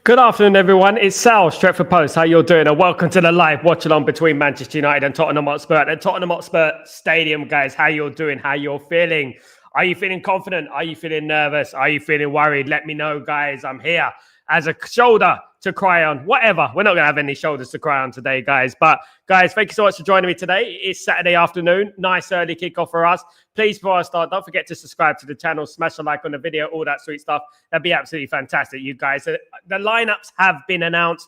Good afternoon, everyone. It's Sal, Stretford Post. How you're doing? And welcome to the live watch-along between Manchester United and Tottenham Hotspur at the Tottenham Hotspur Stadium, guys. How you're doing? How you're feeling? Are you feeling confident? Are you feeling nervous? Are you feeling worried? Let me know, guys. I'm here as a shoulder to cry on. Whatever. We're not going to have any shoulders to cry on today, guys. But, guys, thank you so much for joining me today. It's Saturday afternoon. Nice early kickoff for us. Please, before I start, don't forget to subscribe to the channel, smash a like on the video, all that sweet stuff. That'd be absolutely fantastic, you guys. The lineups have been announced.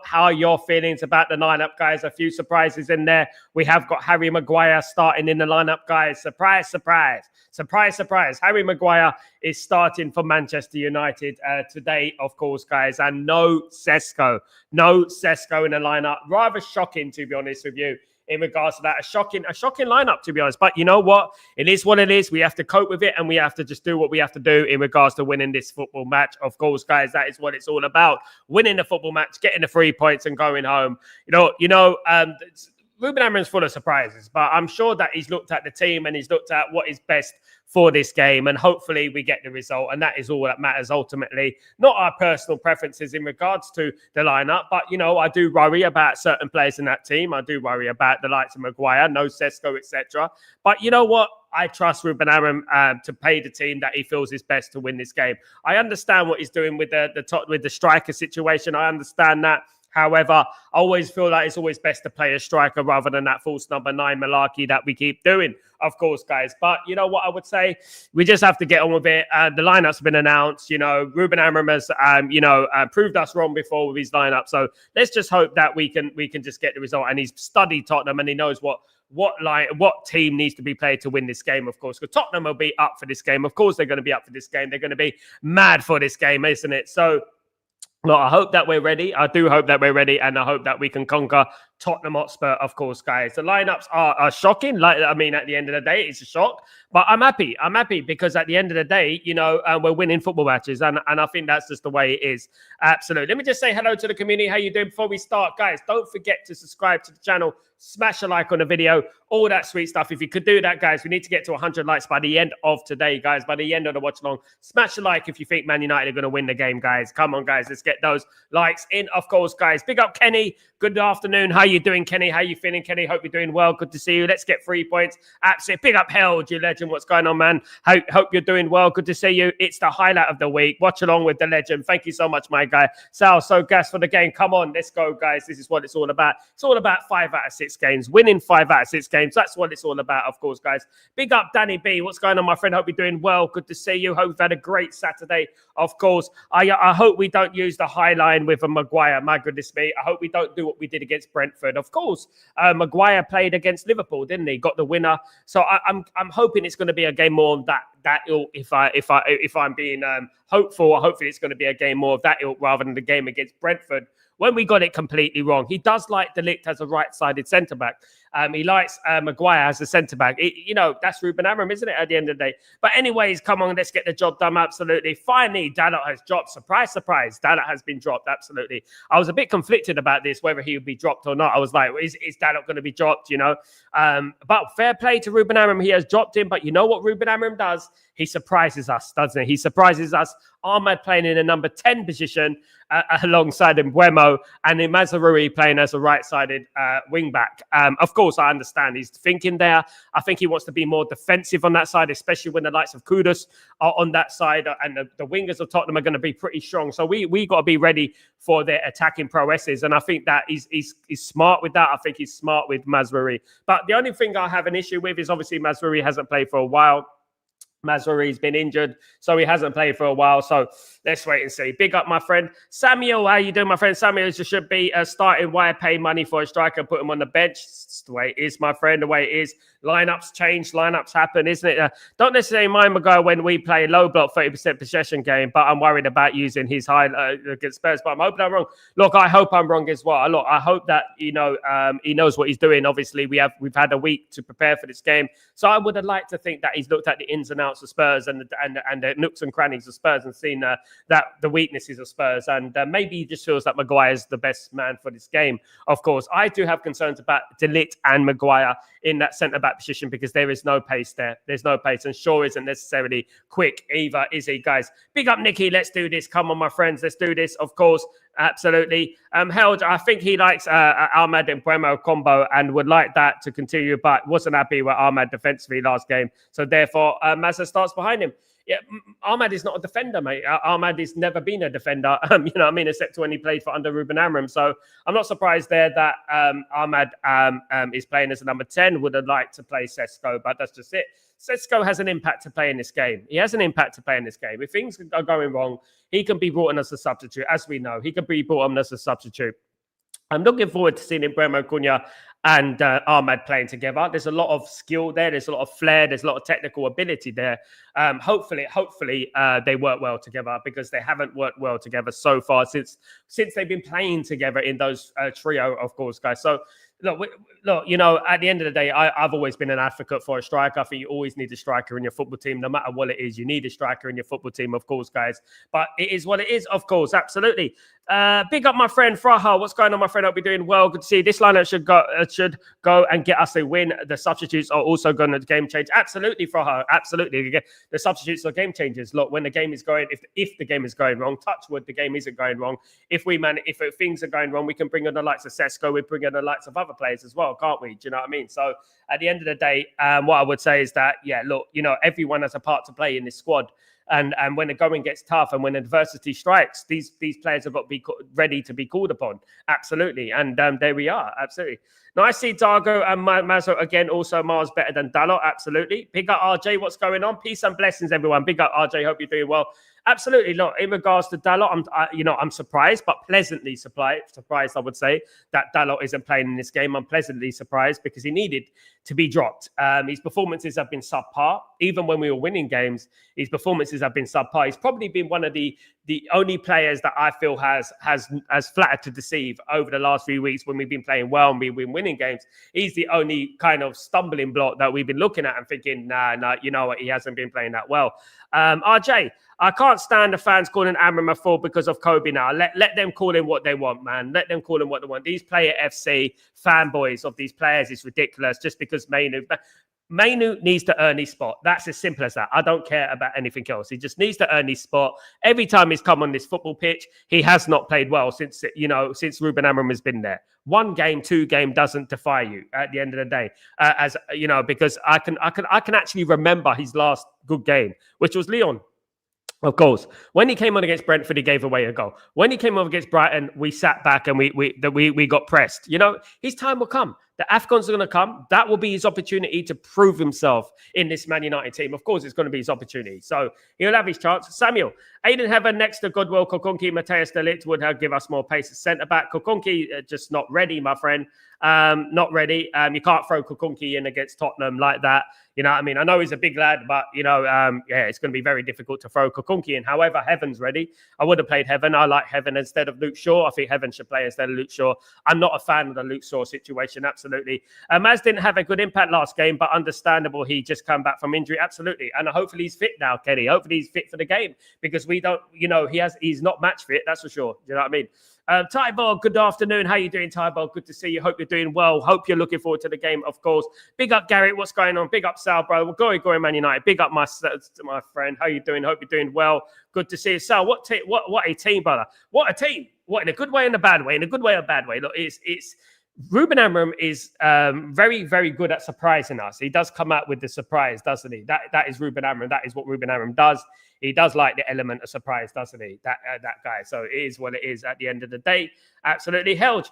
How are your feelings about the lineup, guys? A few surprises in there. We have got Harry Maguire starting in the lineup, guys. Surprise, surprise. Surprise, surprise. Harry Maguire is starting for Manchester United today, of course, guys. And no Sesko. No Sesko in the lineup. Rather shocking, to be honest with you, in regards to that. A shocking lineup, to be honest. But you know what? It is what it is. We have to cope with it, and we have to just do what we have to do in regards to winning this football match. Of course, guys, that is what it's all about. Winning the football match, getting the 3 points and going home. Ruben Amorim's full of surprises, but I'm sure that he's looked at the team and he's looked at what is best for this game, and hopefully we get the result, and that is all that matters ultimately. Not our personal preferences in regards to the lineup, but I do worry about certain players in that team. I do worry about the likes of Maguire, no Sesko, etc. But you know what? I trust Ruben Amorim to pay the team that he feels is best to win this game. I understand what he's doing with the striker situation. I understand that. However, I always feel like it's always best to play a striker rather than that false number 9 malarkey that we keep doing, of course, guys. But you know what I would say? We just have to get on with it. The lineup's been announced. Ruben Amorim has, proved us wrong before with his lineup. So let's just hope that we can just get the result. And he's studied Tottenham and he knows what team needs to be played to win this game, of course. Because Tottenham will be up for this game. Of course, they're going to be up for this game. They're going to be mad for this game, isn't it? So, look, I hope that we're ready. I do hope that we're ready, and I hope that we can conquer Tottenham Hotspur, of course, guys. The lineups are shocking. At the end of the day, it's a shock. But I'm happy. I'm happy because at the end of the day, we're winning football matches, and I think that's just the way it is. Absolutely. Let me just say hello to the community. How you doing? Before we start, guys, don't forget to subscribe to the channel. Smash a like on the video, all that sweet stuff. If you could do that, guys, we need to get to 100 likes by the end of today, guys, by the end of the watch along. Smash a like if you think Man United are going to win the game, guys. Come on, guys, let's get those likes in, of course, guys. Big up Kenny. Good afternoon. How you doing, Kenny? How you feeling, Kenny? Hope you're doing well. Good to see you. Let's get 3 points. Absolutely. Big up Held, you legend. What's going on, man? Hope you're doing well. Good to see you. It's the highlight of the week. Watch along with the legend. Thank you so much, my guy. Sal, so gas for the game. Come on, let's go, guys. This is what it's all about. It's all about 5 out of 6 games. Winning 5 out of 6 games. That's what it's all about, of course, guys. Big up Danny B. What's going on, my friend? Hope you're doing well. Good to see you. Hope you've had a great Saturday. Of course, I hope we don't use the high line with a Maguire. My goodness me. I hope we don't do what we did against Brentford. Of course, Maguire played against Liverpool, didn't he? Got the winner. So I'm hoping it's going to be a game more of that ilk. If I'm being hopeful, hopefully it's going to be a game more of that ilk rather than the game against Brentford, when we got it completely wrong. He does like De Ligt as a right-sided centre-back. He likes Maguire as a centre-back. That's Ruben Amorim, isn't it, at the end of the day? But anyways, come on, let's get the job done, absolutely. Finally, Dalot has dropped. Surprise, surprise. Dalot has been dropped, absolutely. I was a bit conflicted about this, whether he would be dropped or not. I was like, is Dalot going to be dropped, But fair play to Ruben Amorim. He has dropped him. But you know what Ruben Amorim does? He surprises us, doesn't he? He surprises us. Ahmad playing in a number 10 position alongside Mbeumo, and then Mazraoui playing as a right-sided wing-back. Of course, I understand he's thinking there. I think he wants to be more defensive on that side, especially when the likes of Kudus are on that side, and the wingers of Tottenham are going to be pretty strong. So we got to be ready for their attacking prowesses, and I think that he's smart with that. I think he's smart with Mazraoui. But the only thing I have an issue with is obviously Mazraoui hasn't played for a while. Mazraoui's been injured, so he hasn't played for a while. So let's wait and see. Big up, my friend. Samuel, how you doing, my friend? Samuel should be starting. Why pay money for a striker and put him on the bench? It's the way it is, my friend, the way it is. Lineups change, lineups happen, isn't it? Don't necessarily mind Maguire when we play low block 30% possession game, but I'm worried about using his high against Spurs. But I'm hoping I'm wrong. Look, I hope I'm wrong as well. Look, I hope that he knows what he's doing. Obviously, we've had a week to prepare for this game, so I would have liked to think that he's looked at the ins and outs of Spurs and the nooks and crannies of Spurs and seen that the weaknesses of Spurs, and maybe he just feels that Maguire is the best man for this game. Of course, I do have concerns about De Ligt and Maguire in that centre back right-back position because there is no pace there. There's no pace, and Shaw isn't necessarily quick either, is he, guys? Big up, Nicky. Let's do this. Come on, my friends. Let's do this. Of course, absolutely. Held, I think he likes Ahmad and Bremo combo and would like that to continue, but wasn't happy with Ahmad defensively last game. So therefore, Mazza starts behind him. Yeah, Ahmad is not a defender, mate. Ahmad has never been a defender, you know what I mean, except when he played for under Ruben Amram. So I'm not surprised there that Ahmad is playing as a number 10, would have liked to play Sesko, but that's just it. Sesko has an impact to play in this game. He has an impact to play in this game. If things are going wrong, he can be brought in as a substitute. As we know, he can be brought in as a substitute. I'm looking forward to seeing Bremo Cunha and Ahmad playing together. There's a lot of skill there. There's a lot of flair. There's a lot of technical ability there. Hopefully, they work well together because they haven't worked well together so far since they've been playing together in those trio, of course, guys. So look, you know, at the end of the day, I've always been an advocate for a striker. I think you always need a striker in your football team, no matter what it is. You need a striker in your football team, of course, guys. But it is what it is, of course, absolutely. Big up my friend Fraha. What's going on, my friend? I'll be doing well. Good to see you. This lineup should go and get us a win. The substitutes are also going to game change. Absolutely, Fraha. Absolutely. The substitutes are game changers. Look, when the game is going, if the game is going wrong, touch wood, the game isn't going wrong. If things are going wrong, we can bring in the likes of Sesko. We bring in the likes of other players as well, can't we? Do you know what I mean? So at the end of the day, what I would say is that, yeah, look, you know, everyone has a part to play in this squad. And when the going gets tough and when adversity strikes, these players have got to be ready to be called upon. Absolutely. And there we are. Absolutely. Now I see Dargo and Mazzo again. Also, Mars better than Dalot. Absolutely. Big up RJ. What's going on? Peace and blessings, everyone. Big up RJ. Hope you're doing well. Absolutely. Look, in regards to Dalot, I'm surprised, but pleasantly surprised, I would say, that Dalot isn't playing in this game. I'm pleasantly surprised because he needed to be dropped. His performances have been subpar. Even when we were winning games, his performances have been subpar. He's probably been one of the only players that I feel has flattered to deceive over the last few weeks when we've been playing well and we've been winning games. He's the only kind of stumbling block that we've been looking at and thinking, nah, you know what, he hasn't been playing that well. RJ, I can't stand the fans calling Amram a fool because of Kobe now. Let them call him what they want, man. Let them call him what they want. These player FC fanboys of these players is ridiculous just because Mainu needs to earn his spot. That's as simple as that. I don't care about anything else. He just needs to earn his spot. Every time he's come on this football pitch, he has not played well since Ruben Amram has been there. 1 game, 2 game doesn't defy you at the end of the day. As you know, because I can actually remember his last good game, which was Lyon. Of course, when he came on against Brentford, he gave away a goal. When he came on against Brighton, we sat back and we got pressed. You know, his time will come. The AFCONs are going to come. That will be his opportunity to prove himself in this Man United team. Of course, it's going to be his opportunity. So he'll have his chance. Samuel, Aiden Heaven next to Goodwill, Kokunki, Mateus De Ligt would give us more pace at centre-back. Kokunki just not ready, my friend. Not ready. You can't throw Kokunki in against Tottenham like that. You know what I mean? I know he's a big lad, but, you know, it's going to be very difficult to throw Kokunki in. However, Heaven's ready. I would have played Heaven. I like Heaven instead of Luke Shaw. I think Heaven should play instead of Luke Shaw. I'm not a fan of the Luke Shaw situation. Absolutely. Maz didn't have a good impact last game, but understandable. He just come back from injury. Absolutely. And hopefully he's fit now, Kenny. Hopefully he's fit for the game because we don't, you know, he's not match fit. That's for sure. You know what I mean? Tybal, good afternoon. How you doing, Tybal? Good to see you. Hope you're doing well. Hope you're looking forward to the game, of course. Big up, Garrett. What's going on? Big up, Sal, bro. Well, go Man United. Big up, my friend. How you doing? Hope you're doing well. Good to see you, Sal. What a team, brother. What a team. What, in a good way and a bad way? In a good way or bad way? Look, it's Ruben Amram is very, very good at surprising us. He does come out with the surprise, doesn't he? That is Ruben Amram. That is what Ruben Amram does. He does like the element of surprise, doesn't he? That guy. So it is what it is at the end of the day. Absolutely held.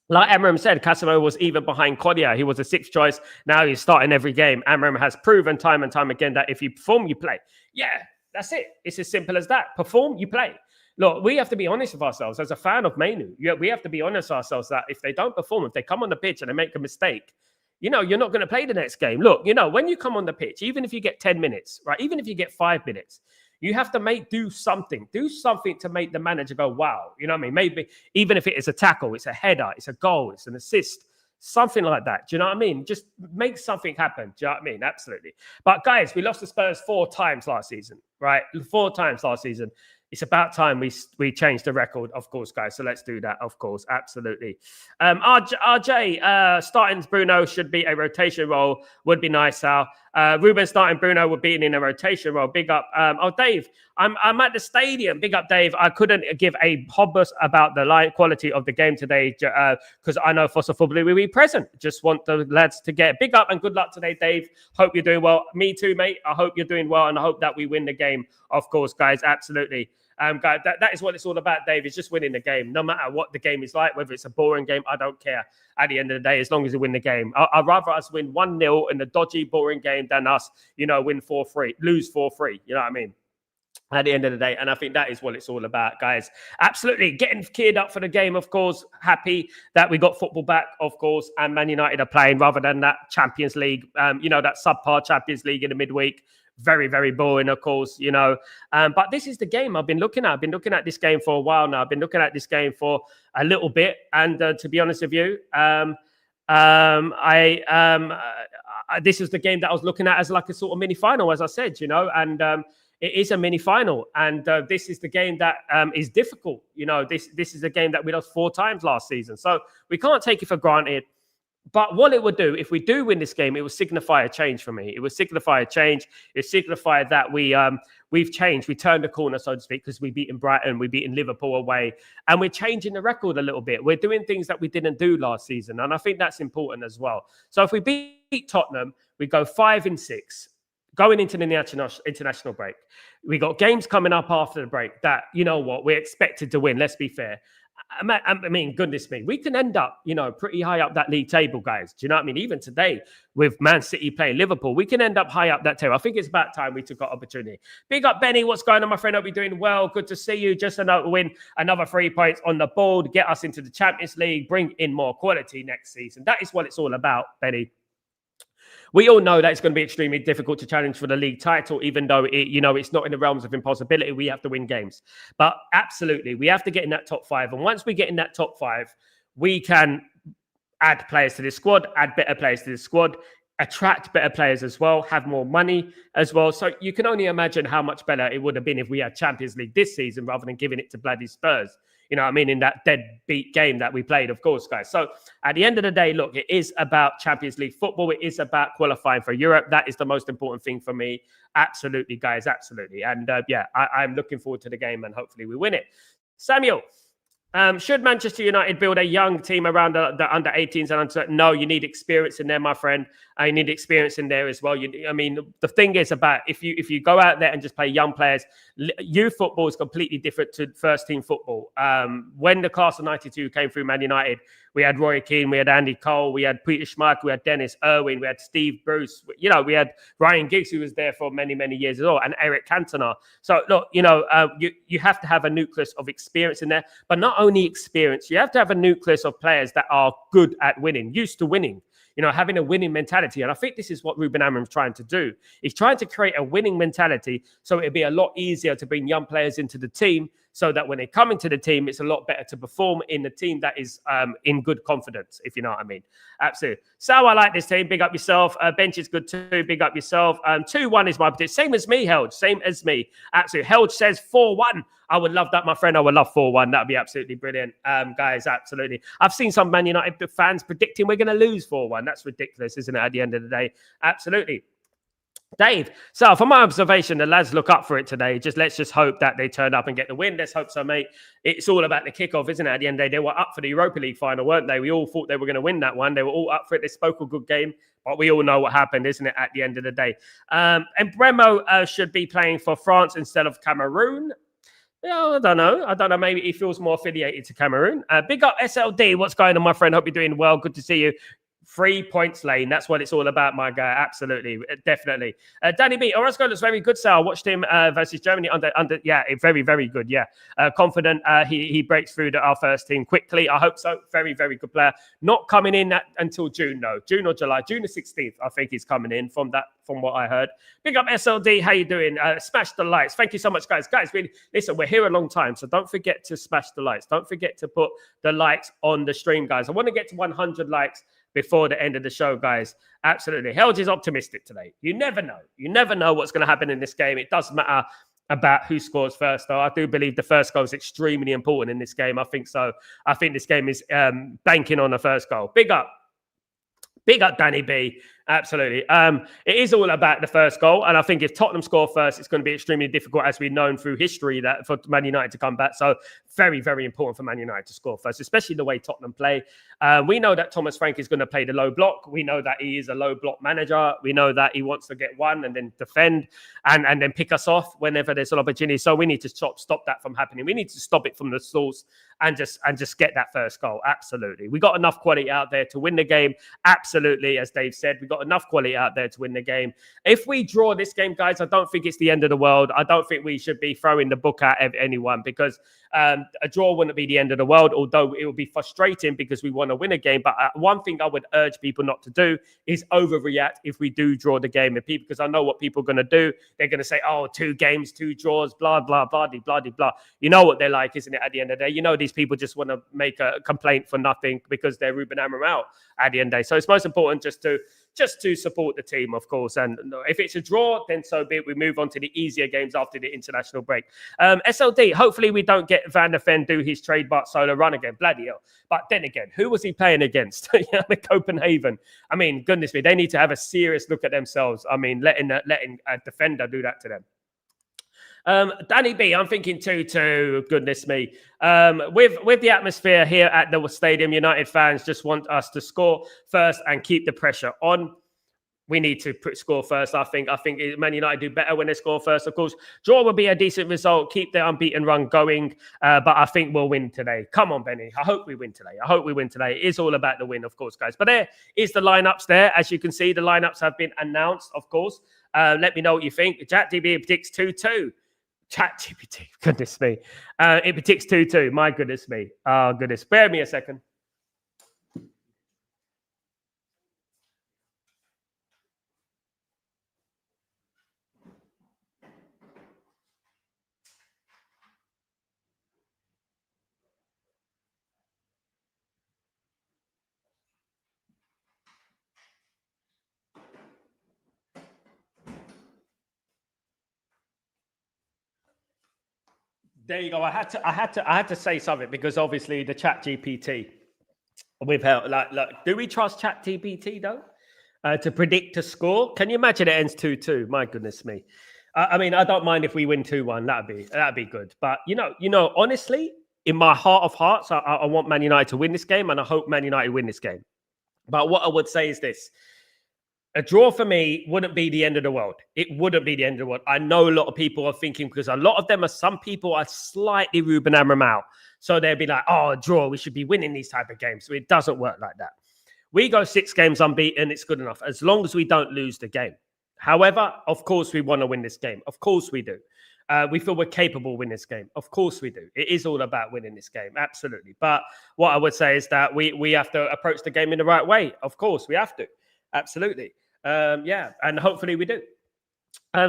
Like Amram said, Casemiro was even behind Kodia. He was a 6th choice. Now he's starting every game. Amram has proven time and time again that if you perform, you play. Yeah, that's it. It's as simple as that. Perform, you play. Look, we have to be honest with ourselves. As a fan of Mainu, we have to be honest with ourselves that if they don't perform, if they come on the pitch and they make a mistake, you know, you're not going to play the next game. Look, you know, when you come on the pitch, even if you get 10 minutes, right? Even if you get 5 minutes, you have to do something to make the manager go, wow. You know what I mean? Maybe even if it is a tackle, it's a header, it's a goal, it's an assist, something like that. Do you know what I mean? Just make something happen. Do you know what I mean? Absolutely. But guys, we lost the Spurs 4 times last season, right? 4 times last season. It's about time we change the record, of course, guys. So let's do that, of course. Absolutely. RJ, starting Bruno should be a rotation role. Would be nice, Sal. Ruben starting Bruno would be in a rotation role. Big up. Dave, I'm at the stadium. Big up, Dave. I couldn't give a hobbus about the quality of the game today because I know Fossil Football will be present. Just want the lads to get big up and good luck today, Dave. Hope you're doing well. Me too, mate. I hope you're doing well and I hope that we win the game, of course, guys. Absolutely. Guys, that is what it's all about, Dave. It's just winning the game. No matter what the game is like, whether it's a boring game, I don't care. At the end of the day, as long as we win the game. I'd rather us win 1-0 in a dodgy, boring game than us, win 4-3, lose 4-3. You know what I mean? At the end of the day. And I think that is what it's all about, guys. Absolutely. Getting geared up for the game, of course. Happy that we got football back, of course. And Man United are playing rather than that Champions League, that subpar Champions League in the midweek. Very, very boring, of course, But this is the game I've been looking at. I've been looking at this game for a while now. I've been looking at this game for a little bit. And to be honest with you, this is the game that I was looking at as like a sort of mini final, as I said, and it is a mini final. And this is the game that is difficult. This is a game that we lost 4 times last season. So we can't take it for granted. But what it would do, if we do win this game, it would signify a change for me. It would signify a change. It signified that we've changed. We turned the corner, so to speak, because we beat in Brighton, we beat in Liverpool away, and we're changing the record a little bit. We're doing things that we didn't do last season, and I think that's important as well. So if we beat Tottenham, we go 5-6, going into the international break. We got games coming up after the break that, we're expected to win. Let's be fair. I mean, goodness me, we can end up, pretty high up that league table, guys. Do you know what I mean? Even today, with Man City playing Liverpool, we can end up high up that table. I think it's about time we took our opportunity. Big up, Benny. What's going on, my friend? Hope you're doing well. Good to see you. Just another win, another 3 points on the board, get us into the Champions League, bring in more quality next season. That is what it's all about, Benny. We all know that it's going to be extremely difficult to challenge for the league title, even though it's not in the realms of impossibility. We have to win games. But absolutely, we have to get in that top 5. And once we get in that top 5, we can add players to this squad, add better players to this squad, attract better players as well, have more money as well. So you can only imagine how much better it would have been if we had Champions League this season rather than giving it to bloody Spurs. You know what I mean? In that deadbeat game that we played, of course, guys. So at the end of the day, look, it is about Champions League football. It is about qualifying for Europe. That is the most important thing for me. Absolutely, guys. Absolutely. And I'm looking forward to the game and hopefully we win it. Samuel, should Manchester United build a young team around the under 18s and under? No, you need experience in there, my friend. You need experience in there as well. The thing is about if you go out there and just play young players, youth football is completely different to first team football. When the class of 92 came through Man United, we had Roy Keane, we had Andy Cole, we had Peter Schmeichel, we had Dennis Irwin, we had Steve Bruce. We had Ryan Giggs, who was there for many, many years as well, and Eric Cantona. So look, you have to have a nucleus of experience in there, but not only experience, you have to have a nucleus of players that are good at winning, used to winning. Having a winning mentality. And I think this is what Ruben Amorim's trying to do. He's trying to create a winning mentality so it'll be a lot easier to bring young players into the team so that when they come into the team, it's a lot better to perform in the team that is in good confidence, if you know what I mean. Absolutely. So I like this team. Big up yourself. Bench is good too. Big up yourself. 2-1 is my prediction. Same as me, Helge. Same as me. Absolutely. Helge says 4-1. I would love that, my friend. I would love 4-1. That would be absolutely brilliant. Guys, absolutely. I've seen some Man United fans predicting we're going to lose 4-1. That's ridiculous, isn't it, at the end of the day? Absolutely. Dave, so from my observation, the lads look up for it today. Let's just hope that they turn up and get the win. Let's hope so, mate. It's all about the kickoff, isn't it? At the end of the day, they were up for the Europa League final, weren't they? We all thought they were going to win that one. They were all up for it. They spoke a good game, but we all know what happened, isn't it? At the end of the day, and Bremo should be playing for France instead of Cameroon. I don't know. Maybe he feels more affiliated to Cameroon. Big up SLD. What's going on, my friend? Hope you're doing well. Good to see you. 3 points lane. That's what it's all about, my guy. Absolutely. Definitely. Danny B. Orozco looks very good, Sal. Watched him versus Germany under. Yeah, very, very good. Yeah. Confident. He breaks through our first team quickly. I hope so. Very, very good player. Not coming in until June, no. June or July. June the 16th, I think he's coming in from what I heard. Big up SLD. How you doing? Smash the likes. Thank you so much, guys. Guys, really, listen, we're here a long time, so don't forget to smash the likes. Don't forget to put the likes on the stream, guys. I want to get to 100 likes before the end of the show, guys. Absolutely. Helge is optimistic today. You never know. You never know what's going to happen in this game. It doesn't matter about who scores first, though. I do believe the first goal is extremely important in this game. I think so. I think this game is banking on the first goal. Big up. Big up, Danny B. Absolutely. It is all about the first goal. And I think if Tottenham score first, it's going to be extremely difficult, as we've known through history, that for Man United to come back. So very, very important for Man United to score first, especially the way Tottenham play. We know that Thomas Frank is going to play the low block. We know that he is a low block manager. We know that he wants to get one and then defend and then pick us off whenever there's an opportunity. So we need to stop that from happening. We need to stop it from the source and just get that first goal. Absolutely. We got enough quality out there to win the game. Absolutely. As Dave said, we got enough quality out there to win the game. If we draw this game, guys, I don't think it's the end of the world. I don't think we should be throwing the book at anyone, because a draw wouldn't be the end of the world, although it would be frustrating because we want to win a game. But one thing I would urge people not to do is overreact if we do draw the game. And people, because I know what people are going to do. They're going to say, oh, 2 games, 2 draws, blah, blah, blah, blah, blah, blah. You know what they're like, isn't it? At the end of the day, you know, these people just want to make a complaint for nothing because they're Ruben Amorim out at the end of the day. So it's most important just to support the team, of course. And if it's a draw, then so be it. We move on to the easier games after the international break. SLD, hopefully we don't get Van der Ven do his trademark solo run again. Bloody hell. But then again, who was he playing against? Copenhagen. I mean, goodness me, they need to have a serious look at themselves. I mean, letting a defender do that to them. Danny B, I'm thinking 2-2. Goodness me. With the atmosphere here at the stadium, United fans just want us to score first and keep the pressure on. We need to score first. I think Man United do better when they score first. Of course, draw will be a decent result. Keep the unbeaten run going. But I think we'll win today. Come on, Benny. I hope we win today. It is all about the win, of course, guys. But there is the lineups there. As you can see, the lineups have been announced, of course. Let me know what you think. ChatGPT predicts 2-2. ChatGPT, goodness me. It predicts 2-2. My goodness me. Oh, goodness. Bear me a second. There you go. I had to say something because obviously the Chat GPT. We've held like, do we trust Chat GPT though to predict a score? Can you imagine it ends 2-2? My goodness me. I mean, I don't mind if we win 2-1. That'd be good. But you know, honestly, in my heart of hearts, I want Man United to win this game, and I hope Man United win this game. But what I would say is this. A draw for me wouldn't be the end of the world. It wouldn't be the end of the world. I know a lot of people are thinking, because a lot of them some people are slightly Ruben Amorim out. So they'll be like, oh, a draw, we should be winning these type of games. So it doesn't work like that. We go 6 games unbeaten, it's good enough, as long as we don't lose the game. However, of course, we want to win this game. Of course we do. We feel we're capable of winning this game. Of course we do. It is all about winning this game. Absolutely. But what I would say is that we have to approach the game in the right way. Of course, we have to. Absolutely. Yeah, and hopefully we do.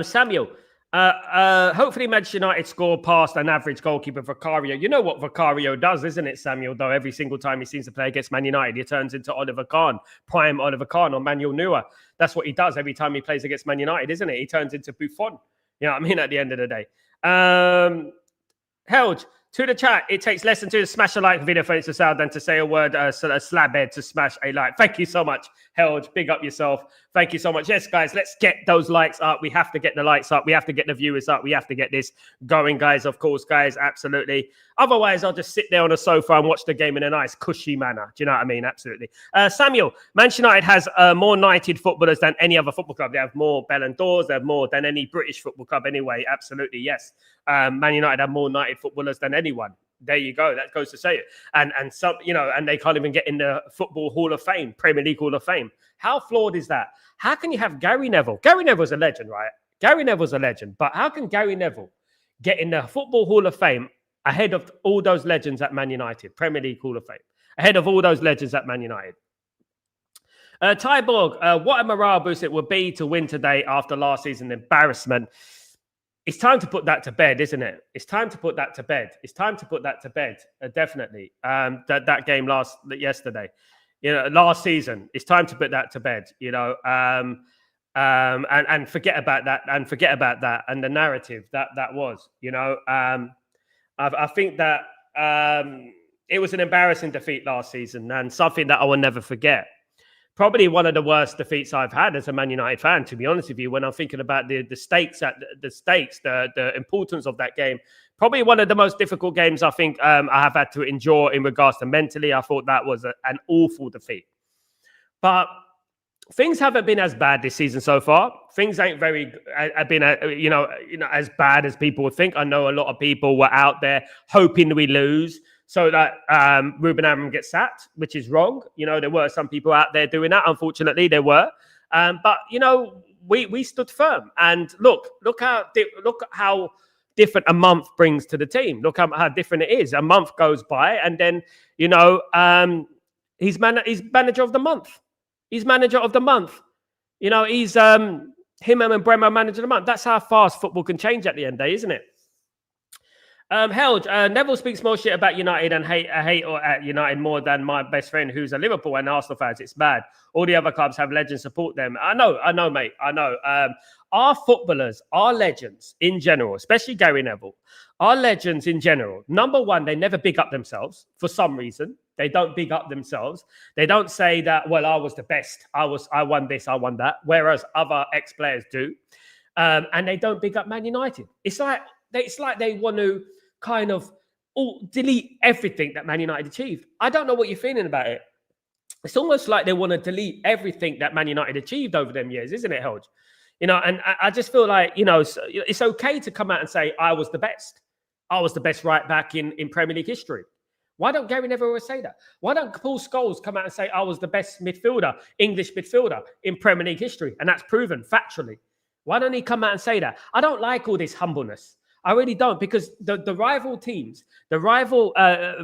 Samuel, hopefully Manchester United score past an average goalkeeper, Vicario. You know what Vicario does, isn't it, Samuel? Though every single time he seems to play against Man United, he turns into Oliver Kahn, prime Oliver Kahn or Manuel Neuer. That's what he does every time he plays against Man United, isn't it? He turns into Buffon. You know what I mean? At the end of the day. Helge, to the chat, it takes less than 2 to smash a like video for it to sound than to say a word, a slab head to smash a like. Thank you so much, Helge. Big up yourself. Thank you so much. Yes, guys, let's get those likes up. We have to get the likes up. We have to get the viewers up. We have to get this going, guys. Of course, guys, absolutely. Otherwise, I'll just sit there on a sofa and watch the game in a nice, cushy manner. Do you know what I mean? Absolutely. Samuel, Manchester United has more United footballers than any other football club. They have more Ballon d'Ors. They have more than any British football club anyway. Absolutely, yes. Man United have more United footballers than anyone. There you go. That goes to say it. And some, and they can't even get in the Football Hall of Fame, Premier League Hall of Fame. How flawed is that? How can you have Gary Neville? Gary Neville's a legend, right? Gary Neville's a legend. But how can Gary Neville get in the Football Hall of Fame ahead of all those legends at Man United, Premier League Hall of Fame, ahead of all those legends at Man United? Tyborg, what a morale boost it would be to win today after last season's embarrassment. It's time to put that to bed, isn't it? It's time to put that to bed. Definitely. That game yesterday, last season. It's time to put that to bed. and forget about that and the narrative that was, I think that it was an embarrassing defeat last season and something that I will never forget. Probably one of the worst defeats I've had as a Man United fan, to be honest with you, when I'm thinking about the stakes, the importance of that game. Probably one of the most difficult games I think I have had to endure in regards to mentally. I thought that was an awful defeat. But things haven't been as bad this season so far. Things ain't been as bad as people would think. I know a lot of people were out there hoping we lose so that Ruben Amorim gets sacked, which is wrong. There were some people out there doing that. Unfortunately, there were. But we stood firm. And look how different a month brings to the team. Look how different it is. A month goes by, and then he's manager of the month. He's manager of the month. He's him and Bremer manager of the month. That's how fast football can change at the end of the day, isn't it? Neville speaks more shit about United and hate at United more than my best friend who's a Liverpool and Arsenal fans. It's bad. All the other clubs have legends support them. I know, mate. I know. Our footballers are legends in general, especially Gary Neville. Our legends in general. Number one, they never big up themselves for some reason. They don't big up themselves. They don't say that, well, I was the best. I won this, I won that. Whereas other ex-players do. And they don't big up Man United. It's like they want to kind of delete everything that Man United achieved. I don't know what you're feeling about it. It's almost like they want to delete everything that Man United achieved over them years, isn't it, Helge? And I just feel like, it's okay to come out and say, I was the best. I was the best right back in Premier League history. Why don't Gary Neville always say that? Why don't Paul Scholes come out and say, I was the best English midfielder in Premier League history? And that's proven factually. Why don't he come out and say that? I don't like all this humbleness. I really don't, because the rival teams, the rival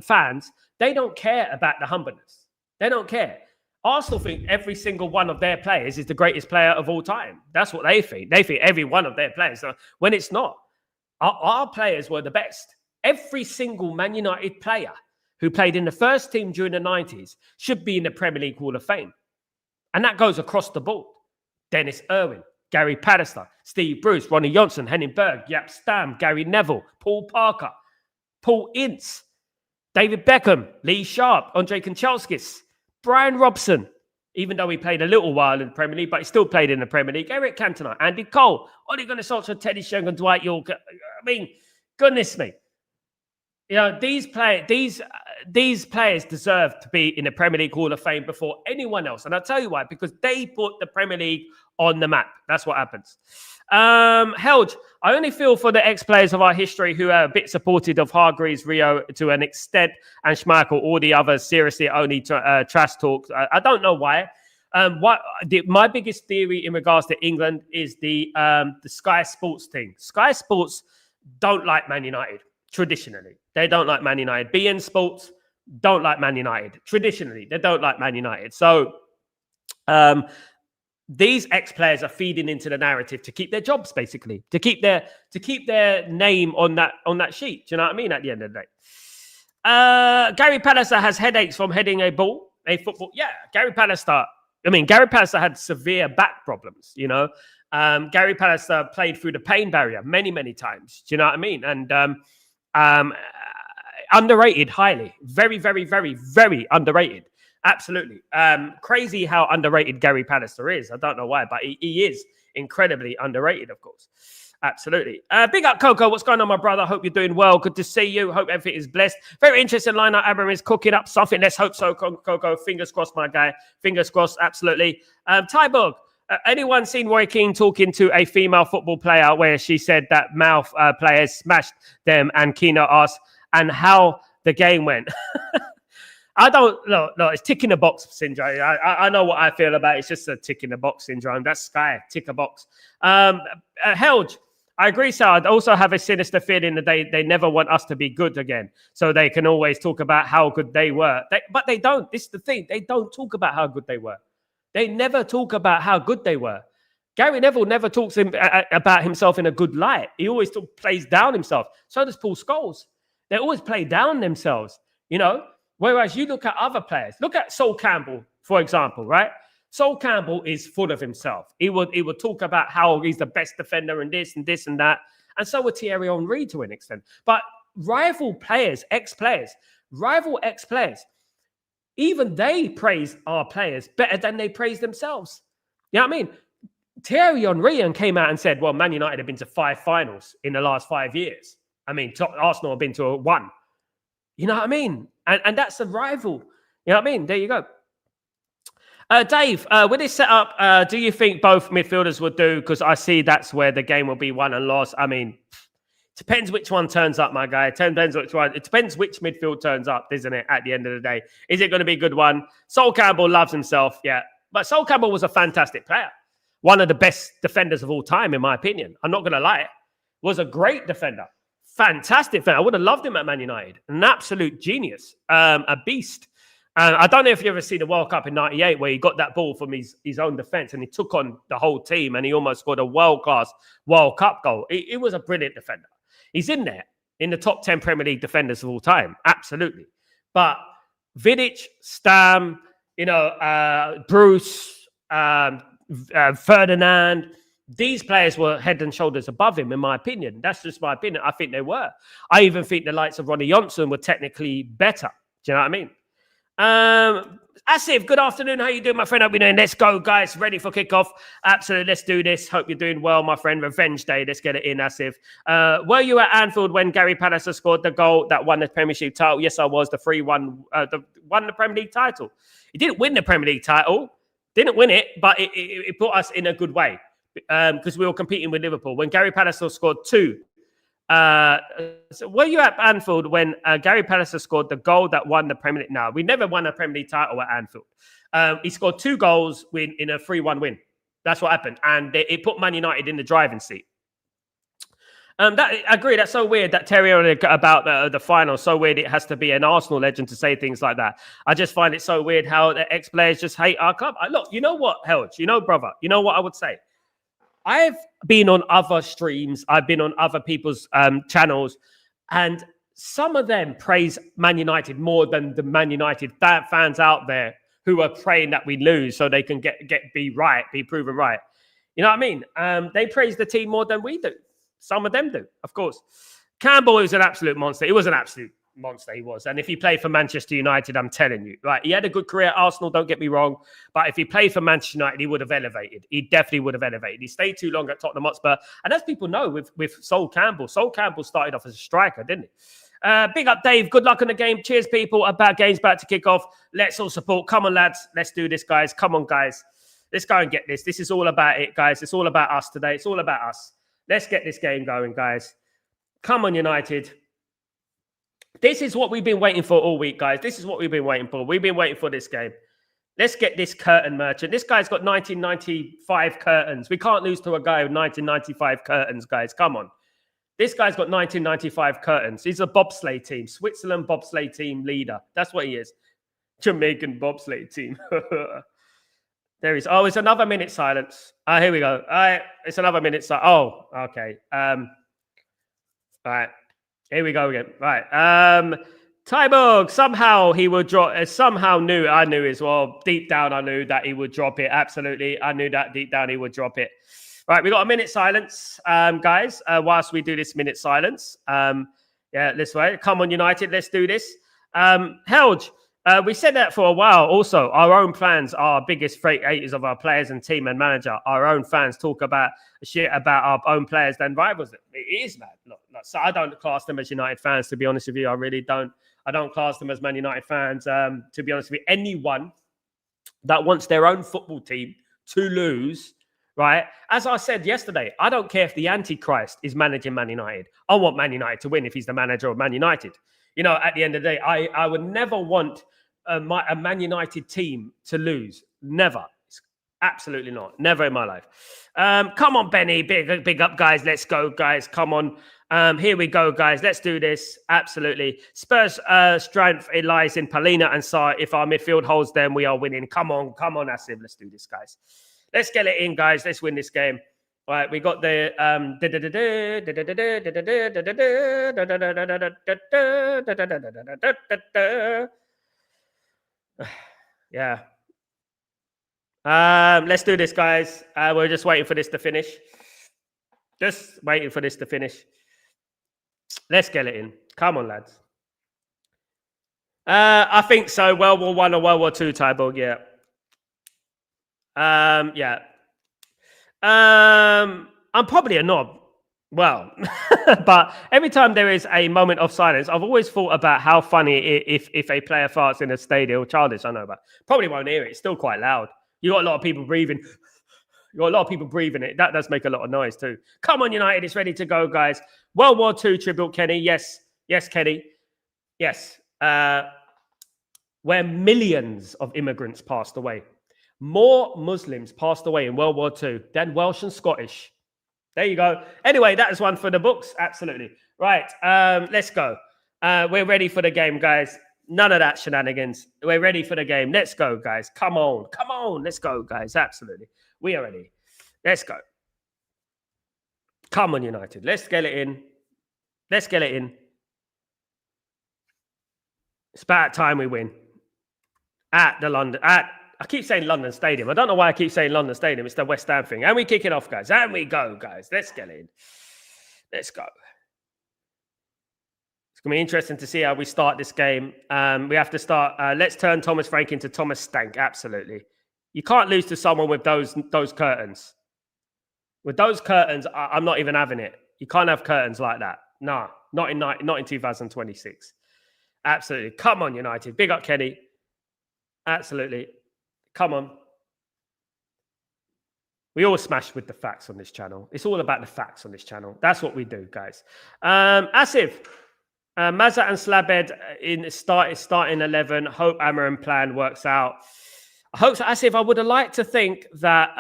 fans, they don't care about the humbleness. They don't care. Arsenal think every single one of their players is the greatest player of all time. That's what they think. They think every one of their players. When it's not. Our players were the best. Every single Man United player who played in the first team during the 90s should be in the Premier League Hall of Fame. And that goes across the board. Dennis Irwin, Gary Pallister, Steve Bruce, Ronnie Johnson, Henning Berg, Jaap Stam, Gary Neville, Paul Parker, Paul Ince, David Beckham, Lee Sharp, Andre Kanchelskis, Brian Robson, even though he played a little while in the Premier League, but he still played in the Premier League, Eric Cantona, Andy Cole, Ole Gunnar Solskjaer, Teddy Sheringham, Dwight York. I mean, goodness me. These players deserve to be in the Premier League Hall of Fame before anyone else. And I'll tell you why, because they put the Premier League on the map. That's what happens. Helge, I only feel for the ex-players of our history who are a bit supportive of Hargreaves, Rio to an extent, and Schmeichel, all the others seriously only trash talk. I don't know why. My biggest theory in regards to England is the Sky Sports thing. Sky Sports don't like Man United. Traditionally, they don't like Man United. BN Sports don't like Man United. Traditionally, they don't like Man United. So these ex-players are feeding into the narrative to keep their jobs, basically, to keep their name on that sheet. Do you know what I mean? At the end of the day, Gary Pallister has headaches from heading a football. Yeah, Gary Pallister had severe back problems. Gary Pallister played through the pain barrier many, many times. Do you know what I mean? And underrated highly. Very, very, very, very underrated. Absolutely. Crazy how underrated Gary Pallister is. I don't know why, but he is incredibly underrated, of course. Absolutely. Big up, Coco. What's going on, my brother? Hope you're doing well. Good to see you. Hope everything is blessed. Very interesting lineup. Abraham is cooking up something. Let's hope so, Coco. Fingers crossed, my guy. Fingers crossed. Absolutely. Tyborg. Anyone seen Roy Keane talking to a female football player where she said that male players smashed them, and Keane asked, and how the game went? I don't know. No, it's tick in the box syndrome. I know what I feel about it. It's just a tick in the box syndrome. That's Sky, tick a box. Helge, I agree, sir. I'd also have a sinister feeling that they never want us to be good again. So they can always talk about how good they were. But they don't. This is the thing. They don't talk about how good they were. They never talk about how good they were. Gary Neville never talks about himself in a good light. He always plays down himself. So does Paul Scholes. They always play down themselves, Whereas you look at other players. Look at Sol Campbell, for example, right? Sol Campbell is full of himself. He would talk about how he's the best defender and this and that. And so would Thierry Henry to an extent. But rival players, ex-players, even they praise our players better than they praise themselves. You know what I mean? Thierry Henry came out and said, well, Man United have been to 5 finals in the last 5 years. I mean, Arsenal have been to 1. You know what I mean? And that's a rival. You know what I mean? There you go. Dave, with this setup, do you think both midfielders will do? Because I see that's where the game will be won and lost. I mean, depends which one turns up, my guy. It depends which one. It depends which midfield turns up, isn't it, at the end of the day? Is it going to be a good one? Sol Campbell loves himself, yeah. But Sol Campbell was a fantastic player. One of the best defenders of all time, in my opinion. I'm not going to lie. Was a great defender. Fantastic defender. I would have loved him at Man United. An absolute genius. A beast. I don't know if you ever see the World Cup in '98 where he got that ball from his own defense and he took on the whole team and he almost scored a world-class World Cup goal. It was a brilliant defender. He's in there in the top 10 Premier League defenders of all time. Absolutely. But Vidic, Stam, Bruce, Ferdinand, these players were head and shoulders above him, in my opinion. That's just my opinion. I think they were. I even think the likes of Ronnie Johnson were technically better. Do you know what I mean? Asif, good afternoon. How you doing, my friend? Hope you're doing. Let's go, guys. Ready for kickoff? Absolutely. Let's do this. Hope you're doing well, my friend. Revenge Day. Let's get it in, Asif. Were you at Anfield when Gary Pallister scored the goal that won the Premiership title? Yes, I was. The 3-1, won the Premier League title. He didn't win the Premier League title. Didn't win it, but it put us in a good way because we were competing with Liverpool. When Gary Pallister scored 2. So were you at Anfield when Gary Pallister scored the goal that won the Premier League? No, we never won a Premier League title at Anfield. He scored 2 goals in a 3-1 win. That's what happened. And it put Man United in the driving seat. I agree. That's so weird that Terry about the final. So weird. It has to be an Arsenal legend to say things like that. I just find it so weird how the ex-players just hate our club. Look, you know what, Helge? Brother, you know what I would say? I've been on other streams. I've been on other people's channels, and some of them praise Man United more than the Man United fans out there who are praying that we lose so they can be proven right. You know what I mean? They praise the team more than we do. Some of them do, of course. Campbell was an absolute monster. He was an absolute monster, he was. And if he played for Manchester United, I'm telling you, right, he had a good career at Arsenal, don't get me wrong, but if he played for Manchester United, he would have elevated. He definitely would have elevated. He stayed too long at Tottenham Hotspur. And as people know, with Sol Campbell started off as a striker, didn't he? Big up, Dave. Good luck on the game. Cheers, people. Game's about to kick off. Let's all support. Come on, lads. Let's do this, guys. Come on, guys. Let's go and get this. This is all about it, guys. It's all about us today. It's all about us. Let's get this game going, guys. Come on, United. This is what we've been waiting for all week, guys. This is what we've been waiting for. We've been waiting for this game. Let's get this curtain merchant. This guy's got 1995 curtains. We can't lose to a guy with 1995 curtains, guys. Come on. This guy's got 1995 curtains. He's a bobsleigh team. Switzerland bobsleigh team leader. That's what he is. Jamaican bobsleigh team. There he is. Oh, it's another minute silence. Here we go. All right. It's another minute silence. Oh, okay. All right. Here we go again. Right. Tyborg, somehow he would drop. I knew as well. Deep down, I knew that he would drop it. Absolutely. I knew that deep down he would drop it. Right. We got a minute silence, guys, whilst we do this minute silence. Yeah, this way. Come on, United. Let's do this. Helge, we said that for a while. Also, our own fans are biggest haters of our players and team and manager. Our own fans talk about shit about our own players than rivals. It is, man. Look, so I don't class them as United fans, to be honest with you. I really don't. I don't class them as Man United fans. To be honest with you, anyone that wants their own football team to lose, right? As I said yesterday, I don't care if the Antichrist is managing Man United. I want Man United to win if he's the manager of Man United. You know, at the end of the day, I would never want a Man United team to lose. Never. Absolutely not. Never in my life. Come on, Benny. Big up, guys. Let's go, guys. Come on. Here we go, guys. Let's do this. Absolutely. Spurs' strength, it lies in Palina and Sarr. If our midfield holds them, we are winning. Come on, Asim. Let's do this, guys. Let's get it in, guys. Let's win this game. All right, we got the yeah. Let's do this, guys. We're just waiting for this to finish. Just waiting for this to finish. Let's get it in. Come on, lads. I think so. World War One or World War Two, Tyborg, yeah. Yeah. I'm probably a knob. Well, but every time there is a moment of silence, I've always thought about how funny if a player farts in a stadium. Childish, I know, but probably won't hear it. It's still quite loud. You got a lot of people breathing. You got a lot of people breathing it. That does make a lot of noise too. Come on, United, it's ready to go, guys. World War II tribute, Kenny. Yes, Kenny. Yes. Where millions of immigrants passed away. More Muslims passed away in World War II than Welsh and Scottish. There you go. Anyway, that is one for the books. Absolutely. Right. Let's go. We're ready for the game, guys. None of that shenanigans. We're ready for the game. Let's go, guys. Come on. Come on. Let's go, guys. Absolutely. We are ready. Let's go. Come on, United. Let's get it in. Let's get it in. It's about time we win. At the London... I keep saying London Stadium. I don't know why I keep saying London Stadium. It's the West Ham thing. And we kick it off, guys. And we go, guys. Let's get in. Let's go. It's going to be interesting to see how we start this game. We have to start. Let's turn Thomas Frank into Thomas Stank. Absolutely. You can't lose to someone with those curtains. With those curtains, I'm not even having it. You can't have curtains like that. No, not in 2026. Absolutely. Come on, United. Big up, Kenny. Absolutely. Come on. We all smash with the facts on this channel. It's all about the facts on this channel. That's what we do, guys. Asif, Mazza and Slabhead starting 11. Hope Amarin plan works out. I hope so. Asif, I would have liked to think that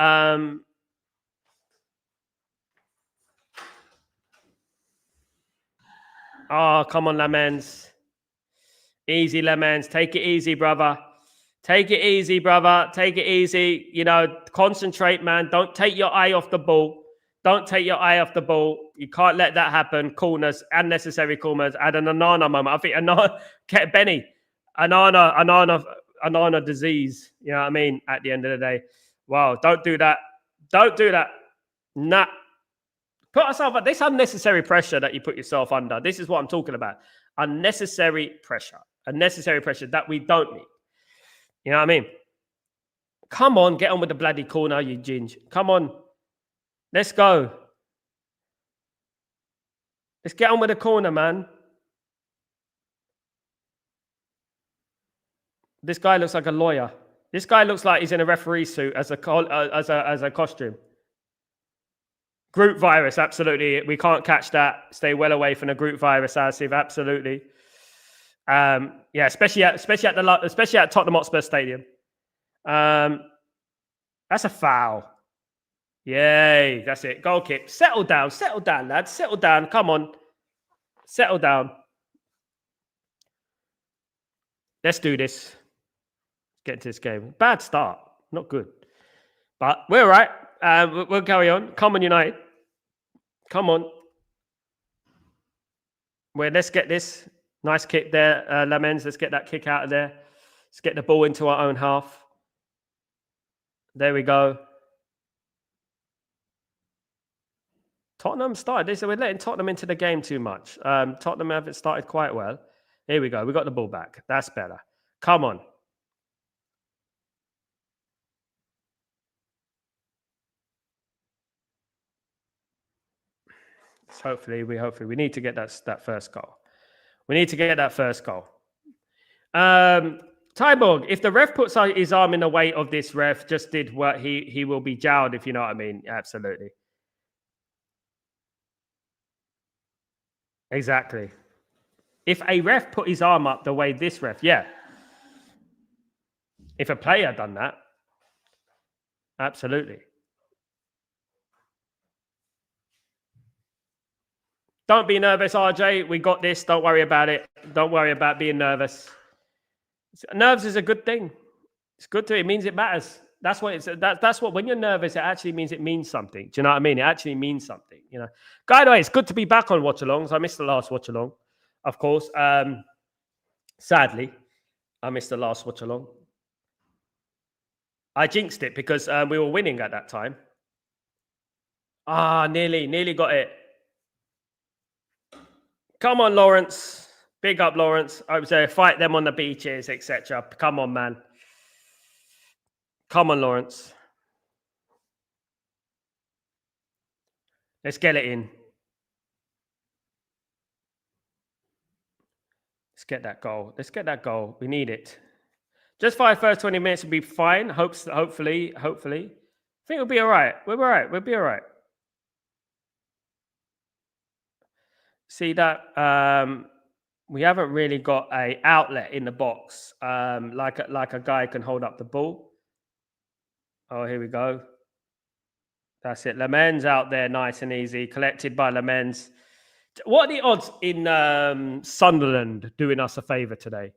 oh, come on, Lamens. Easy, Lamens. Take it easy, brother. Take it easy, brother. Take it easy. You know, concentrate, man. Don't take your eye off the ball. Don't take your eye off the ball. You can't let that happen. Coolness, unnecessary coolness. Add an Anana moment. I think Benny, Anana disease. You know what I mean? At the end of the day. Wow, don't do that. Don't do that. Nah. Put yourself under this unnecessary pressure that you put yourself under. This is what I'm talking about. Unnecessary pressure. Unnecessary pressure that we don't need. You know what I mean? Come on, get on with the bloody corner, you ginge. Come on. Let's go. Let's get on with the corner, man. This guy looks like a lawyer. This guy looks like he's in a referee suit as a costume. Group virus, absolutely. We can't catch that. Stay well away from the group virus, Asif. Absolutely. Yeah, especially at Tottenham Hotspur Stadium. That's a foul. Yay, that's it. Goal kick. Settle down, lads. Settle down. Come on. Settle down. Let's do this. Get into this game. Bad start. Not good. But we're all right. We'll carry on. Come on, United. Come on. Let's get this. Nice kick there, Lamens. Let's get that kick out of there. Let's get the ball into our own half. There we go. Tottenham started this. So we're letting Tottenham into the game too much. Tottenham haven't started quite well. Here we go. We got the ball back. That's better. Come on. Hopefully we need to get that first goal. We need to get that first goal. Tyborg, if the ref puts his arm in the way of this ref, just did what he will be jailed, if you know what I mean. Absolutely. Exactly. If a ref put his arm up the way this ref, yeah. If a player done that, absolutely. Don't be nervous, RJ. We got this. Don't worry about it. Don't worry about being nervous. Nerves is a good thing. It's good to. It means it matters. That's what it's. That's what. When you're nervous, it actually means it means something. Do you know what I mean? It actually means something. You know. By the way, it's good to be back on Watchalongs. I missed the last Watchalong, of course. Sadly, I missed the last Watchalong. I jinxed it because we were winning at that time. Nearly got it. Come on, Lawrence. Big up, Lawrence. I would say fight them on the beaches, etc. Come on, man. Come on, Lawrence. Let's get it in. Let's get that goal. Let's get that goal. We need it. Just for the first 20 minutes will be fine. Hopefully. I think we'll be all right. We'll be all right. We'll be all right. See that? We haven't really got a outlet in the box, like a guy can hold up the ball. Oh, here we go. That's it. Lamens out there, nice and easy, collected by Lamens. What are the odds in Sunderland doing us a favour today?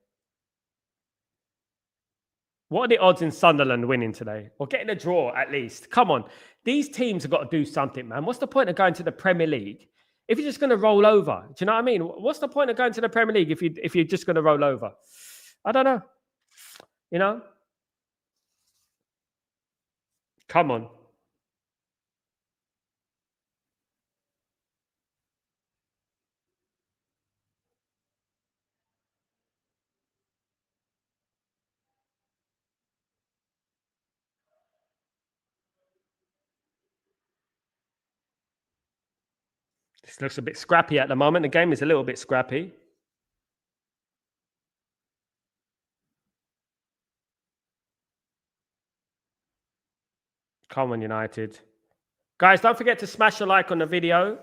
What are the odds in Sunderland winning today? Or getting a draw at least? Come on. These teams have got to do something, man. What's the point of going to the Premier League if you're just going to roll over? Do you know what I mean? What's the point of going to the Premier League if you're just going to roll over? I don't know. You know? Come on. This looks a bit scrappy at the moment. The game is a little bit scrappy. Come on, United. Guys, don't forget to smash a like on the video.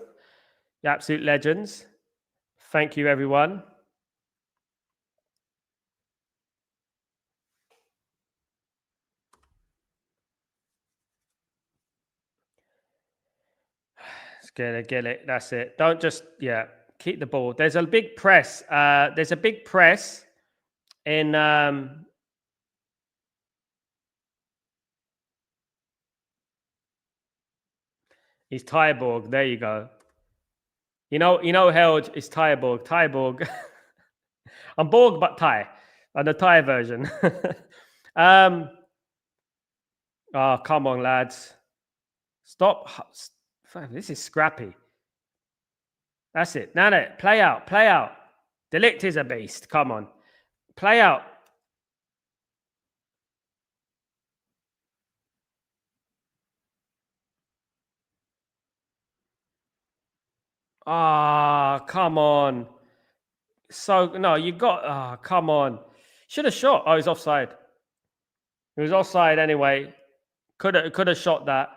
The absolute legends. Thank you, everyone. Get it. That's it. Don't just, keep the ball. There's a big press. There's a big press in he's Tyborg. There you go. You know, Helge is Tyborg. Tyborg. I'm Borg, but Thai. The Thai version. Oh, come on, lads. Stop. This is scrappy. That's it. Now that play out. Delict is a beast. Come on. Play out. Come on. So no, you got come on. Should have shot. Oh, he's offside. He was offside anyway. Could have shot that.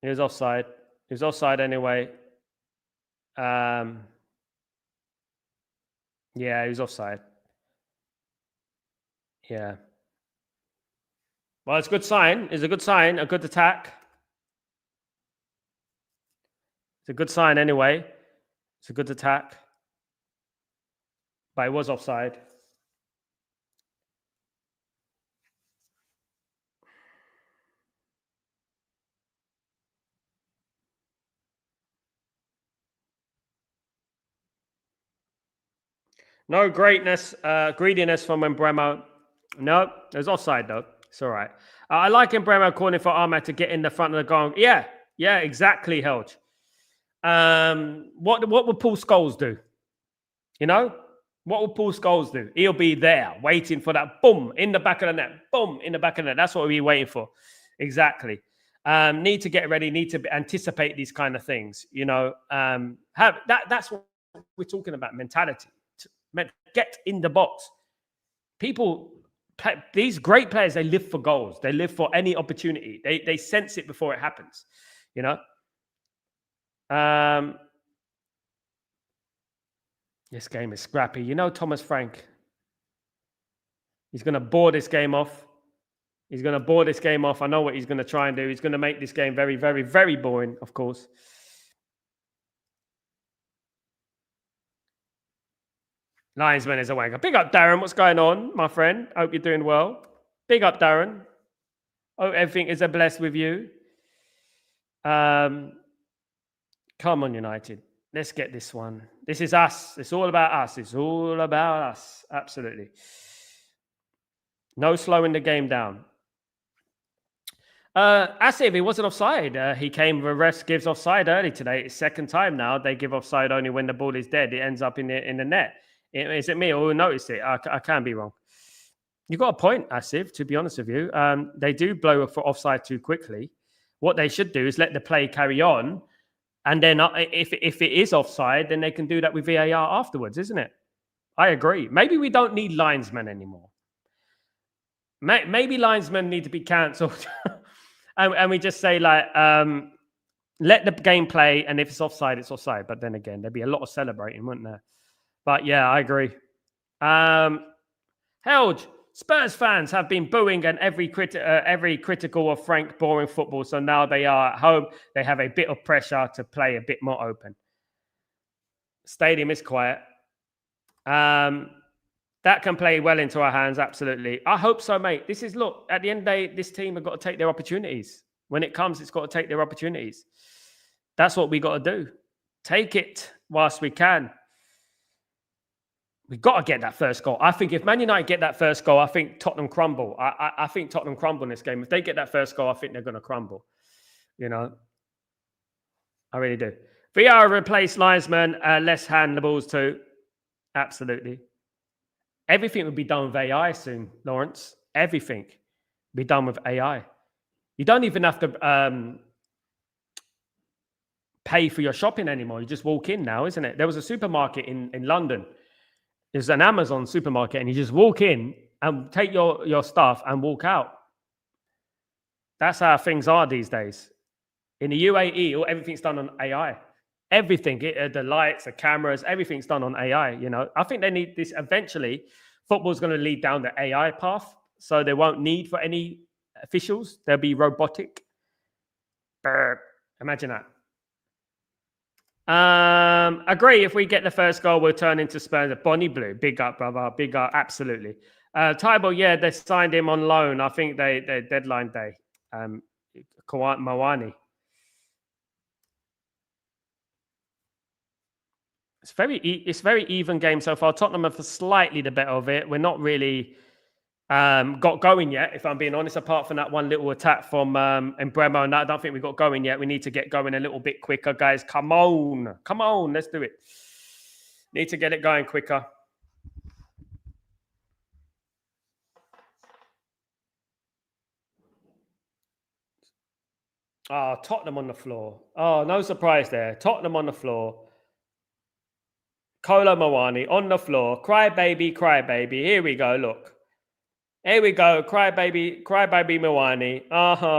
He was offside. He was offside anyway. Yeah, he was offside. Yeah. Well, it's a good sign. It's a good sign. A good attack. It's a good sign anyway. It's a good attack. But it was offside. No greatness, greediness from Embremo. No, there's offside though. It's all right. I like Embremo calling for Ahmed to get in the front of the goal. Yeah, exactly, Helge. What would Paul Scholes do? You know, what would Paul Scholes do? He'll be there waiting for that boom in the back of the net, boom in the back of the net. That's what we'll be waiting for. Exactly. Need to get ready. Need to anticipate these kind of things. You know, that's what we're talking about. Mentality. Get in the box. People, these great players, they live for goals. They live for any opportunity. They sense it before it happens. You know. This game is scrappy. You know, Thomas Frank. He's going to bore this game off. I know what he's going to try and do. He's going to make this game very, very, very boring, of course. Linesman is a wanker. Big up, Darren. What's going on, my friend? Hope you're doing well. Big up, Darren. Hope everything is a bless with you. Come on, United. Let's get this one. This is us. It's all about us. Absolutely. No slowing the game down. Asif, he wasn't offside. He came, the rest gives offside early today. It's second time now. They give offside only when the ball is dead. It ends up in the net. Is it me or who noticed it? I can be wrong. You got a point, Asif, to be honest with you. They do blow for offside too quickly. What they should do is let the play carry on. And then if it is offside, then they can do that with VAR afterwards, isn't it? I agree. Maybe we don't need linesmen anymore. Maybe linesmen need to be cancelled. and we just say, like, let the game play. And if it's offside, it's offside. But then again, there'd be a lot of celebrating, wouldn't there? But yeah, I agree. Helge, Spurs fans have been booing and every critical of Frank boring football. So now they are at home. They have a bit of pressure to play a bit more open. Stadium is quiet. That can play well into our hands, absolutely. I hope so, mate. Look, at the end of the day, this team have got to take their opportunities. When it comes, it's got to take their opportunities. That's what we got to do. Take it whilst we can. We've got to get that first goal. I think if Man United get that first goal, I think Tottenham crumble. I think Tottenham crumble in this game. If they get that first goal, I think they're going to crumble. You know, I really do. VR replace linesman, less hand the balls too. Absolutely. Everything will be done with AI soon, Lawrence. Everything will be done with AI. You don't even have to pay for your shopping anymore. You just walk in now, isn't it? There was a supermarket in London. There's an Amazon supermarket, and you just walk in and take your stuff and walk out. That's how things are these days. In the UAE, everything's done on AI. Everything, the lights, the cameras, everything's done on AI. You know, I think they need this eventually. Football's going to lead down the AI path, so they won't need for any officials. They'll be robotic. Imagine that. Agree. If we get the first goal, we'll turn into Spurs. Bonnie Blue, big up, brother, big up. Absolutely. Tybo, yeah, they signed him on loan. I think they deadline day. Mawani. It's very even game so far. Tottenham are slightly the better of it. We're not really got going yet, if I'm being honest, apart from that one little attack from Embremo. And I don't think we got going yet. We need to get going a little bit quicker, guys. Come on, let's do it. Need to get it going quicker. Oh, Tottenham on the floor. Oh, no surprise there. Tottenham on the floor. Kolo Mawani on the floor. Cry baby. Here we go. Look. Here we go. Cry baby Mawani.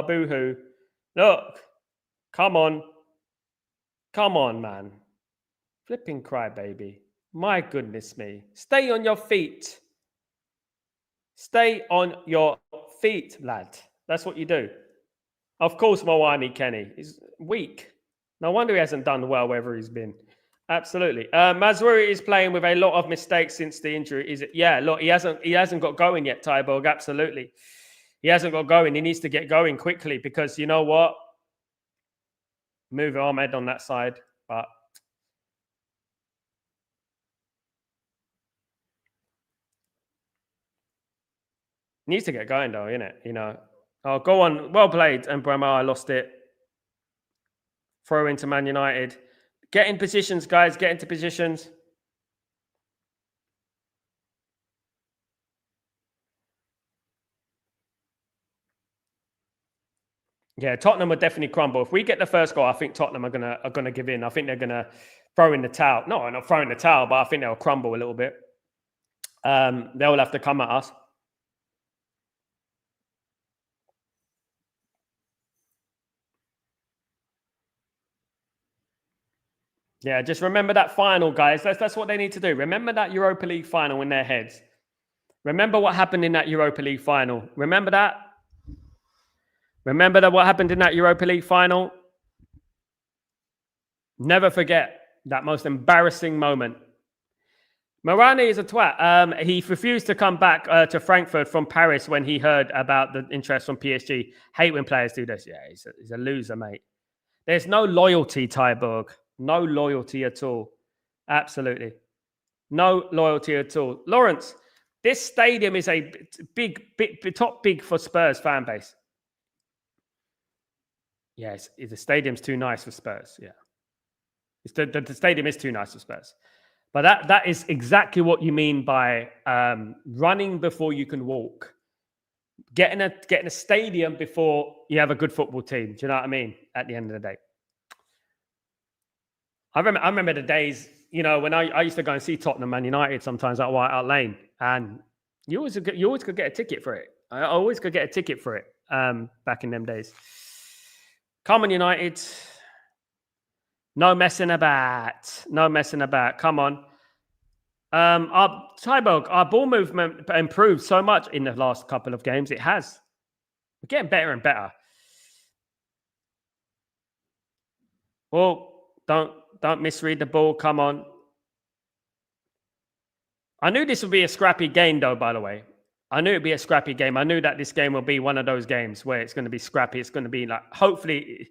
Boo-hoo. Look. Come on, man. Flipping cry baby. My goodness me. Stay on your feet. Stay on your feet, lad. That's what you do. Of course, Mawani, Kenny, is weak. No wonder he hasn't done well wherever he's been. Absolutely. Mazruri is playing with a lot of mistakes since the injury. Look, he hasn't got going yet, Tyborg. Absolutely. He hasn't got going. He needs to get going quickly because you know what? Move Ahmed on that side, but needs to get going though, innit? You know. Oh, go on. Well played, Embremo. I lost it. Throw into Man United. Get in positions, guys. Get into positions. Yeah, Tottenham will definitely crumble. If we get the first goal, I think Tottenham are gonna give in. I think they're gonna throw in the towel. No, not throwing the towel, but I think they'll crumble a little bit. They'll have to come at us. Yeah, just remember that final, guys. That's what they need to do. Remember that Europa League final in their heads. Remember what happened in that Europa League final. Remember that? Remember that what happened in that Europa League final? Never forget that most embarrassing moment. Morani is a twat. He refused to come back to Frankfurt from Paris when he heard about the interest from PSG. Hate when players do this. Yeah, he's a loser, mate. There's no loyalty, Tyborg. No loyalty at all. Absolutely. No loyalty at all. Lawrence, This stadium is a top big for Spurs fan base. Yes, the stadium's too nice for Spurs. Yeah, the stadium is too nice for Spurs. But that is exactly what you mean by running before you can walk. Getting a stadium before you have a good football team. Do you know what I mean? At the end of the day, I remember the days, when I used to go and see Tottenham and United sometimes at White Hart Lane, and you always could get a ticket for it. I always could get a ticket for it back in them days. Come on, United. No messing about. No messing about. Come on. Our ball movement improved so much in the last couple of games. It has. We're getting better and better. Well, don't misread the ball. Come on. I knew this would be a scrappy game, though, by the way. I knew it'd be a scrappy game. I knew that this game will be one of those games where it's going to be scrappy. It's going to be like, hopefully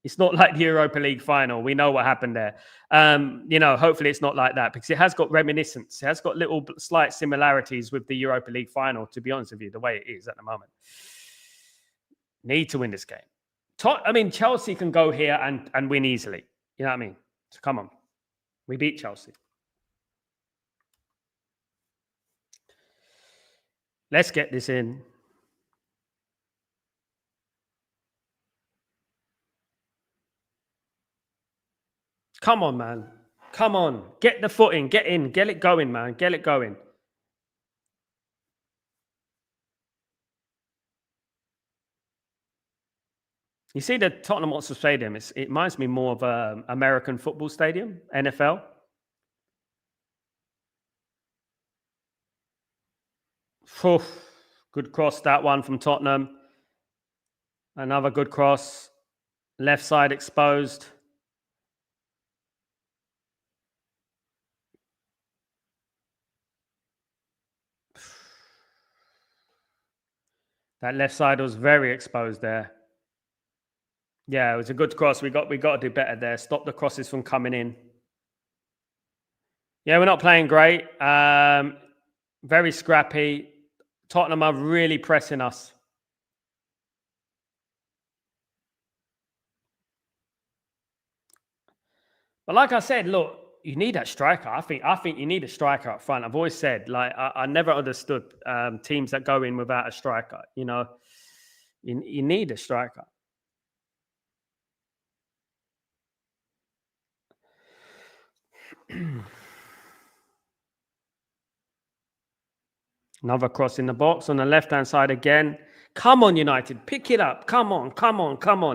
it's not like the Europa League final. We know what happened there. Hopefully it's not like that, because it has got reminiscence. It has got little slight similarities with the Europa League final, to be honest with you, the way it is at the moment. Need to win this game. Chelsea can go here and win easily. You know what I mean? So come on. We beat Chelsea. Let's get this in. Come on, man. Come on. Get the foot in. Get in. Get it going, man. Get it going. You see the Tottenham Hotspur Stadium, it reminds me more of an American football stadium, NFL. Good cross, that one from Tottenham. Another good cross. Left side exposed. That left side was very exposed there. Yeah, it was a good cross. We got to do better there. Stop the crosses from coming in. Yeah, we're not playing great. Very scrappy. Tottenham are really pressing us. But like I said, look, you need that striker. I think you need a striker up front. I've always said, like, I never understood teams that go in without a striker. You need a striker. Another cross in the box on the left-hand side again. Come on, United. Pick it up. Come on.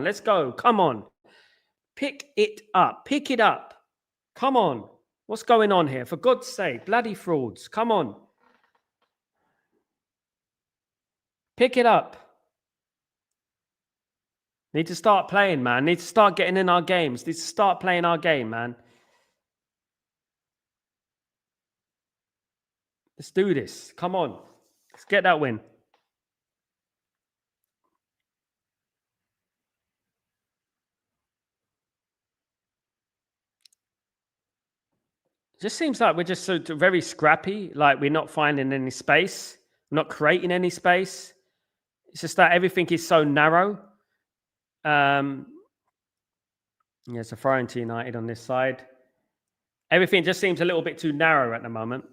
Let's go. Come on. Pick it up. Pick it up. Come on. What's going on here? For God's sake. Bloody frauds. Come on. Pick it up. Need to start playing, man. Need to start getting in our games. Need to start playing our game, man. Let's do this. Come on. Let's get that win. It just seems like we're just so very scrappy. Like we're not finding any space. We're not creating any space. It's just that everything is so narrow. It's a throw into United on this side. Everything just seems a little bit too narrow at the moment.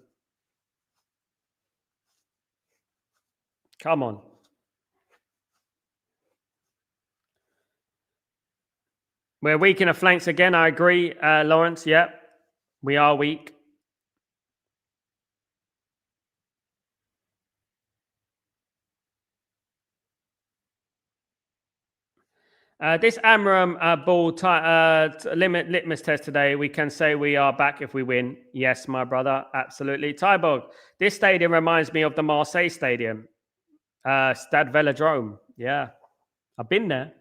Come on. We're weak in the flanks again. I agree, Lawrence. Yep, we are weak. This Amram ball litmus test today, we can say we are back if we win. Yes, my brother, absolutely. Tybog, this stadium reminds me of the Marseille Stadium. Stade Velodrome. Yeah, I've been there.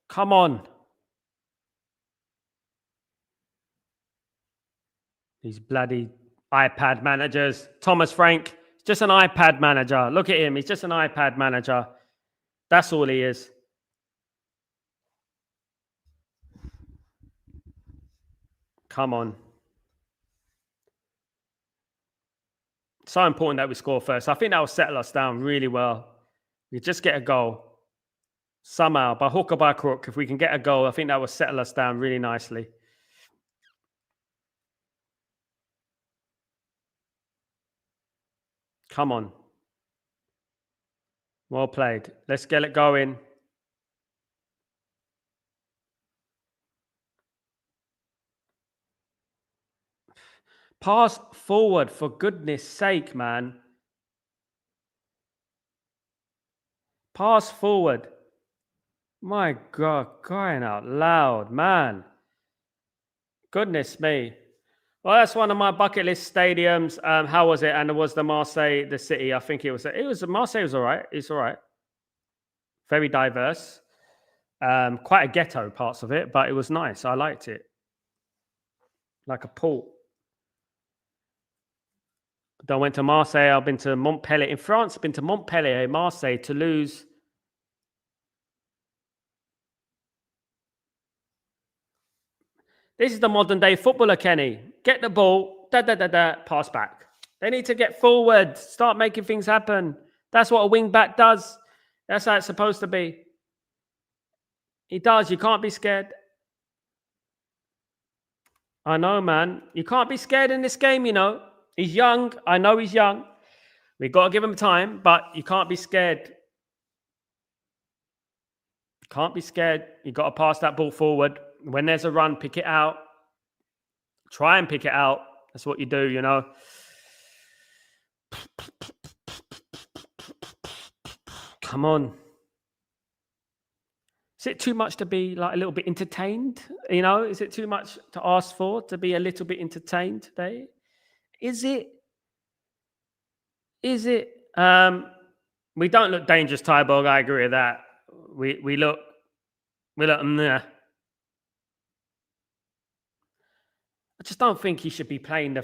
Come on. These bloody iPad managers. Thomas Frank, just an iPad manager. Look at him. He's just an iPad manager. That's all he is. Come on. So important that we score first. I think that will settle us down really well. We just get a goal somehow, by hook or by crook. If we can get a goal, I think that will settle us down really nicely. Come on. Well played. Let's get it going. Pass forward, for goodness sake, man. Pass forward. My God, crying out loud, man. Goodness me. Well, that's one of my bucket list stadiums. How was it? And it was the Marseille, the city. I think it was Marseille was all right. It's all right. Very diverse. Quite a ghetto parts of it, but it was nice. I liked it. Like a port. I went to Marseille. I've been to Montpellier. In France, I've been to Montpellier, Marseille, Toulouse. This is the modern day footballer, Kenny. Get the ball, pass back. They need to get forward, start making things happen. That's what a wing back does. That's how it's supposed to be. He does. You can't be scared. I know, man. You can't be scared in this game, you know. He's young. I know he's young. We've got to give him time, but you can't be scared. Can't be scared. You got to pass that ball forward. When there's a run, pick it out. Try and pick it out. That's what you do, you know. Come on. Is it too much to be like a little bit entertained? You know, is it too much to ask for to be a little bit entertained today? Is it? Is it? We don't look dangerous, Tyborg. I agree with that. We look meh. I just don't think he should be playing the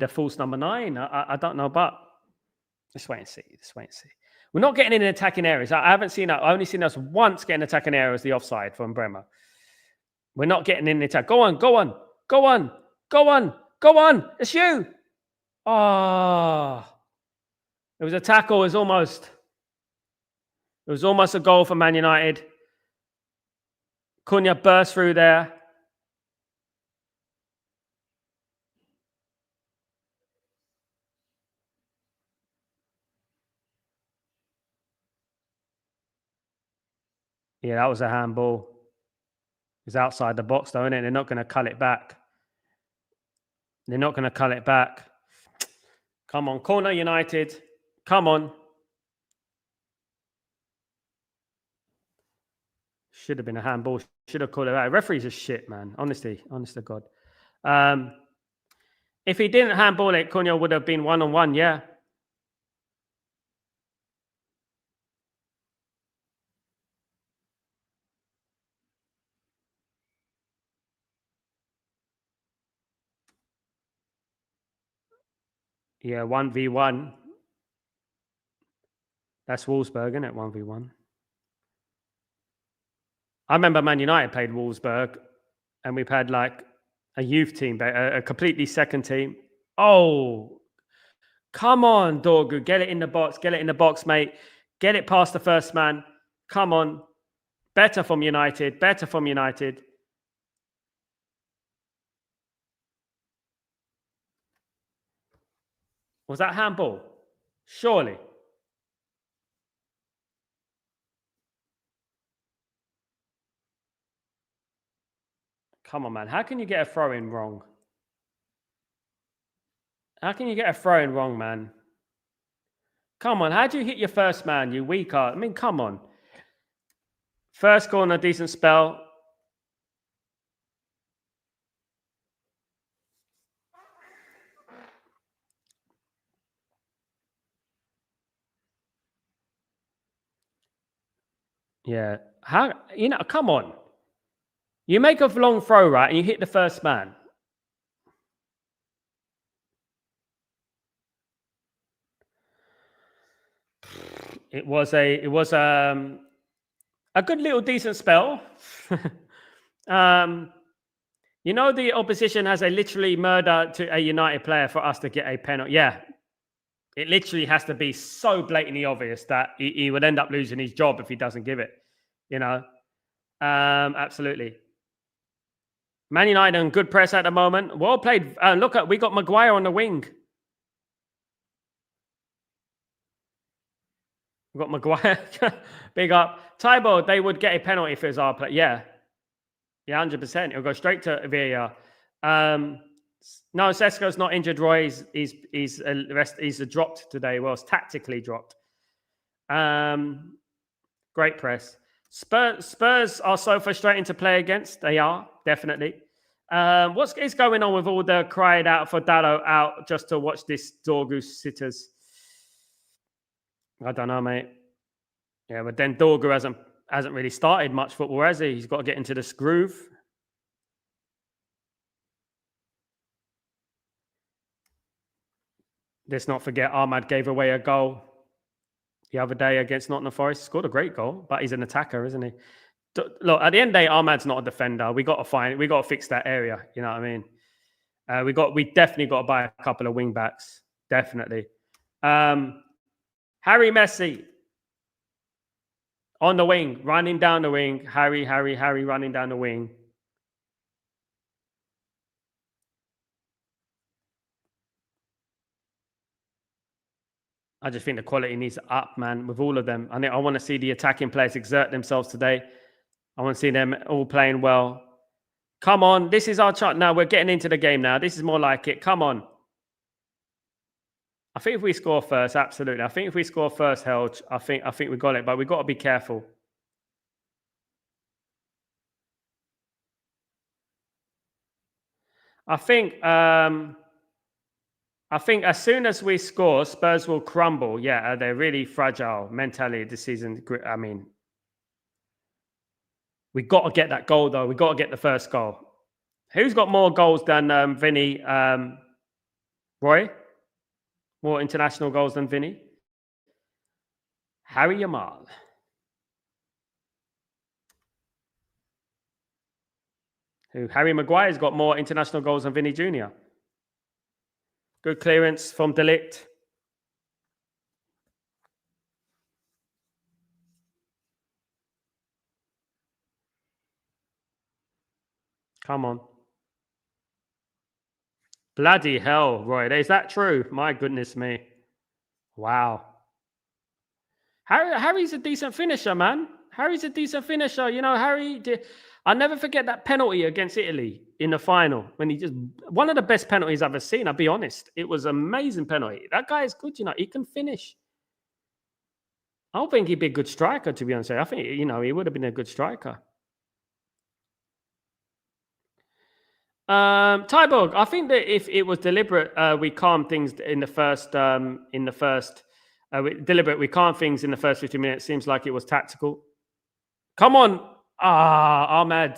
false number 9. I don't know, but let's wait and see. We're not getting in attacking areas. I haven't seen that. I've only seen us once getting attacking areas, the offside from Bremer. We're not getting in the attack. Go on. It's you. Oh, it was a tackle. It was almost a goal for Man United. Cunha burst through there. Yeah, that was a handball. It's outside the box, though, isn't it? They're not going to cull it back. Come on, corner United. Come on. Should have been a handball. Should have called it out. Referees are shit, man. Honestly, honest to God. If he didn't handball it, Cunha would have been 1-on-1, yeah. Yeah, 1v1. That's Wolfsburg, isn't it? 1v1. I remember Man United played Wolfsburg, and we've had like a youth team, a completely second team. Oh, come on, Dorgu. Get it in the box, mate. Get it past the first man. Come on. Better from United. Was that handball? Surely. Come on, man. How can you get a throw-in wrong? Man? Come on. How do you hit your first man, you weak heart? I mean, come on. First corner, decent spell. Yeah. How, you know, come on. You make a long throw, right, and you hit the first man. It was a good little decent spell. You know, the opposition has a literally murder to a United player for us to get a penalty. Yeah. It literally has to be so blatantly obvious that he would end up losing his job if he doesn't give it. You know, absolutely. Man United on good press at the moment. Well played. Look at we got Maguire on the wing. We got Maguire. Big up. Tybo, they would get a penalty if it was our play. Yeah. Yeah, 100%. It'll go straight to VAR. No, Sesko's not injured, Roy. He's dropped today. Well, it's tactically dropped. Great press. Spurs are so frustrating to play against. They are, definitely. What is going on with all the crying out for Dallo out just to watch this Dorgu sitters? I don't know, mate. Yeah, but then Dorgu hasn't really started much football, has he? He's got to get into the groove. Let's not forget Ahmad gave away a goal the other day against Nottingham Forest. He scored a great goal, but he's an attacker, isn't he? Look, at the end of the day, Ahmad's not a defender. We got to fix that area. You know what I mean? We definitely got to buy a couple of wing backs. Definitely. Harry Messi on the wing, running down the wing. Harry running down the wing. I just think the quality needs up, man, with all of them. I want to see the attacking players exert themselves today. I want to see them all playing well. Come on, this is our chance. Now we're getting into the game now. This is more like it. Come on. I think if we score first, absolutely. I think if we score first, Helge, I think we got it, but we've got to be careful. I think as soon as we score, Spurs will crumble. Yeah, they're really fragile mentally this season. I mean, we got to get that goal, though. We got to get the first goal. Who's got more goals than Vinny? Roy? More international goals than Vinny? Harry Yamal. Harry Maguire's got more international goals than Vinny Jr. Good clearance from De Ligt. Come on. Bloody hell, Roy. Is that true? My goodness me. Wow. Harry's a decent finisher, man. Harry's a decent finisher. You know, I'll never forget that penalty against Italy in the final when one of the best penalties I've ever seen. I'll be honest. It was an amazing penalty. That guy is good, you know. He can finish. I don't think he'd be a good striker, to be honest. I think, you know, he would have been a good striker. Tyborg, I think that if it was deliberate, we calmed things in the first. Deliberate, we calmed things in the first 50 minutes. Seems like it was tactical. Come on, Ahmed,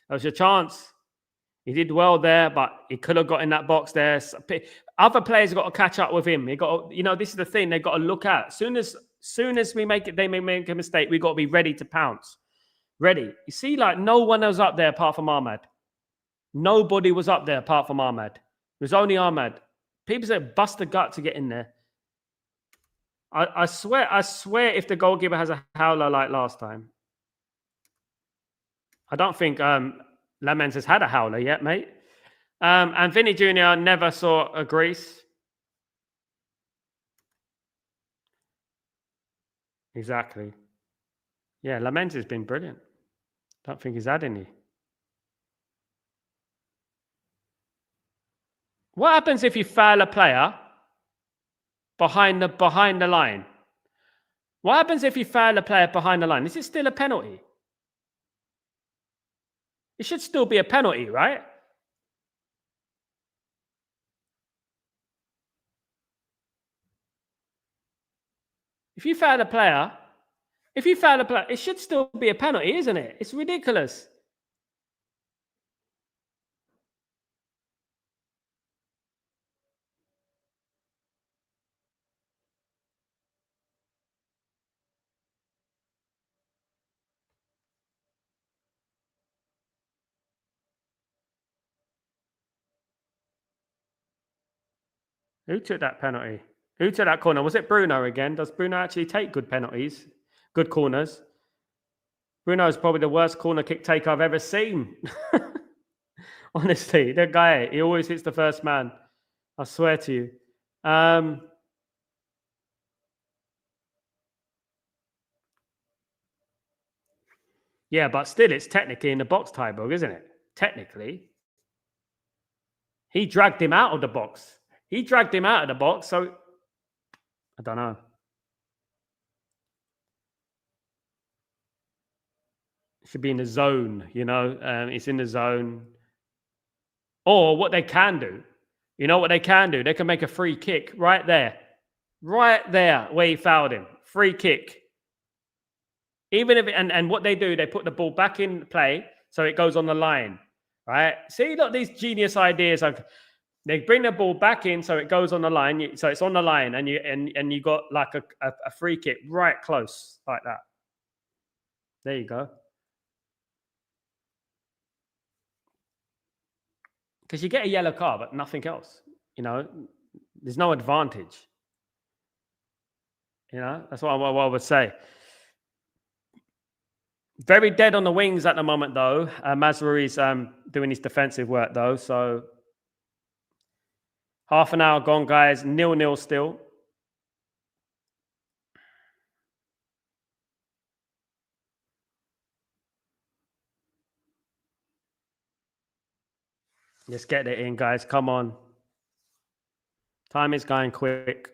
that was your chance. He did well there, but he could have got in that box there. Other players have got to catch up with him. This is the thing they've got to look at. Soon as we make it, they may make a mistake. We've got to be ready to pounce. Ready. You see, like no one was up there apart from Ahmed. Nobody was up there apart from Ahmed. It was only Ahmed. People said bust a gut to get in there. I swear, if the goalkeeper has a howler like last time. I don't think Lamens has had a howler yet, mate. And Vinny Jr. never saw a grease. Exactly. Yeah, Lamens has been brilliant. Don't think he's had any. What happens if you foul a player behind the line? What happens if you foul a player behind the line? Is it still a penalty? It should still be a penalty, right? If you foul a player, it should still be a penalty, isn't it? It's ridiculous. Who took that penalty? Who took that corner? Was it Bruno again? Does Bruno actually take good penalties? Good corners? Bruno is probably the worst corner kick taker I've ever seen. Honestly, that guy, he always hits the first man. I swear to you. Yeah, but still, it's technically in the box, Tyborg, isn't it? Technically. He dragged him out of the box. So I don't know. Should be in the zone, you know. It's in the zone. Or what they can do, you know what they can do? They can make a free kick right there where he fouled him. Free kick. Even if and what they do, they put the ball back in play so it goes on the line, right? See, look, these genius ideas. Like they bring the ball back in so it goes on the line, so it's on the line, and you got like a free kick right close like that. There you go. Because you get a yellow card, but nothing else. You know, there's no advantage. You know, that's what I would say. Very dead on the wings at the moment, though. Mazraoui's doing his defensive work, though. So half an hour gone, guys. 0-0 still. Let's get it in, guys. Come on. Time is going quick.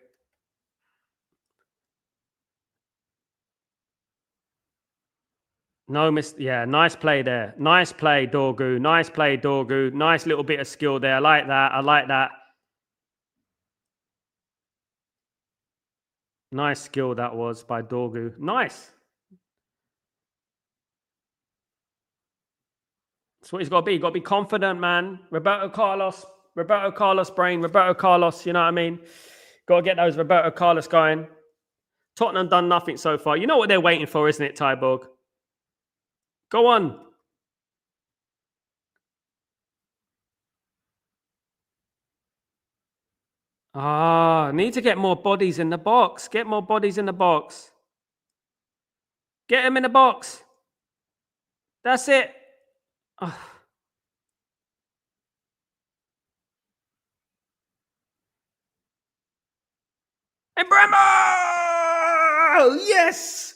No miss. Yeah, nice play there. Nice play, Dorgu. Nice play, Dorgu. Nice little bit of skill there. I like that. Nice skill that was by Dorgu. Nice. That's what he's got to be. He's got to be confident, man. Roberto Carlos brain. Roberto Carlos, you know what I mean? Got to get those Roberto Carlos going. Tottenham done nothing so far. You know what they're waiting for, isn't it, Tyborg? Go on. Need to get more bodies in the box. Get more bodies in the box. Get them in the box. That's it. And Bremo! Yes!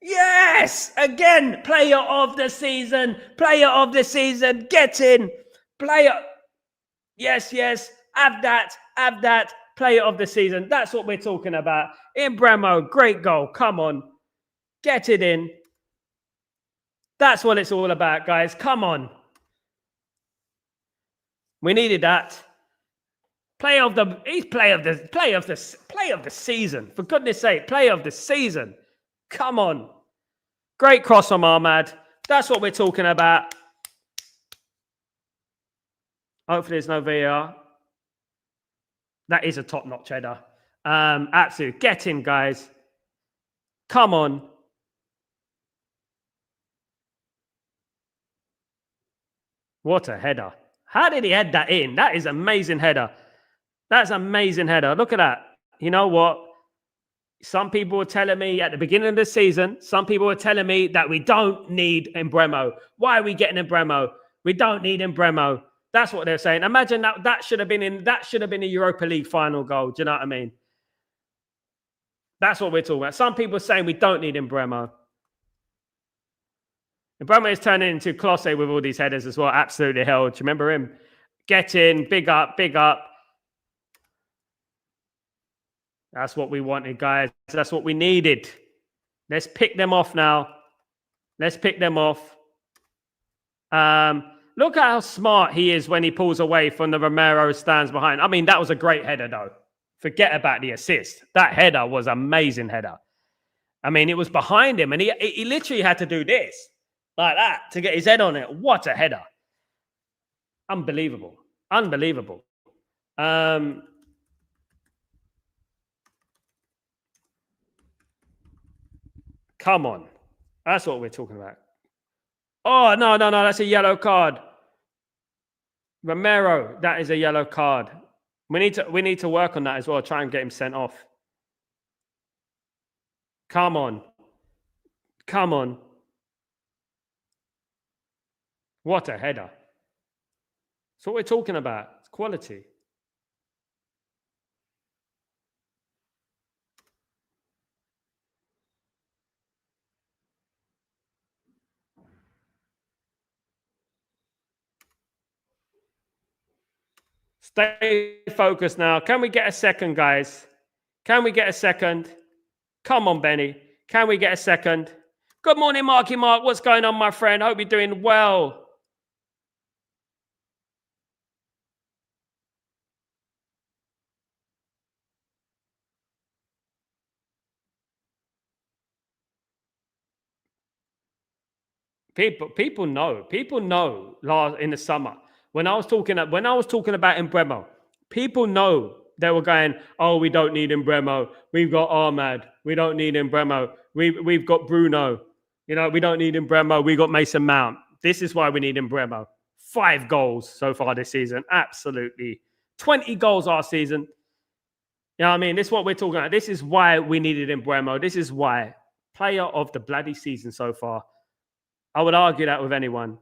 Yes! Again, player of the season. Player of the season. Get in. Player. Yes. Have that. Player of the season. That's what we're talking about. Bremo, great goal. Come on. Get it in. That's what it's all about, guys. Come on. We needed that. Play of the season. For goodness sake, play of the season. Come on. Great cross from Ahmad. That's what we're talking about. Hopefully there's no VAR. That is a top-notch header. Atsu, get in, guys. Come on. What a header. How did he head that in? That is amazing header. That's amazing header. Look at that. You know what? Some people were telling me at the beginning of the season, that we don't need Bremo. Why are we getting Bremo? We don't need Bremo. That's what they're saying. Imagine that should have been a Europa League final goal. Do you know what I mean? That's what we're talking about. Some people are saying we don't need Bremo. Bremo is turning into Klose with all these headers as well. Absolutely held. Do you remember him? Get in, big up. That's what we wanted, guys. That's what we needed. Let's pick them off now. Look at how smart he is when he pulls away from the Romero stands behind. I mean, that was a great header, though. Forget about the assist. That header was an amazing header. I mean, it was behind him, and he literally had to do this, like that, to get his head on it. What a header. Unbelievable. Come on. That's what we're talking about. Oh, no. That's a yellow card. Romero, that is a yellow card. We need to work on that as well. Try and get him sent off. Come on. Come on. What a header. That's what we're talking about. It's quality. Stay focused now. Can we get a second, guys? Can we get a second? Come on, Benny. Can we get a second? Good morning, Marky Mark. What's going on, my friend? Hope you're doing well. People know. People know. Last in the summer, when I was talking about Embremo, people know they were going, "Oh, we don't need Embremo. We've got Ahmad. We don't need Embremo. We've got Bruno. You know, we don't need Embremo. We got Mason Mount. This is why we need Embremo. 5 goals so far this season. Absolutely, 20 goals last season. You know what I mean? This is what we're talking about. This is why we needed Embremo. This is why player of the bloody season so far. I would argue that with anyone.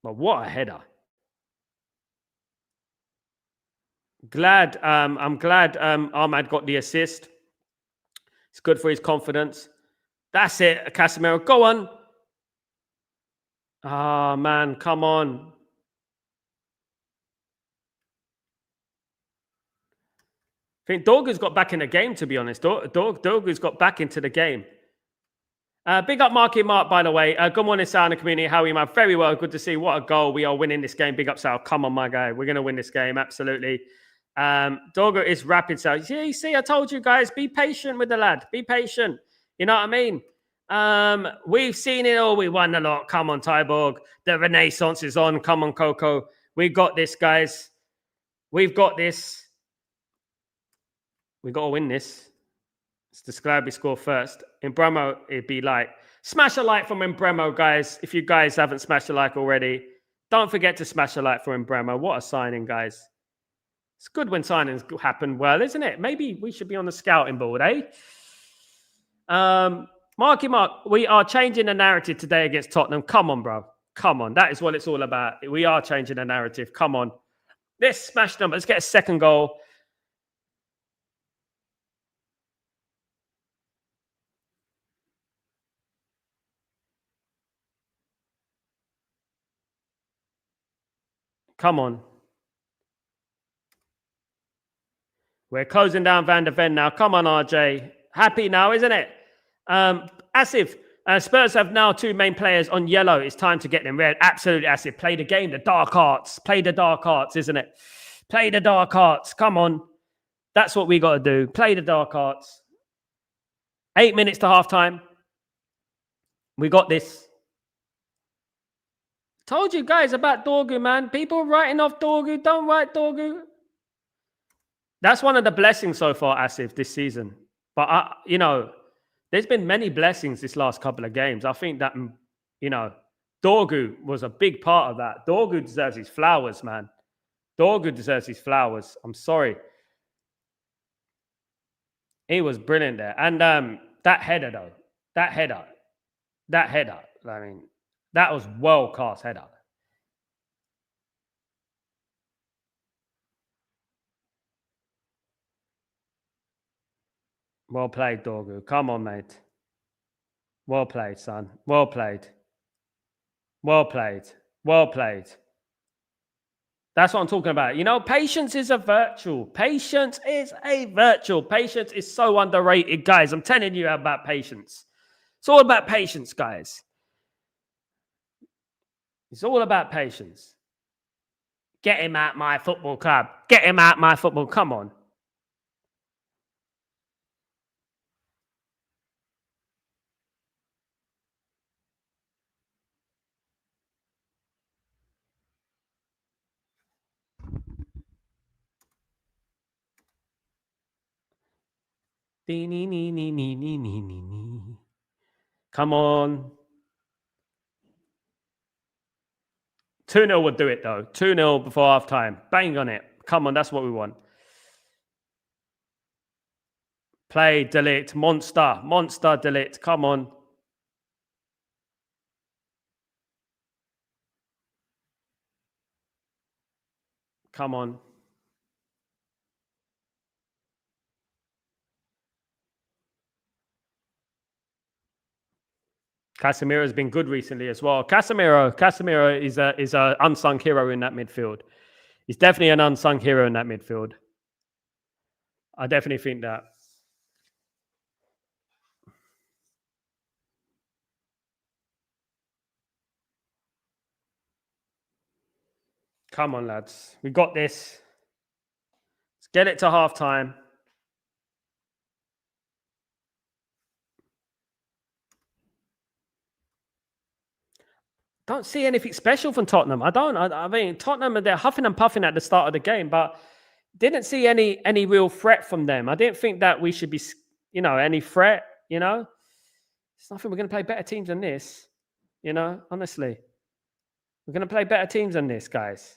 But what a header. I'm glad Ahmad got the assist. It's good for his confidence. That's it, Casemiro. Go on. Ah, man, come on. I think Dorgu's got back in the game, to be honest. Dorgu's got back into the game. Big up Marky Mark, by the way. Good morning, Sound community. How are you, man? Very well. Good to see. What a goal. We are winning this game. Big up, Sal. Come on, my guy. We're going to win this game. Absolutely. Dorgu is rapid. So, yeah, you see, I told you guys, be patient with the lad. Be patient. You know what I mean? We've seen it all. We won a lot. Come on, Tyborg. The Renaissance is on. Come on, Coco. We got this, guys. We've got this. We got to win this. It's the Sclabby score first. In Bremo, it'd be like, smash a like from Embremo, guys. If you guys haven't smashed a like already, don't forget to smash a like for Embremo. What a signing, guys. It's good when signings happen well, isn't it? Maybe we should be on the scouting board, eh? Marky Mark, we are changing the narrative today against Tottenham. Come on, bro. Come on. That is what it's all about. We are changing the narrative. Come on. Let's smash them. Let's get a second goal. Come on. We're closing down Van der Ven now. Come on, RJ. Happy now, isn't it? Asif, Spurs have now 2 main players on yellow. It's time to get them red. Absolutely, Asif. Play the game, the dark arts. Play the dark arts, isn't it? Play the dark arts. Come on. That's what we got to do. Play the dark arts. 8 minutes to halftime. We got this. Told you guys about Dorgu, man. People writing off Dorgu. Don't write Dorgu. That's one of the blessings so far, Asif, this season. But, there's been many blessings this last couple of games. I think that, Dorgu was a big part of that. Dorgu deserves his flowers, man. Dorgu deserves his flowers. I'm sorry. He was brilliant there. And that header, though. That header. I mean, that was world-class header. Well played, Dorgu. Come on, mate. Well played, son. Well played. Well played. Well played. That's what I'm talking about. You know, patience is a virtue. Patience is a virtue. Patience is so underrated, guys. I'm telling you about patience. It's all about patience, guys. It's all about patience. Get him at my football club. Get him at my football. Come on. Come on. 2-0 would do it, though. 2-0 before half-time. Bang on it. Come on, that's what we want. Play, delete, monster. Monster, delete. Come on. Come on. Casemiro has been good recently as well. Casemiro is a unsung hero in that midfield. He's definitely an unsung hero in that midfield. I definitely think that. Come on, lads. We got this. Let's get it to half-time. Don't see anything special from Tottenham. I mean, Tottenham, they're huffing and puffing at the start of the game, but didn't see any real threat from them. I didn't think that we should be, any threat, It's nothing. We're going to play better teams than this, honestly. We're going to play better teams than this, guys.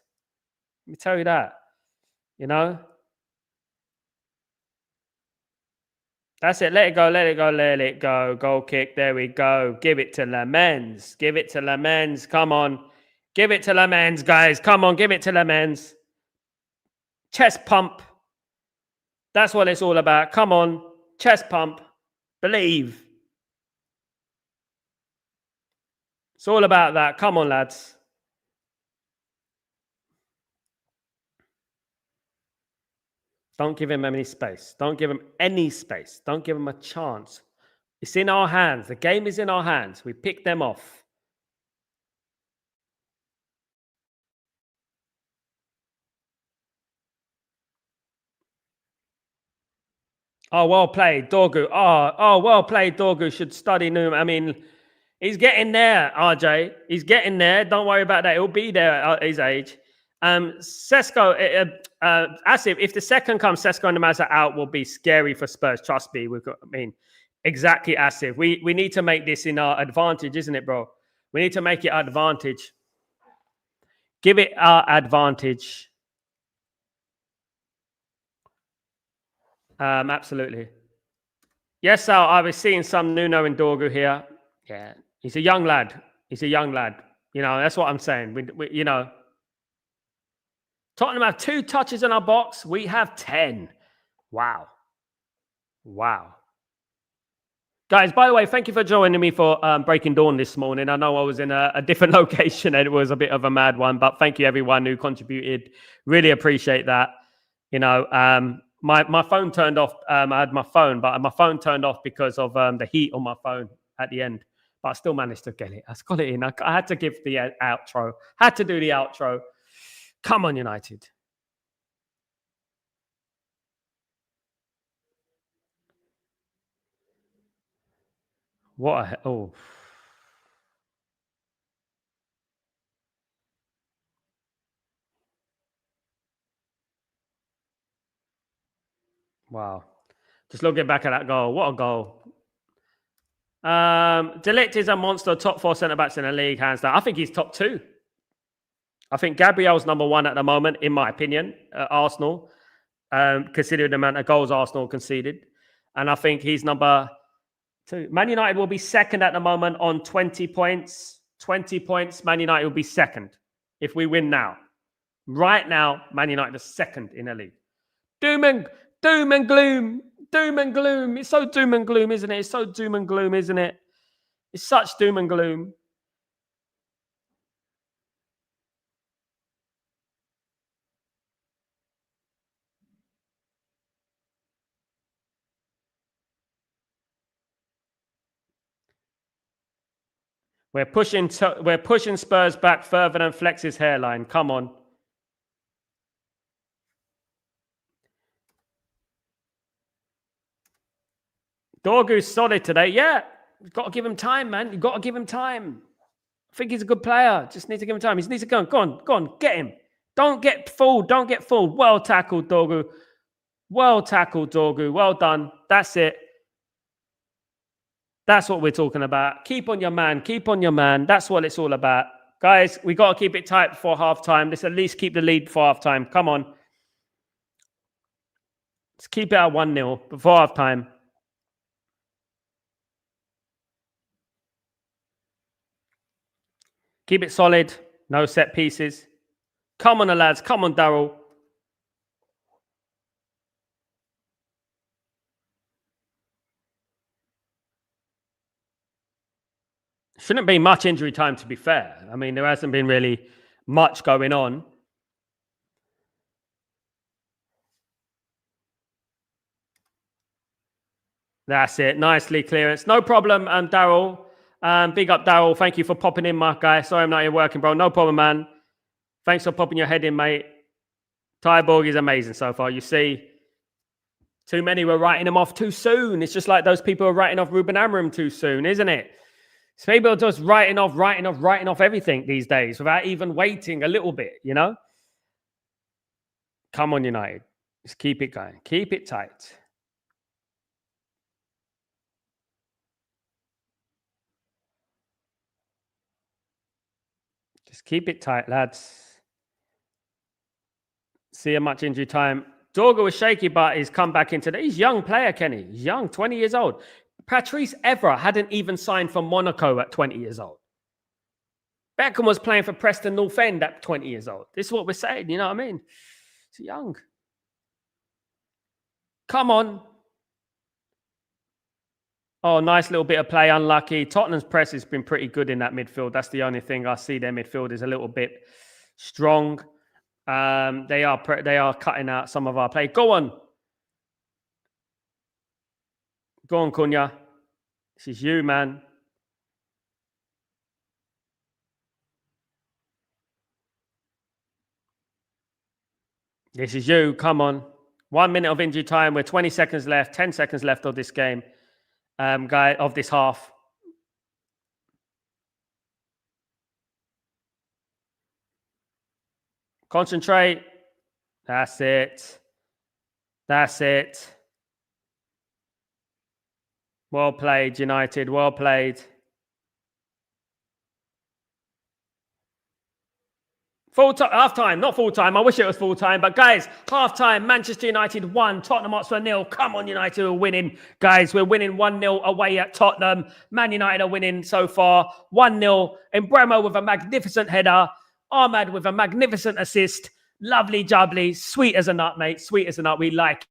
Let me tell you that, That's it. Let it go, let it go, let it go. Goal kick. There we go. Give it to Lamens. Give it to Lamens. Come on. Give it to Lamens, guys. Come on. Give it to Lamens. Chest pump. That's what it's all about. Come on. Chest pump. Believe. It's all about that. Come on, lads. Don't give him any space. Don't give him any space. Don't give him a chance. It's in our hands. The game is in our hands. We pick them off. Oh, well played, Dorgu. Oh, well played, Dorgu. Should study Newman. I mean, he's getting there, RJ. He's getting there. Don't worry about that. He'll be there at his age. Sesko, Asif, if the second comes, Sesko and Namaza out will be scary for Spurs. Trust me. Exactly, Asif. We need to make this in our advantage, isn't it, bro? We need to make it our advantage. Give it our advantage. Absolutely. Yes, Sal, I was seeing some Nuno and Dorgu here. Yeah, he's a young lad. That's what I'm saying. We Tottenham have 2 touches in our box. We have 10. Wow. Guys, by the way, thank you for joining me for Breaking Dawn this morning. I know I was in a different location and it was a bit of a mad one, but thank you everyone who contributed. Really appreciate that. My phone turned off. I had my phone, but my phone turned off because of the heat on my phone at the end. But I still managed to get it. I got it in. I had to give the outro. Had to do the outro. Come on, United. Oh. Wow. Just looking back at that goal. What a goal. Delict is a monster, top 4 centre-backs in the league, hands down. I think he's top 2. I think Gabriel's number 1 at the moment, in my opinion, at Arsenal, considering the amount of goals Arsenal conceded. And I think he's number 2. Man United will be second at the moment on 20 points. 20 points, Man United will be second if we win now. Right now, Man United is second in the league. Doom and gloom. Doom and gloom. It's so doom and gloom, isn't it? It's so doom and gloom, isn't it? It's such doom and gloom. We're pushing Spurs back further than Flex's hairline. Come on. Dorgu's solid today. Yeah, you've got to give him time, man. You've got to give him time. I think he's a good player. Just need to give him time. He needs to go. Go on, get him. Don't get fooled. Well tackled, Dorgu. Well done. That's it. That's what we're talking about. Keep on your man. That's what it's all about. Guys, we got to keep it tight before half-time. Let's at least keep the lead before half-time. Come on. Let's keep it at 1-0 before half-time. Keep it solid. No set pieces. Come on, the lads. Come on, Daryl. Shouldn't be much injury time, to be fair. I mean, there hasn't been really much going on. That's it. Nicely clearance. No problem, Daryl. Big up, Daryl. Thank you for popping in, my guy. Sorry I'm not here working, bro. No problem, man. Thanks for popping your head in, mate. Tyborg is amazing so far. You see, too many were writing him off too soon. It's just like those people are writing off Ruben Amorim too soon, isn't it? So people are just writing off everything these days without even waiting a little bit, you know? Come on, United. Just keep it going. Keep it tight. Just keep it tight, lads. See how much injury time. Dorga was shaky, but he's come back into he's young player, Kenny. He's young, 20 years old. Patrice Evra hadn't even signed for Monaco at 20 years old. Beckham was playing for Preston North End at 20 years old. This is what we're saying, you know what I mean? He's young. Come on. Oh, nice little bit of play, unlucky. Tottenham's press has been pretty good in that midfield. That's the only thing I see. Their midfield is a little bit strong. They are cutting out some of our play. Go on. Go on, Cunha. This is you, man. This is you. Come on. 1 minute of injury time. We're 20 seconds left. 10 seconds left of this game. Guy of this half. Concentrate. That's it. That's it. Well played, United. Well played. Half time, not full time. I wish it was full time, but guys, half time. Manchester United 1, Tottenham Hotspur 0. Come on, United are winning, guys. We're winning 1-0 away at Tottenham. Man United are winning so far 1-0. Embremo with a magnificent header. Ahmad with a magnificent assist. Lovely jubbly, sweet as a nut, mate. Sweet as a nut. We like it.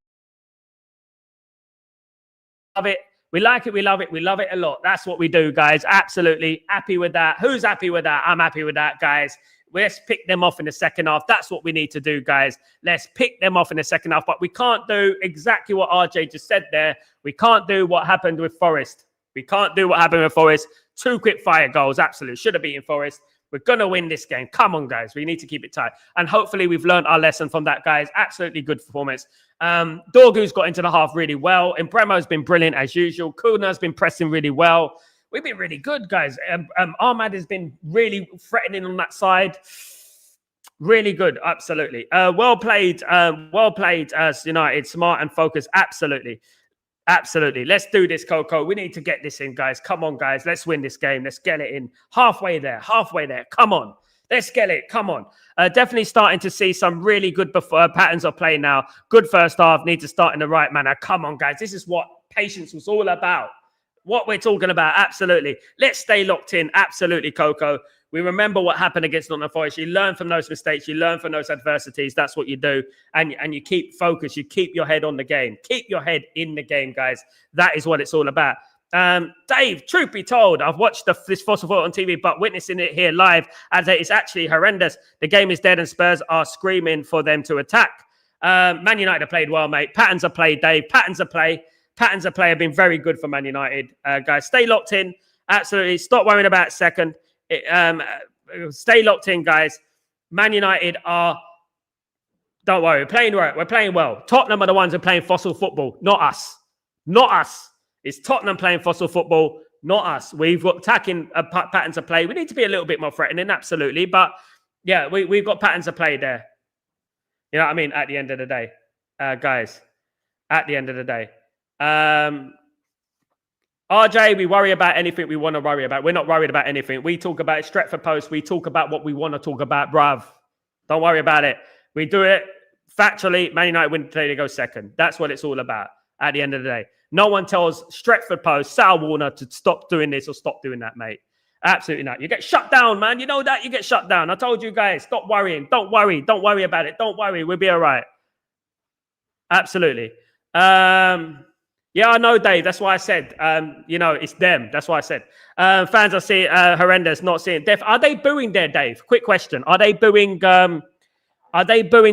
Love it. We like it. We love it. We love it a lot. That's what we do, guys. Absolutely happy with that. Who's happy with that? I'm happy with that, guys. Let's pick them off in the second half. That's what we need to do, guys. Let's pick them off in the second half. But we can't do exactly what RJ just said there. We can't do what happened with Forest. We can't do what happened with Forest. 2 quick fire goals. Absolutely. Should have beaten Forest. We're going to win this game. Come on, guys. We need to keep it tight. And hopefully we've learned our lesson from that, guys. Absolutely good performance. Dorgu's got into the half really well. And Bremo's been brilliant as usual. Kuna's been pressing really well. We've been really good, guys. Ahmad has been really threatening on that side. Really good, absolutely. Well played, as United. Smart and focused, absolutely. Absolutely. Let's do this, Coco. We need to get this in, guys. Come on, guys. Let's win this game. Let's get it in. Halfway there. Come on. Let's get it. Come on. Definitely starting to see some really good patterns of play now. Good first half. Need to start in the right manner. Come on, guys. This is what patience was all about. What we're talking about. Absolutely. Let's stay locked in. Absolutely, Coco. We remember what happened against Nottingham Forest. You learn from those mistakes. You learn from those adversities. That's what you do. And you keep focused. You keep your head on the game. Keep your head in the game, guys. That is what it's all about. Dave, truth be told, I've watched this Fossil Foot on TV, but witnessing it here live, as it's actually horrendous. The game is dead and Spurs are screaming for them to attack. Man United have played well, mate. Patterns of play, Dave. Patterns of play have been very good for Man United. Guys, stay locked in. Absolutely. Stop worrying about second. Stay locked in, guys. Man United are... Don't worry. We're playing well. Tottenham are the ones who are playing fossil football, not us. Not us. It's Tottenham playing fossil football, not us. We've got attacking patterns of play. We need to be a little bit more threatening, absolutely. But, yeah, we've got patterns of play there. You know what I mean? At the end of the day. Guys. At the end of the day. RJ, we worry about anything we want to worry about. We're not worried about anything. We talk about Stretford Post. We talk about what we want to talk about, bruv. Don't worry about it. We do it factually. Man United win today, they go second. That's what it's all about at the end of the day. No one tells Stretford Post, Sal Warner to stop doing this or stop doing that, mate. Absolutely not. You get shut down, man. You know that? You get shut down. I told you guys, stop worrying. Don't worry. Don't worry about it. Don't worry. We'll be all right. Absolutely. Yeah, I know, Dave. That's why I said, it's them. That's why I said. Fans are seeing horrendous, not seeing death. Are they booing there, Dave? Quick question. Are they booing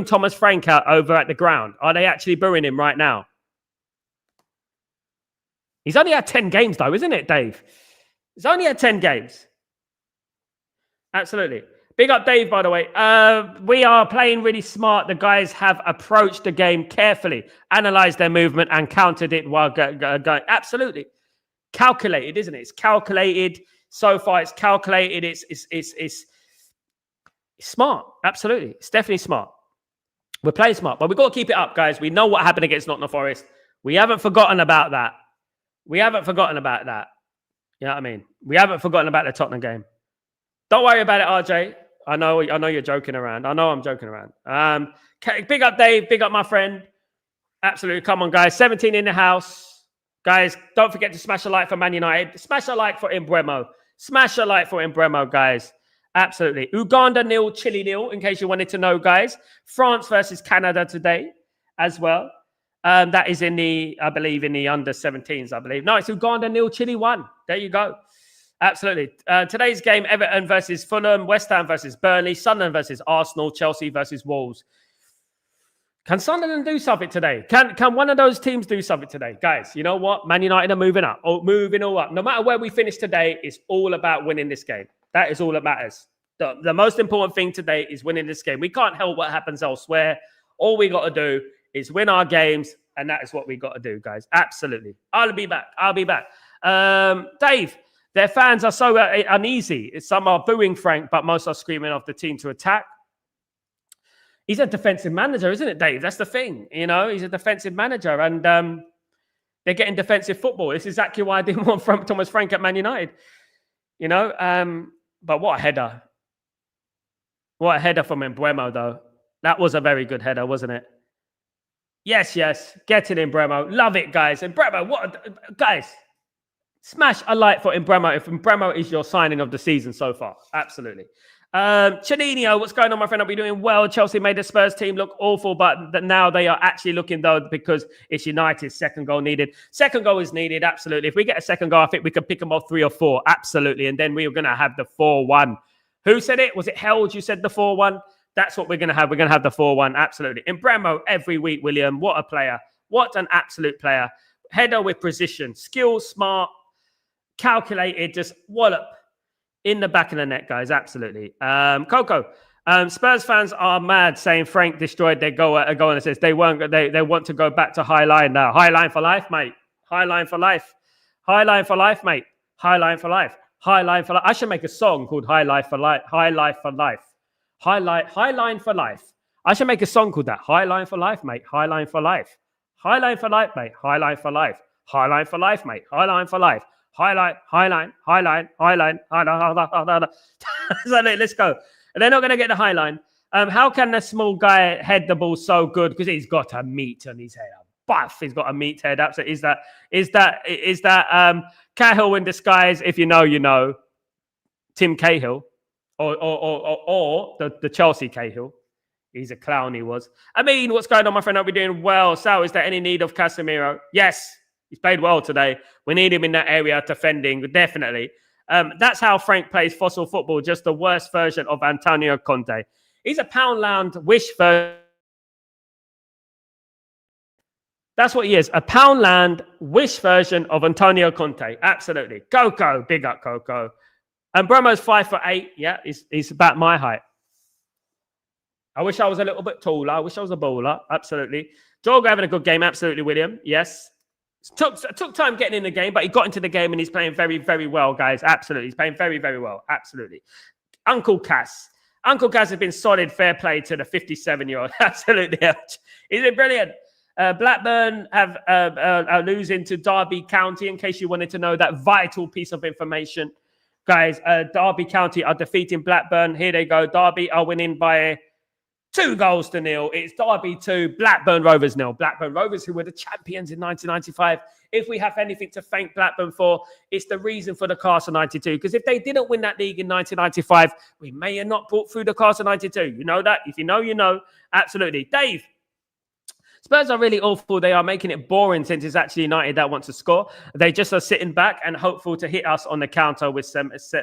Thomas Frank out over at the ground? Are they actually booing him right now? He's only had 10 games, though, isn't it, Dave? He's only had 10 games. Absolutely. Big up, Dave, by the way. We are playing really smart. The guys have approached the game carefully, analysed their movement, and countered it while going. Absolutely. Calculated, isn't it? It's calculated. So far, it's calculated. It's smart. Absolutely. It's definitely smart. We're playing smart, but we've got to keep it up, guys. We know what happened against Nottingham Forest. We haven't forgotten about that. You know what I mean? We haven't forgotten about the Tottenham game. Don't worry about it, RJ. I know you're joking around. I know I'm joking around. Big up, Dave. Big up, my friend. Absolutely. Come on, guys. 17 in the house. Guys, don't forget to smash a like for Man United. Smash a like for Mbeumo. Smash a like for Mbeumo, guys. Absolutely. Uganda 0, Chile 0, in case you wanted to know, guys. France versus Canada today as well. That is in the under 17s, I believe. No, it's Uganda 0, Chile 1. There you go. Absolutely. Today's game, Everton versus Fulham, West Ham versus Burnley, Sunderland versus Arsenal, Chelsea versus Wolves. Can Sunderland do something today? Can one of those teams do something today? Guys, you know what? Man United are moving up. Moving all up. No matter where we finish today, it's all about winning this game. That is all that matters. The most important thing today is winning this game. We can't help what happens elsewhere. All we got to do is win our games, and that is what we got to do, guys. Absolutely. I'll be back. Dave, their fans are so uneasy. Some are booing Frank, but most are screaming off the team to attack. He's a defensive manager, isn't it, Dave? That's the thing. He's a defensive manager, and they're getting defensive football. This is exactly why I didn't want Thomas Frank at Man United. But what a header. What a header from Mbeumo, though. That was a very good header, wasn't it? Yes. Get it in, Mbeumo. Love it, guys. Mbeumo, guys, smash a like for Mbeumo if Mbeumo is your signing of the season so far. Absolutely. Chanino, what's going on, my friend? I'll be doing well. Chelsea made the Spurs team look awful, but now they are actually looking, though, because it's United's second goal needed. Second goal is needed, absolutely. If we get a second goal, I think we could pick them off 3 or 4, absolutely. And then we were going to have the 4-1. Who said it? Was it Held? You said the 4-1? That's what we're going to have. We're going to have the 4-1, absolutely. Mbeumo every week, William. What a player. What an absolute player. Header with precision. Skill, smart, calculated, just wallop in the back of the net, guys. Absolutely. Coco, Spurs fans are mad saying Frank destroyed their goal at a goal and says they want to go back to high line now. High line for life, mate. High line for life. High line for life, mate. High line for life. High line for life. I should make a song called High Life for Life. High Life for Life. High line for life. I should make a song called that. High line for life, mate. High line for life. High line for life, mate. High line for life. High line for life, mate. High line for life. High line. So let's go. And they're not going to get the high line. How can the small guy head the ball so good? Because he's got a meat on his head. Buff. He's got a meat head. Absolutely. Is that Cahill in disguise? If you know, you know. Tim Cahill. Or the Chelsea Cahill. He's a clown, he was. I mean, what's going on, my friend? I'll be doing well. Sal, is there any need of Casemiro? Yes, he's played well today. We need him in that area defending, definitely. That's how Frank plays fossil football, just the worst version of Antonio Conte. He's a Poundland wish version. That's what he is, a Poundland wish version of Antonio Conte. Absolutely. Coco, big up Coco. And Mbeumo's 5'8". Yeah, he's about my height. I wish I was a little bit taller. I wish I was a bowler. Absolutely. Jorgo having a good game. Absolutely, William. Yes. Took time getting in the game, but he got into the game and he's playing very, very well, guys. Absolutely. He's playing very, very well. Absolutely. Uncle Cass. Uncle Cass has been solid. Fair play to the 57-year-old. Absolutely. He's been brilliant. Blackburn have are losing to Derby County, in case you wanted to know that vital piece of information. Guys, Derby County are defeating Blackburn. Here they go. Derby are winning by 2-0. It's Derby 2, Blackburn Rovers 0. Blackburn Rovers, who were the champions in 1995. If we have anything to thank Blackburn for, it's the reason for the Castle 92. Because if they didn't win that league in 1995, we may have not brought through the Castle 92. You know that? If you know, you know. Absolutely. Dave, Spurs are really awful. They are making it boring since it's actually United that wants to score. They just are sitting back and hopeful to hit us on the counter with Simmons.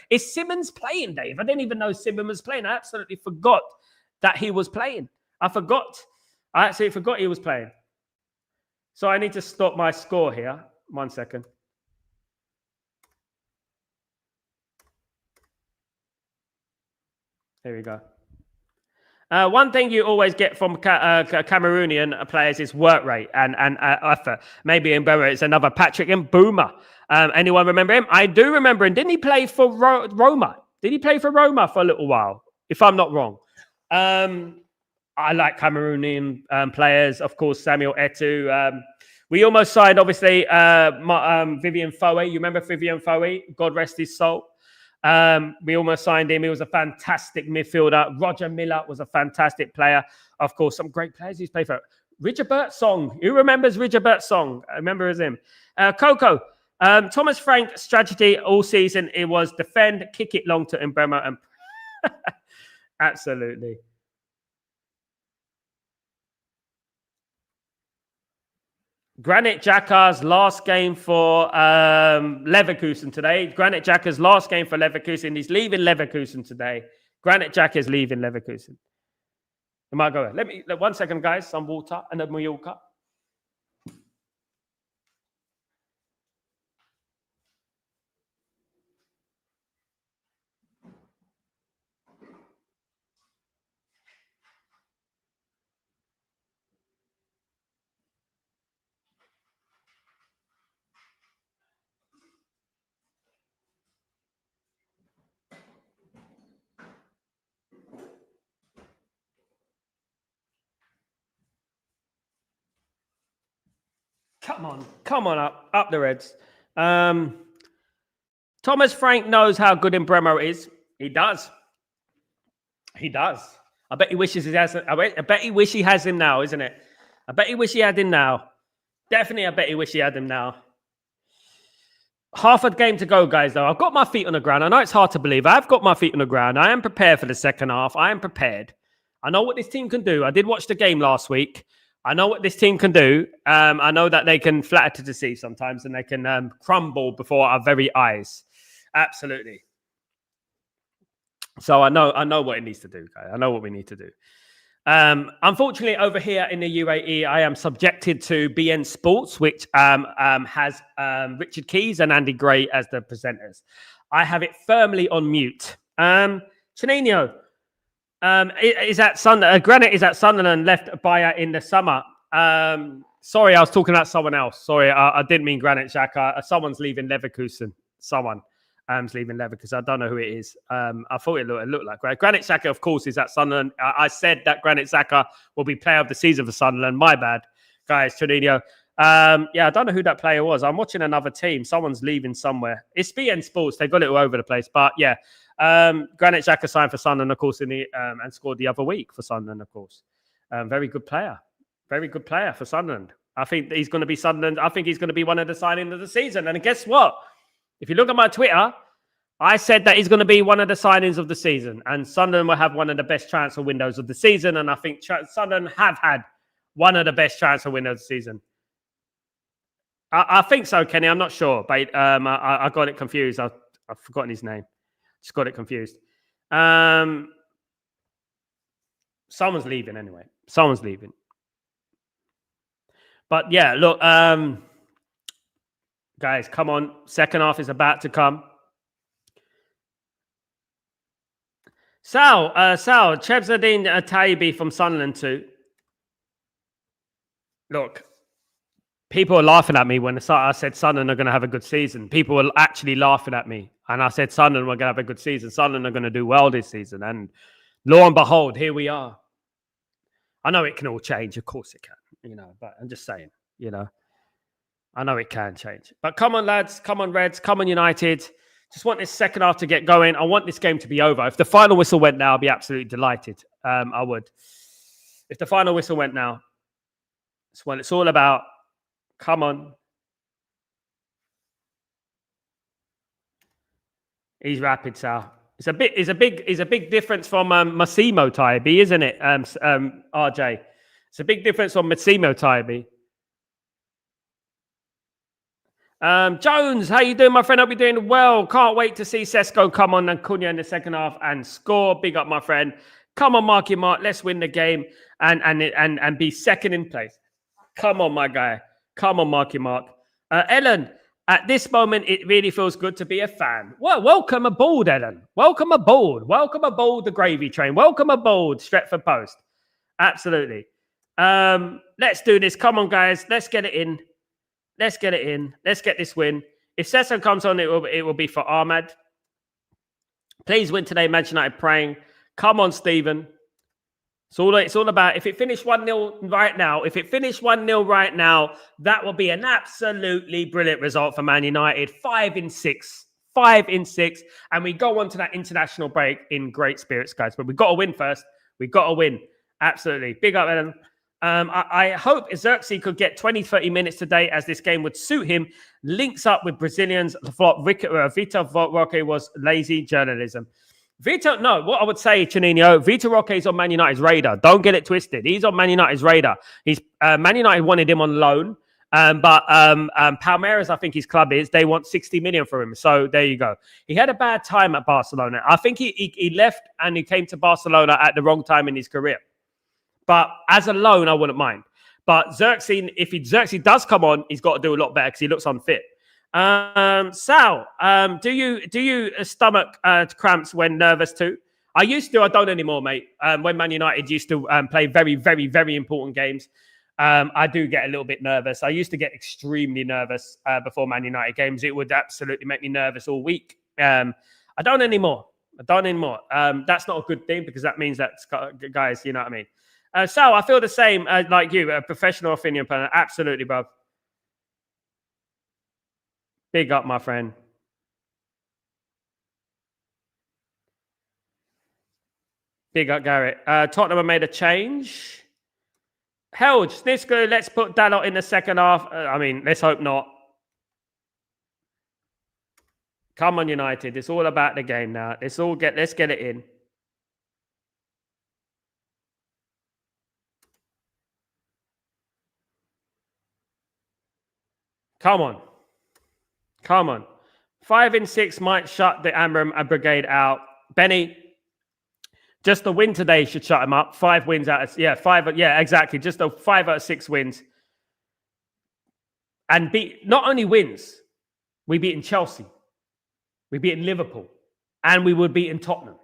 Is Simmons playing, Dave? I didn't even know Simmons was playing. I absolutely forgot that he was playing. I actually forgot he was playing. So I need to stop my score here. 1 second. Here we go. One thing you always get from Cameroonian players is work rate and effort. Maybe in Bremer it's another Patrick Mbeumo. Anyone remember him? I do remember him. Didn't he play for Roma? Did he play for Roma for a little while? If I'm not wrong. I like Cameroonian players. Of course, Samuel Eto'o. We almost signed, obviously, Vivian Foe. You remember Vivian Foe? God rest his soul. We almost signed him. He was a fantastic midfielder. Roger Miller was a fantastic player. Of course, some great players he's played for. Rigobert Song. Who remembers Rigobert Song? I remember him. Coco. Thomas Frank's strategy all season, it was defend, kick it long to Mbeumo. And absolutely. Granit Xhaka's last game for Leverkusen today. Granit Xhaka's last game for Leverkusen. He's leaving Leverkusen today. Granit Xhaka is leaving Leverkusen. Am I going? Let me 1 second, guys. Some water and a Mallorca. Come on up the Reds. Thomas Frank knows how good Mbeumo is. He does. I bet he wishes he has. I bet he wish he has him now, isn't it? I bet he wish he had him now. Definitely, I bet he wish he had him now. Half a game to go, guys, though. I've got my feet on the ground. I know it's hard to believe. I've got my feet on the ground. I am prepared for the second half. I am prepared. I know what this team can do. I did watch the game last week. I know what this team can do. I know that they can flatter to deceive sometimes and they can crumble before our very eyes. Absolutely. So I know what it needs to do, guys. I know what we need to do. Unfortunately, over here in the UAE, I am subjected to BN Sports, which has Richard Keys and Andy Gray as the presenters. I have it firmly on mute. Chanino. Is at Granite is at Sunderland, left Bayer in the summer. Sorry, I was talking about someone else. Sorry, I didn't mean Granit Xhaka. Someone's leaving Leverkusen. Someone is leaving Leverkusen. I don't know who it is. I thought it looked like Granit Xhaka, of course, is at Sunderland. I said that Granit Xhaka will be player of the season for Sunderland. My bad, guys. Trudinho. Yeah, I don't know who that player was. I'm watching another team. Someone's leaving somewhere. It's BN Sports. They got it all over the place. But yeah. Granit Xhaka signed for Sunderland, of course, and scored the other week for Sunderland, of course. Very good player for Sunderland. I think he's going to be Sunderland. I think he's going to be one of the signings of the season. And guess what? If you look at my Twitter, I said that he's going to be one of the signings of the season, and Sunderland will have one of the best transfer windows of the season. And I think Sunderland have had one of the best transfer windows of the season. I think so, Kenny. I'm not sure, but I got it confused. I've forgotten his name. Just got it confused. Someone's leaving anyway. Someone's leaving. But yeah, look, guys, come on. Second half is about to come. Sal, Chebzadine Taibi from Sunderland too. Look, people are laughing at me when I said Sunderland are going to have a good season. People were actually laughing at me. And I said Sunderland were going to have a good season. Sunderland are going to do well this season. And lo and behold, here we are. I know it can all change. Of course it can. But I'm just saying, I know it can change. But come on, lads. Come on, Reds. Come on, United. Just want this second half to get going. I want this game to be over. If the final whistle went now, I'd be absolutely delighted. I would. If the final whistle went now, it's what it's all about. Come on. He's rapid, Sal. It's a big difference from Massimo Taibi, isn't it? RJ. It's a big difference from Massimo Taibi. Jones, how you doing, my friend? Hope you're doing well. Can't wait to see Sesko come on and Cunha in the second half and score. Big up, my friend. Come on, Marky Mark. Let's win the game and be second in place. Come on, my guy. Come on, Marky Mark. Ellen, at this moment, it really feels good to be a fan. Well, welcome aboard, Ellen. Welcome aboard. Welcome aboard the gravy train. Welcome aboard, Stretford Post. Absolutely. Let's do this. Come on, guys. Let's get it in. Let's get it in. Let's get this win. If Sesko comes on, it will be for Ahmad. Please win today, Manchester United praying. Come on, Stephen. It's all about, if it finished 1-0 right now, that will be an absolutely brilliant result for Man United. 5 in 6. 5 in 6. And we go on to that international break in great spirits, guys. But we've got to win first. We've got to win. Absolutely. Big up, Ellen. I hope Xerxes could get 20, 30 minutes today as this game would suit him. Links up with Brazilians. Vitor Roque was lazy journalism. What I would say, Chanino, Vitor Roque is on Man United's radar. Don't get it twisted. He's on Man United's radar. Man United wanted him on loan. But Palmeiras, I think his club is, they want 60 million for him. So there you go. He had a bad time at Barcelona. I think he left and he came to Barcelona at the wrong time in his career. But as a loan, I wouldn't mind. But Xerxes, if Xerxes does come on, he's got to do a lot better because he looks unfit. Sal, do you stomach cramps when nervous too? I used to. I don't anymore, mate. When Man United used to play very, very, very important games, I do get a little bit nervous. I used to get extremely nervous before Man United games. It would absolutely make me nervous all week. I don't anymore. That's not a good thing because that means that, guys, you know what I mean? Sal, I feel the same like you, a professional opinion planner. Absolutely, bro. Big up, my friend. Big up, Garrett. Tottenham have made a change. Helge, Snisko, let's put Dalot in the second half. Let's hope not. Come on, United. It's all about the game now. Let's get it in. Come on. 5 in 6 might shut the Amram brigade out. Benny, just the win today should shut him up. 5 wins out of 5. Yeah, exactly. Just 5 out of 6 wins. And not only wins, we beat in Chelsea. We beat in Liverpool. And we would beat in Tottenham.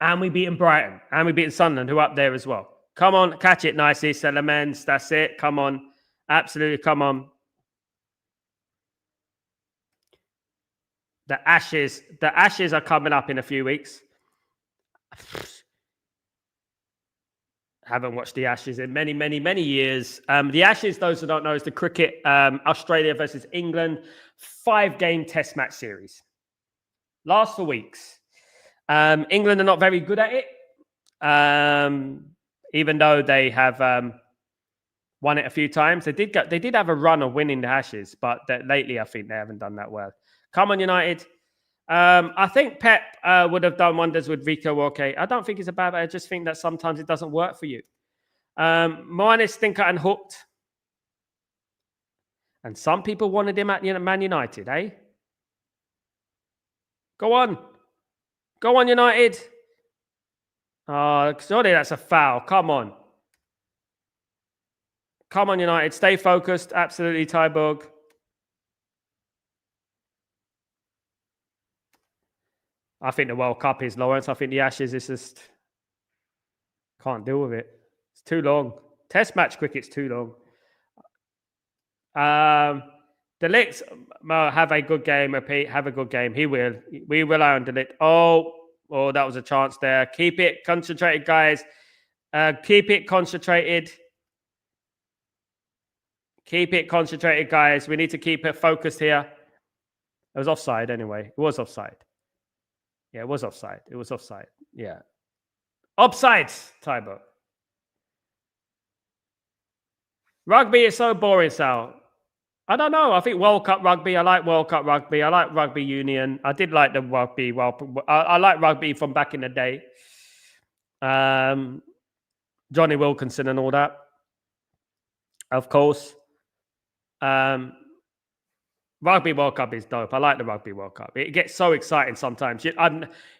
And we beat in Brighton. And we beat in Sunderland, who are up there as well. Come on, catch it nicely, Selemens. That's it. Come on. Absolutely, come on. The Ashes are coming up in a few weeks. Haven't watched the Ashes in many, many, many years. The Ashes, those who don't know, is the cricket Australia versus England 5-game test match series. Lasts for weeks. England are not very good at it, even though they have won it a few times. They did have a run of winning the Ashes, but lately I think they haven't done that well. Come on, United. I think Pep would have done wonders with Vitor Roque. I don't think it's a bad, I just think that sometimes it doesn't work for you. Moines, Stinker and Hooked. And some people wanted him at Man United, eh? Go on, United. Oh, sorry, that's a foul. Come on, United. Stay focused. Absolutely, Tyborg. I think the World Cup is, Lawrence. I think the Ashes is just... Can't deal with it. It's too long. Test match cricket's too long. De Ligt have a good game, repeat. Have a good game. He will. We rely on De Ligt. Oh, that was a chance there. Keep it concentrated, guys. Keep it concentrated. Keep it concentrated, guys. We need to keep it focused here. It was offside anyway. It was offside. Yeah, it was offside. It was offside. Yeah. Offsides, Tybo. Rugby is so boring, Sal. I don't know. I think World Cup rugby. I like World Cup rugby. I like rugby union. I did like the rugby. Well, I like rugby from back in the day. Johnny Wilkinson and all that. Of course. Rugby World Cup is dope. I like the Rugby World Cup. It gets so exciting sometimes.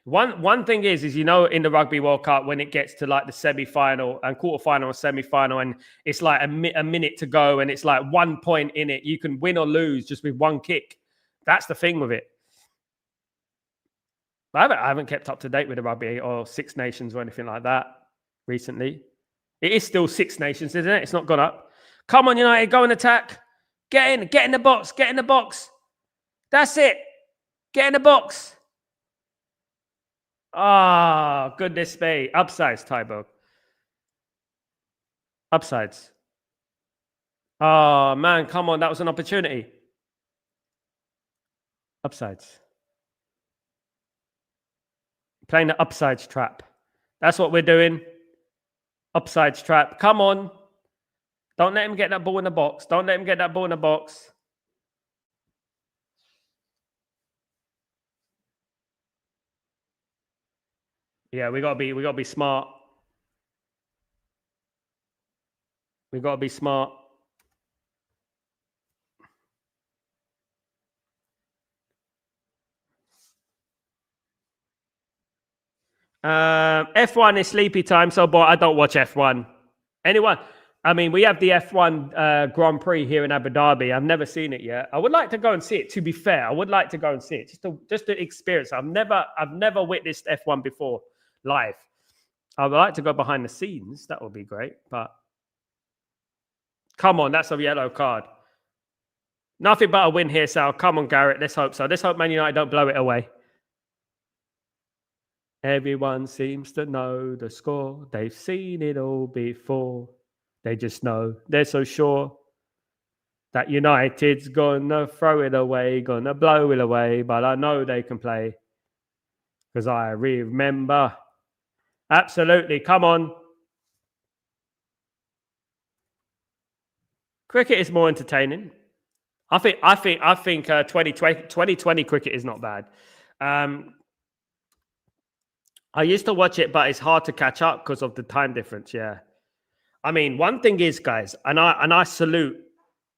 One thing is in the Rugby World Cup, when it gets to like the semi-final and quarter-final or semi-final, and it's like a minute to go, and it's like 1 point in it, you can win or lose just with one kick. That's the thing with it. I haven't kept up to date with the Rugby or Six Nations or anything like that recently. It is still Six Nations, isn't it? It's not gone up. Come on, United, go and attack. Get in the box, get in the box. That's it. Get in the box. Ah, goodness me. Upsides, Tybo. Upsides. Oh, man, come on. That was an opportunity. Upsides. Playing the upsides trap. That's what we're doing. Upsides trap. Come on. Don't let him get that ball in the box. Don't let him get that ball in the box. Yeah, we gotta be smart. We gotta be smart. F1 is sleepy time, so boy, I don't watch F1. Anyone? I mean, we have the F1 Grand Prix here in Abu Dhabi. I've never seen it yet. I would like to go and see it. To be fair, I would like to go and see it just to experience. I've never witnessed F1 before live. I would like to go behind the scenes. That would be great. But come on, that's a yellow card. Nothing but a win here, Sal. Come on, Garrett. Let's hope so. Let's hope Man United don't blow it away. Everyone seems to know the score. They've seen it all before. They just know. They're so sure that United's gonna throw it away, gonna blow it away. But I know they can play because I remember. Absolutely. Come on. Cricket is more entertaining. I think 2020 cricket is not bad. I used to watch it, but it's hard to catch up because of the time difference. Yeah. I mean, one thing is, guys, and I salute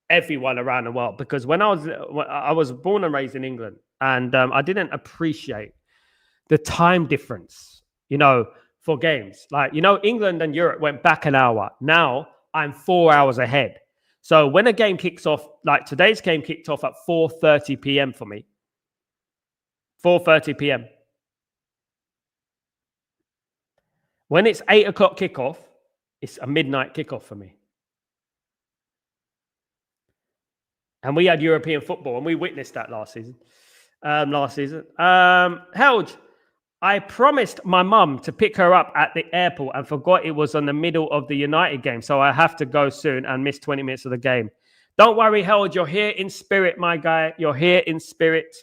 everyone around the world, because when I was born and raised in England, and I didn't appreciate the time difference, for games. Like, England and Europe went back an hour. Now I'm 4 hours ahead. So when a game kicks off, like today's game kicked off at 4:30 p.m. for me. 4:30 p.m. When it's 8 o'clock kickoff, it's a midnight kickoff for me. And we had European football, and we witnessed that last season. Helge, I promised my mum to pick her up at the airport and forgot it was on the middle of the United game. So I have to go soon and miss 20 minutes of the game. Don't worry, Helge. You're here in spirit, my guy. You're here in spirit.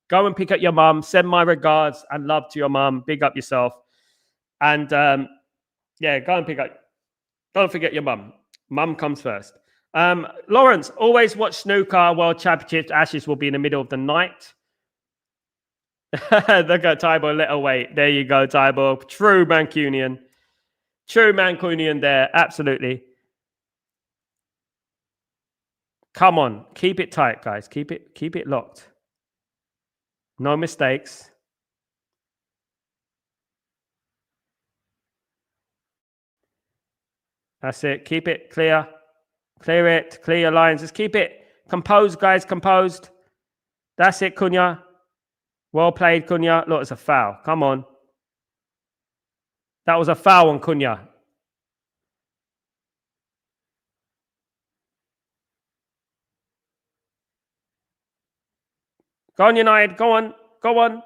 Go and pick up your mum. Send my regards and love to your mum. Big up yourself. And go and pick up. Don't forget your mum. Mum comes first. Lawrence, always watch snooker. World Championships. Ashes will be in the middle of the night. Look at Tybo, little weight. There you go, Tybo. True Mancunian. True Mancunian there. Absolutely. Come on. Keep it tight, guys. Keep it locked. No mistakes. That's it. Keep it clear. Clear it. Clear your lines. Just keep it composed, guys. Composed. That's it, Cunha. Well played, Cunha. Look, it's a foul. Come on. That was a foul on Cunha. Go on, United. Go on. Go on.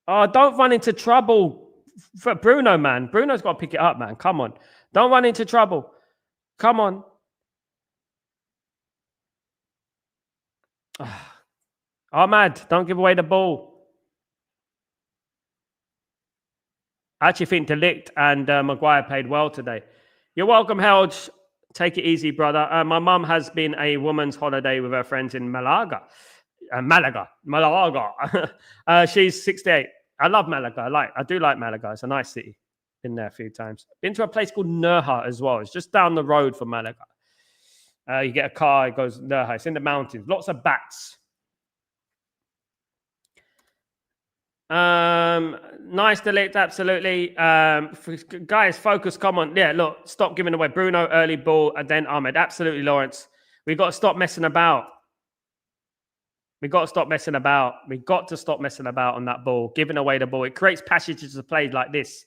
Oh, don't run into trouble for Bruno, man. Bruno's got to pick it up, man. Come on. Don't run into trouble. Come on. Ahmad, don't give away the ball. I actually think Delict and Maguire played well today. You're welcome, Harold. Take it easy, brother. My mum has been a woman's holiday with her friends in Malaga. Malaga. She's 68. I love Malaga. I do like Malaga. It's a nice city. Been there a few times. Been to a place called Nerja as well. It's just down the road from Malaga. You get a car, it goes Nerja. It's in the mountains. Lots of bats. Nice Delict, absolutely. Guys, focus. Come on. Yeah, look, stop giving away. Bruno, early ball, and then Ahmed. Absolutely, Lawrence. We've got to stop messing about. We've got to stop messing about. We've got to stop messing about on that ball, giving away the ball. It creates passages of play like this.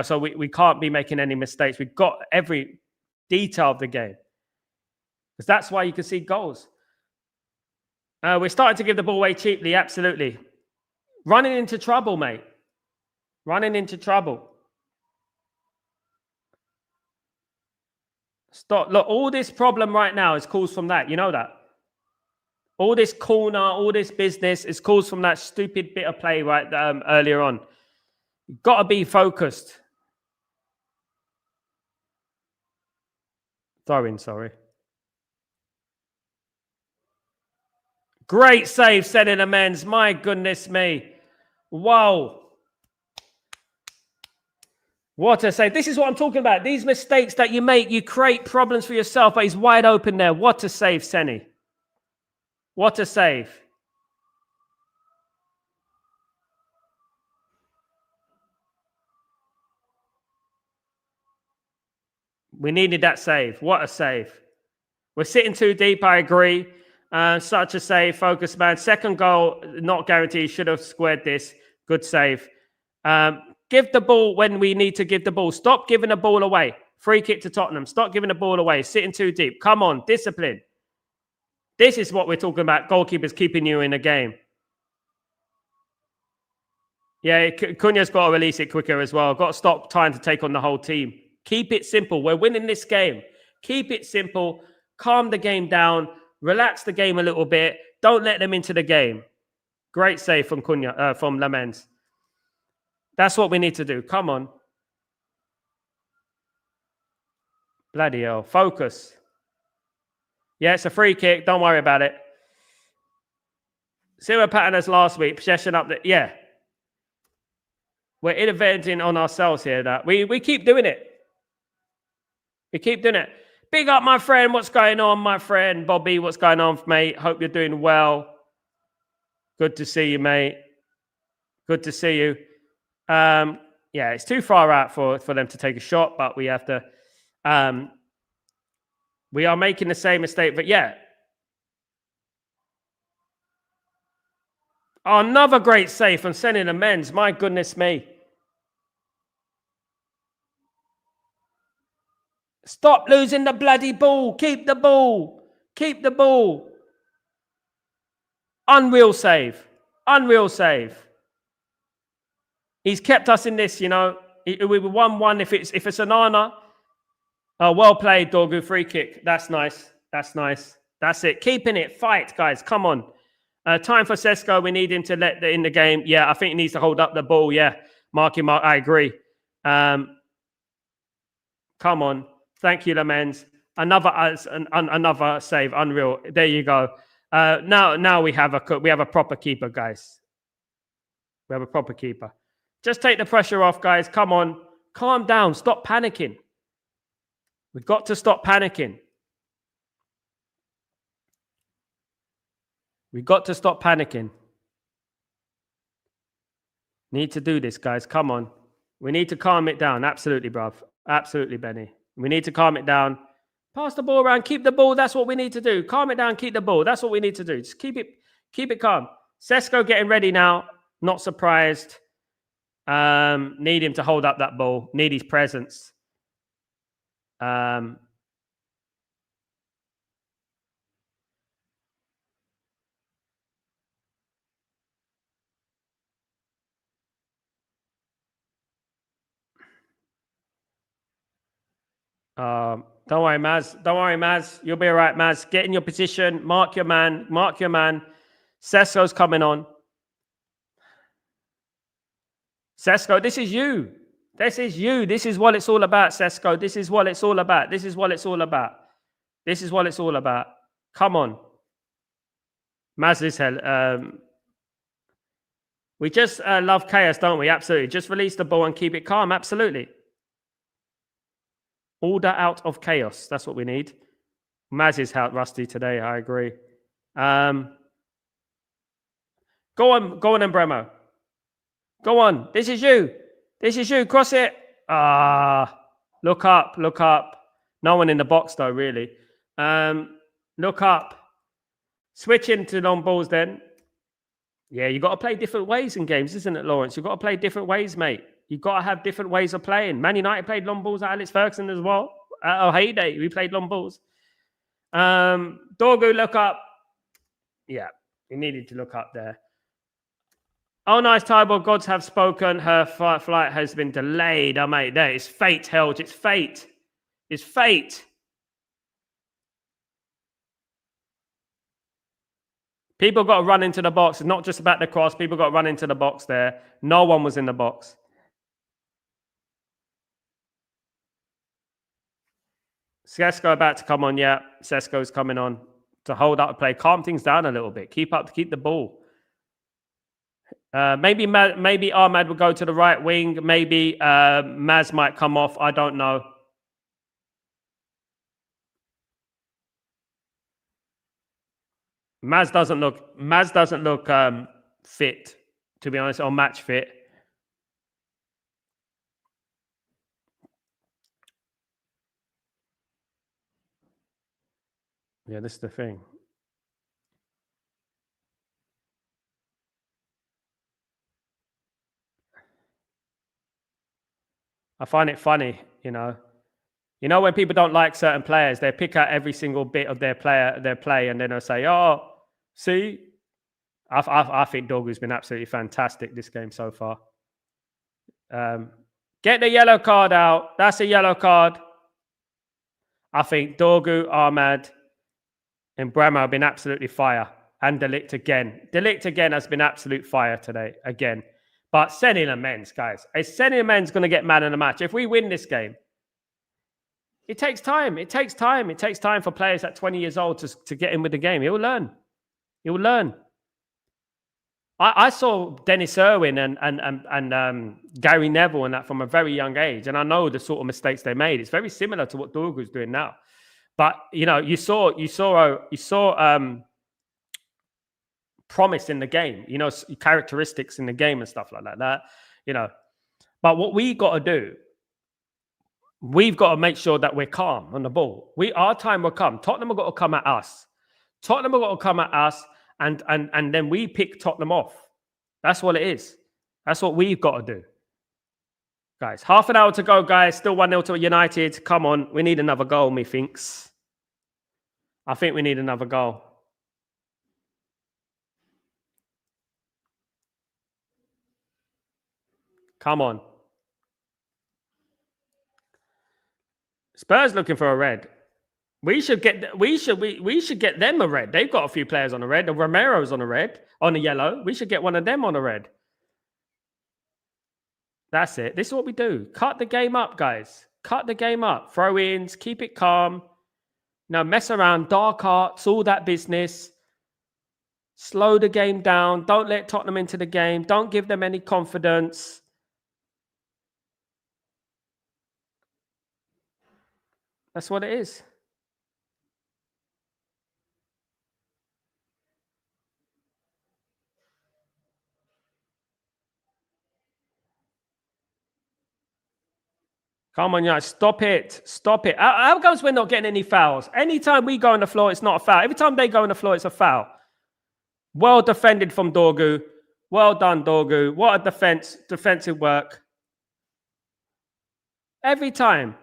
So we can't be making any mistakes. We've got every detail of the game. Because that's why you can see goals. We're starting to give the ball away cheaply, absolutely. Running into trouble, mate. Running into trouble. Stop. Look, all this problem right now is caused from that. You know that? All this corner, all this business is caused from that stupid bit of play right earlier on. You've got to be focused. Throwing, sorry. Great save, setting amends. My goodness me. Wow. What a save. This is what I'm talking about. These mistakes that you make, you create problems for yourself, but he's wide open there. What a save, Senny. What a save. We needed that save. What a save. We're sitting too deep, I agree. Such a save, focus man. Second goal, not guaranteed. Should have squared this. Good save. Give the ball when we need to give the ball. Stop giving the ball away. Free kick to Tottenham. Stop giving the ball away. Sitting too deep. Come on, discipline. This is what we're talking about. Goalkeepers keeping you in the game. Yeah, Cunha's got to release it quicker as well. Got to stop trying to take on the whole team. Keep it simple. We're winning this game. Keep it simple. Calm the game down. Relax the game a little bit. Don't let them into the game. Great save from Cunha, from Lamens. That's what we need to do. Come on. Bloody hell. Focus. Yeah, it's a free kick. Don't worry about it. Similar pattern as last week. Possession up there. Yeah. We're innovating on ourselves here. That we keep doing it. We keep doing it. Big up, my friend. What's going on, my friend? Bobby, what's going on, mate? Hope you're doing well. Good to see you, mate. Good to see you. Yeah, it's too far out for them to take a shot, but we have to. We are making the same mistake, but yeah. Oh, another great save from sending amends. My goodness me. Stop losing the bloody ball. Keep the ball. Keep the ball. Unreal save. Unreal save. He's kept us in this, We were 1-1 if it's an honor. Well played, Dorgu. Free kick. That's nice. That's nice. That's it. Keeping it. Fight, guys. Come on. Time for Sesko. We need him to let in the game. Yeah, I think he needs to hold up the ball. Yeah. Mark. I agree. Come on. Thank you, Lamens. Another save. Unreal. There you go. Now we have a proper keeper, guys. We have a proper keeper. Just take the pressure off, guys. Come on. Calm down. Stop panicking. We've got to stop panicking. We've got to stop panicking. Need to do this, guys. Come on. We need to calm it down. Absolutely, bruv. Absolutely, Benny. We need to calm it down. Pass the ball around. Keep the ball. That's what we need to do. Calm it down. Keep the ball. That's what we need to do. Just keep it calm. Sesko getting ready now. Not surprised. Need him to hold up that ball. Need his presence. Don't worry, Maz. Don't worry, Maz. You'll be all right, Maz. Get in your position. Mark your man. Mark your man. Sesko's coming on. Sesko, this is you. This is you. This is what it's all about, Sesko. This is what it's all about. This is what it's all about. This is what it's all about. Come on. Maz is hell. We just love chaos, don't we? Absolutely. Just release the ball and keep it calm. Absolutely. Order out of chaos. That's what we need. Maz is out rusty today. I agree. Go on, Bremo. Go on. This is you. This is you. Cross it. Look up. Look up. No one in the box though, really. Look up. Switch into long balls then. Yeah, you got to play different ways in games, isn't it, Lawrence? You've got to play different ways, mate. You've got to have different ways of playing. Man United played long balls at Alex Ferguson as well. At our heyday, we played long balls. Dorgu, look up. Yeah, you needed to look up there. Oh, nice, Tybor. Gods have spoken. Her flight has been delayed. Oh, mate, there. It's fate, Helge. It's fate. It's fate. People got to run into the box. It's not just about the cross. People got to run into the box there. No one was in the box. Sesko about to come on. Yeah, Sesko's coming on to hold up the play. Calm things down a little bit. Keep the ball. Maybe Ahmad will go to the right wing. Maybe Maz might come off. I don't know. Maz doesn't look fit, to be honest, or match fit. Yeah, this is the thing. I find it funny, you know. You know, when people don't like certain players, they pick out every single bit of their play, and then they'll say, "Oh, see." I think Dorgu's been absolutely fantastic this game so far. Get the yellow card out. That's a yellow card. I think Dorgu, Ahmad, and Brahma have been absolutely fire. And Delict again has been absolute fire today, again. But Senny Lamens, guys. Senny Lamens going to get man in the match. If we win this game, it takes time. It takes time. It takes time for players at 20 years old to get in with the game. He'll learn. He'll learn. I saw Dennis Irwin and Gary Neville and that from a very young age, and I know the sort of mistakes they made. It's very similar to what Dorgu's doing now. But you know, you saw promise in the game. You know, characteristics in the game and stuff like that. You know, but what we got to do, we've got to make sure that we're calm on the ball. Our time will come. Tottenham have got to come at us. And then we pick Tottenham off. That's what it is. That's what we've got to do. Guys, half an hour to go, guys. Still 1-0 to United. Come on. We need another goal, methinks. I think we need another goal. Come on. Spurs looking for a red. We should get them a red. They've got a few players on a red. Romero's on a red, on a yellow. We should get one of them on a red. That's it. This is what we do. Cut the game up, guys. Cut the game up. Throw-ins. Keep it calm. No, mess around. Dark arts. All that business. Slow the game down. Don't let Tottenham into the game. Don't give them any confidence. That's what it is. Come on, guys. Stop it. Stop it. How comes we're not getting any fouls? Anytime we go on the floor, it's not a foul. Every time they go on the floor, it's a foul. Well defended from Dorgu. Well done, Dorgu. What a defensive work. Every time.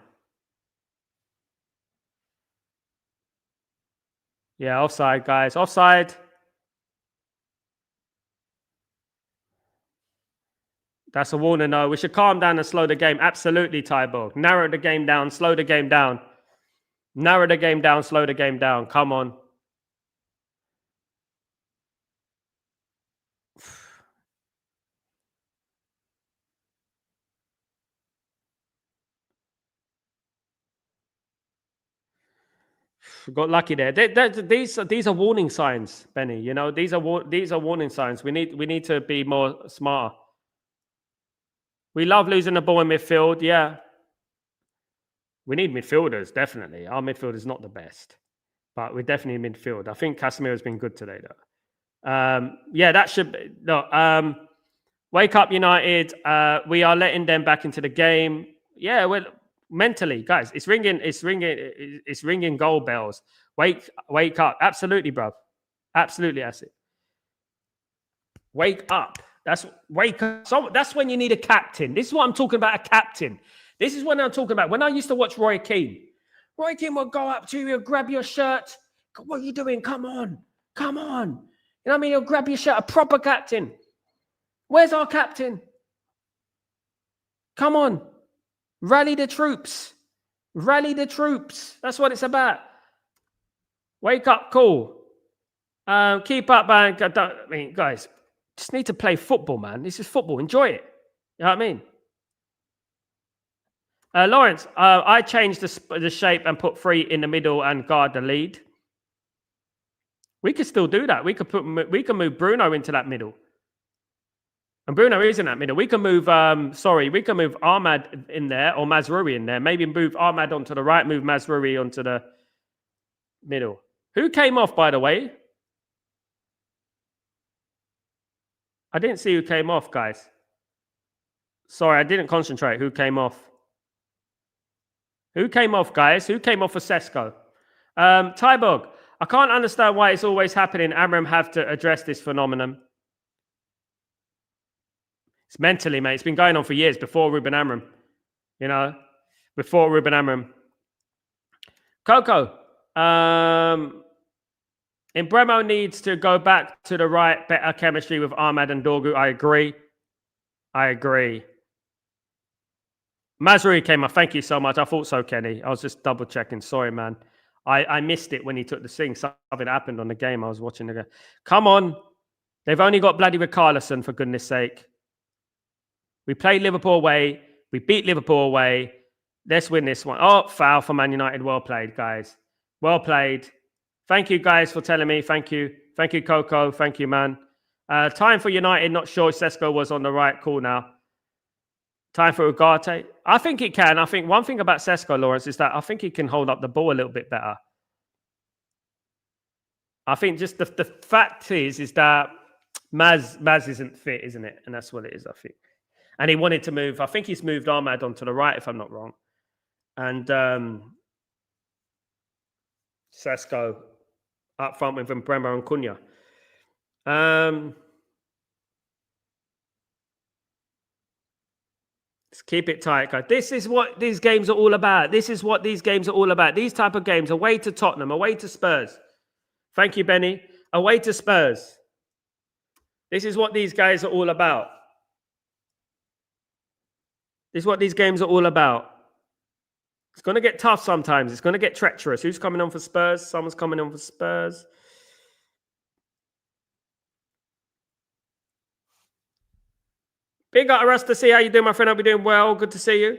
Yeah, offside, guys. Offside. That's a warning, no. We should calm down and slow the game. Absolutely, Tybor. Narrow the game down. Slow the game down. Narrow the game down, slow the game down. Come on. Got lucky there. These are warning signs, Benny. You know, these are warning signs. We need to be more smarter. We love losing the ball in midfield. Yeah, we need midfielders definitely. Our midfield is not the best, but we're definitely midfield. I think Casemiro's been good today, though. Yeah, that should be, no. Wake up, United. We are letting them back into the game. Yeah, well, mentally, guys, it's ringing goal bells. Wake up. Absolutely, bro. Absolutely, that's it. Wake up. Wake up. So that's when you need a captain. This is what I'm talking about, a captain. This is what I'm talking about. When I used to watch Roy Keane would go up to you, grab your shirt. What are you doing? Come on. Come on. You know what I mean? He'll grab your shirt. A proper captain. Where's our captain? Come on. Rally the troops. Rally the troops. That's what it's about. Wake up, cool. Keep up, man. I mean, guys, just need to play football, man. This is football. Enjoy it. You know what I mean? Lawrence, I changed the shape and put 3 in the middle and guard the lead. We could still do that. We could move Bruno into that middle. And Bruno is in that middle. We can move, we can move Ahmad in there or Mazraoui in there. Maybe move Ahmad onto the right, move Mazraoui onto the middle. Who came off, by the way? I didn't see who came off, guys. Sorry, I didn't concentrate. Who came off? Who came off, guys? Who came off for Sesko? Tybog, I can't understand why it's always happening. Amram have to address this phenomenon. It's mentally, mate. It's been going on for years before Ruben Amram. You know, before Ruben Amram. Coco, Imbremo needs to go back to the right, better chemistry with Ahmad and Dorgu. I agree. Mazraoui came off. Thank you so much. I thought so, Kenny. I was just double checking. Sorry, man. I missed it when he took the thing. Something happened on the game. I was watching the game. Come on. They've only got bloody Richarlison, for goodness sake. We played Liverpool away. We beat Liverpool away. Let's win this one. Oh, foul for Man United. Well played, guys. Well played. Thank you, guys, for telling me. Thank you. Thank you, Coco. Thank you, man. Time for United. Not sure if Sesko was on the right call now. Time for Ugarte. I think it can. I think one thing about Sesko, Lawrence, is that I think he can hold up the ball a little bit better. I think just the fact is that Maz isn't fit, isn't it? And that's what it is, I think. And he wanted to move. I think he's moved Ahmad onto the right, if I'm not wrong. And Sesko up front with Bremer and Cunha. Let's keep it tight, guys. This is what these games are all about. This is what these games are all about. These type of games, away to Tottenham, away to Spurs. Thank you, Benny. Away to Spurs. This is what these guys are all about. This is what these games are all about. It's going to get tough sometimes. It's going to get treacherous. Who's coming on for Spurs? Someone's coming on for Spurs. Big up Russ to see how you doing, my friend. Hope you're doing well. Good to see you.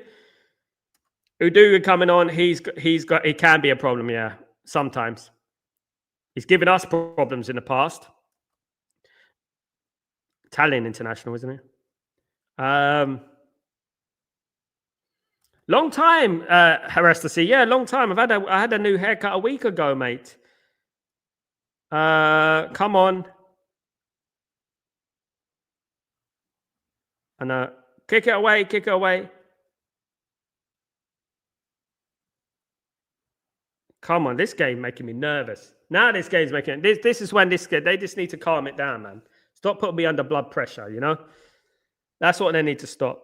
Uduga coming on. He can be a problem, yeah. Sometimes. He's given us problems in the past. Italian international, isn't he? Long time, Harastasi. Yeah, long time. I had a new haircut a week ago, mate. Come on. And kick it away, kick it away. Come on, this game making me nervous. Now this game's making this is when they just need to calm it down, man. Stop putting me under blood pressure, you know? That's what they need to stop.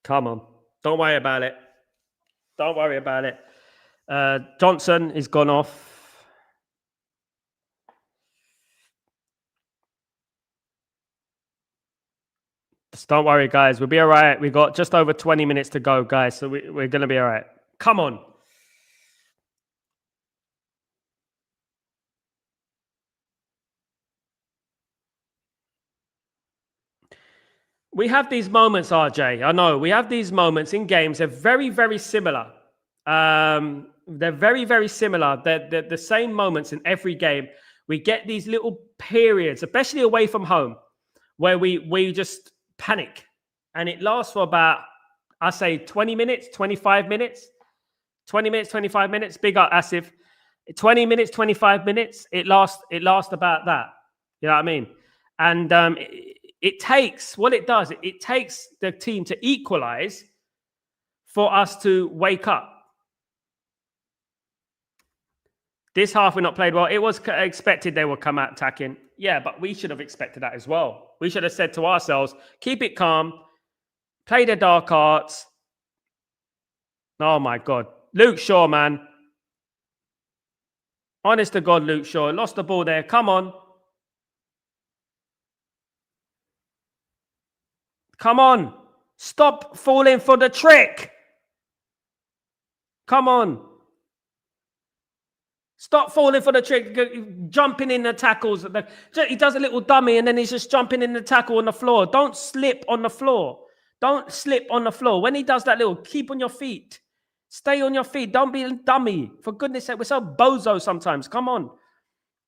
Come on. Don't worry about it. Don't worry about it. Johnson is gone off. Don't worry, guys. We'll be all right. We got just over 20 minutes to go, guys. So we're going to be all right. Come on. We have these moments, RJ. I know we have these moments in games. They're very, very similar. They're very, very similar. They're the same moments in every game. We get these little periods, especially away from home, where we just panic. And it lasts for about, I say, 20 minutes, 25 minutes. 20 minutes, 25 minutes. Big up, Asif. 20 minutes, 25 minutes. It lasts about that. You know what I mean? And it takes, what it does, it takes the team to equalize for us to wake up. This half we're not played well. It was expected they would come out attacking. Yeah, but we should have expected that as well. We should have said to ourselves, keep it calm, play the dark arts. Oh my God. Luke Shaw, man. Honest to God, Luke Shaw. Lost the ball there. Come on. Come on. Stop falling for the trick. Come on. Stop falling for the trick. Jumping in the tackles. He does a little dummy and then he's just jumping in the tackle on the floor. Don't slip on the floor. Don't slip on the floor. When he does that little, keep on your feet. Stay on your feet. Don't be a dummy. For goodness sake, we're so bozo sometimes. Come on.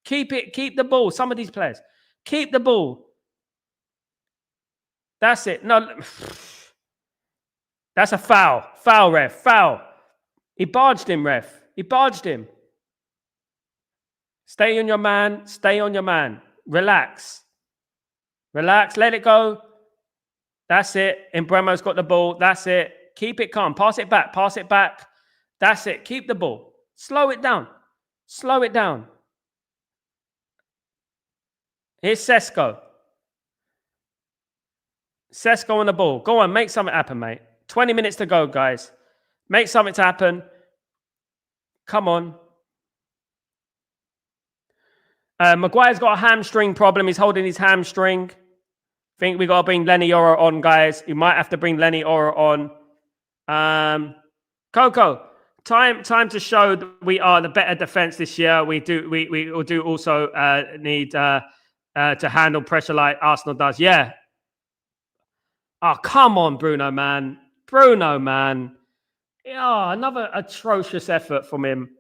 Keep it. Keep the ball. Some of these players. Keep the ball. That's it. No. That's a foul. Foul, ref. Foul. He barged him, ref. He barged him. Stay on your man. Stay on your man. Relax. Relax. Let it go. That's it. Mbremo's got the ball. That's it. Keep it calm. Pass it back. Pass it back. That's it. Keep the ball. Slow it down. Slow it down. Here's Sesko. Sesko on the ball. Go on. Make something happen, mate. 20 minutes to go, guys. Make something to happen. Come on. Maguire's got a hamstring problem. He's holding his hamstring. Think we got to bring Lenny Oro on, guys. You might have to bring Lenny Oro on. Coco, time to show that we are the better defense this year. We do also need to handle pressure like Arsenal does. Yeah. Oh, come on, Bruno, man. Bruno, man. Oh, another atrocious effort from him.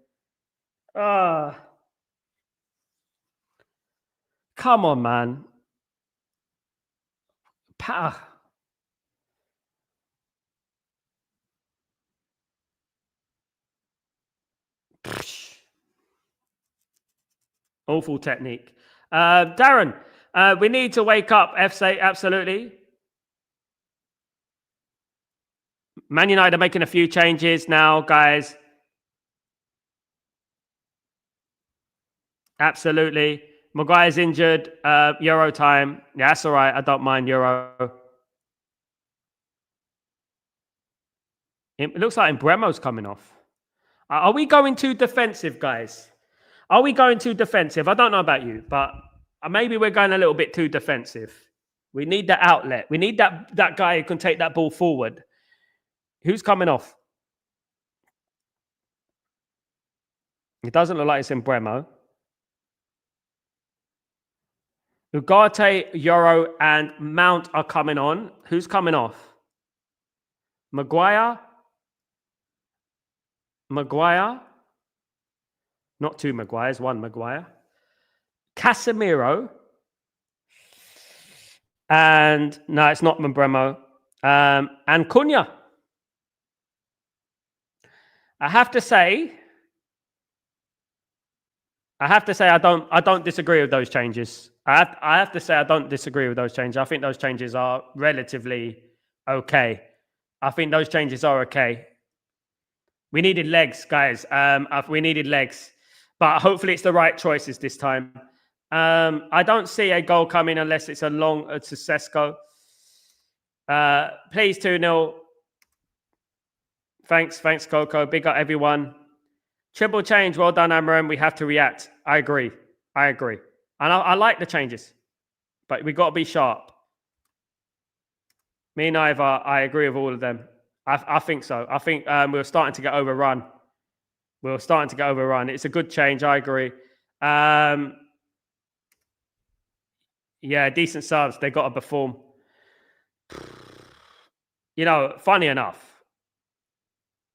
Come on, man. Awful technique. Darren, we need to wake up, FC, absolutely. Man United are making a few changes now, guys. Absolutely. Maguire's injured. Euro time. Yeah, that's all right. I don't mind Euro. It looks like Mbremo's coming off. Are we going too defensive, guys? Are we going too defensive? I don't know about you, but maybe we're going a little bit too defensive. We need that outlet. We need that guy who can take that ball forward. Who's coming off? It doesn't look like it's Mbremo. Ugarte, Euro, and Mount are coming on. Who's coming off? Maguire. Not two Maguires, one Maguire. Casemiro. And no, it's not Mbremo. And Cunha. I have to say I don't disagree with those changes. I have to say I don't disagree with those changes. I think those changes are relatively okay. I think those changes are okay. We needed legs, guys. We needed legs. But hopefully it's the right choices this time. I don't see a goal coming unless it's a Sesko. Please 2-0. Thanks, Coco. Big up everyone. Triple change. Well done, Amaran. We have to react. I agree. And I like the changes. But we got to be sharp. Me neither. I agree with all of them. I think so. I think we're starting to get overrun. We're starting to get overrun. It's a good change. I agree. Yeah, decent subs. They got to perform. You know, funny enough,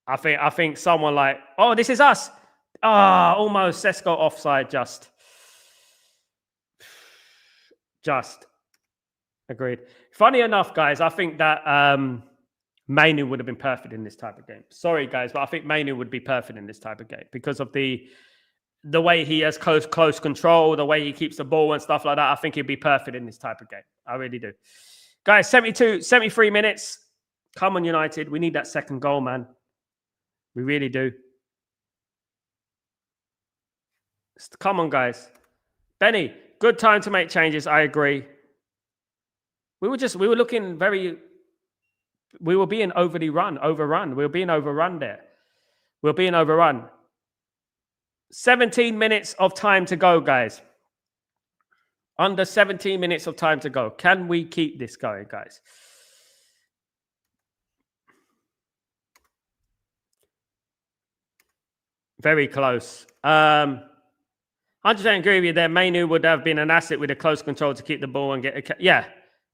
I think someone like, oh, this is us. Almost Sesko offside. Just agreed. Funny enough, guys, I think that Mainu would have been perfect in this type of game. Sorry, guys, but I think Mainu would be perfect in this type of game because of the way he has close control, the way he keeps the ball and stuff like that. I think he'd be perfect in this type of game. I really do. Guys, 73 minutes. Come on, United. We need that second goal, man. We really do. Come on, guys. Benny, good time to make changes. I agree. We were looking very, we were being overrun. We were being overrun there. We were being overrun. 17 minutes of time to go, guys. Under 17 minutes of time to go. Can we keep this going, guys? Very close. 100% agree with you there. Mainu would have been an asset with a close control to keep the ball and get a... Yeah.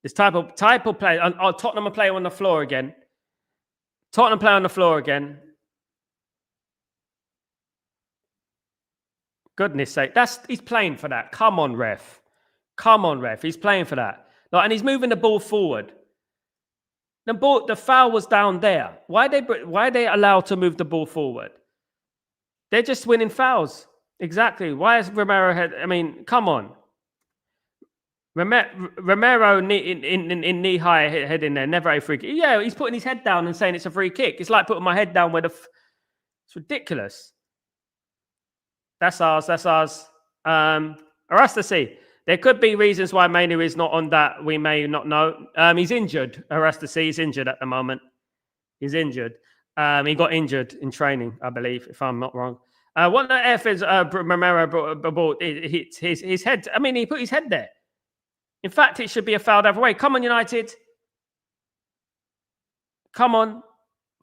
This type of play. Tottenham are playing on the floor again. Tottenham play on the floor again. Goodness sake. He's playing for that. Come on, ref. Come on, ref. He's playing for that. Like, and he's moving the ball forward. The foul was down there. Why are they allowed to move the ball forward? They're just winning fouls. Exactly. Why is Romero head? I mean, come on. Romero in knee high head in there, never a free kick. Yeah, he's putting his head down and saying it's a free kick. It's like putting my head down where it's ridiculous. That's ours. That's ours. Arastasi. There could be reasons why Mainu is not on that. We may not know. He's injured. Arastasi is injured at the moment. He's injured. He got injured in training, I believe, if I'm not wrong. What the F is Romero brought his head? I mean, he put his head there. In fact, it should be a foul the other way. Come on, United. Come on.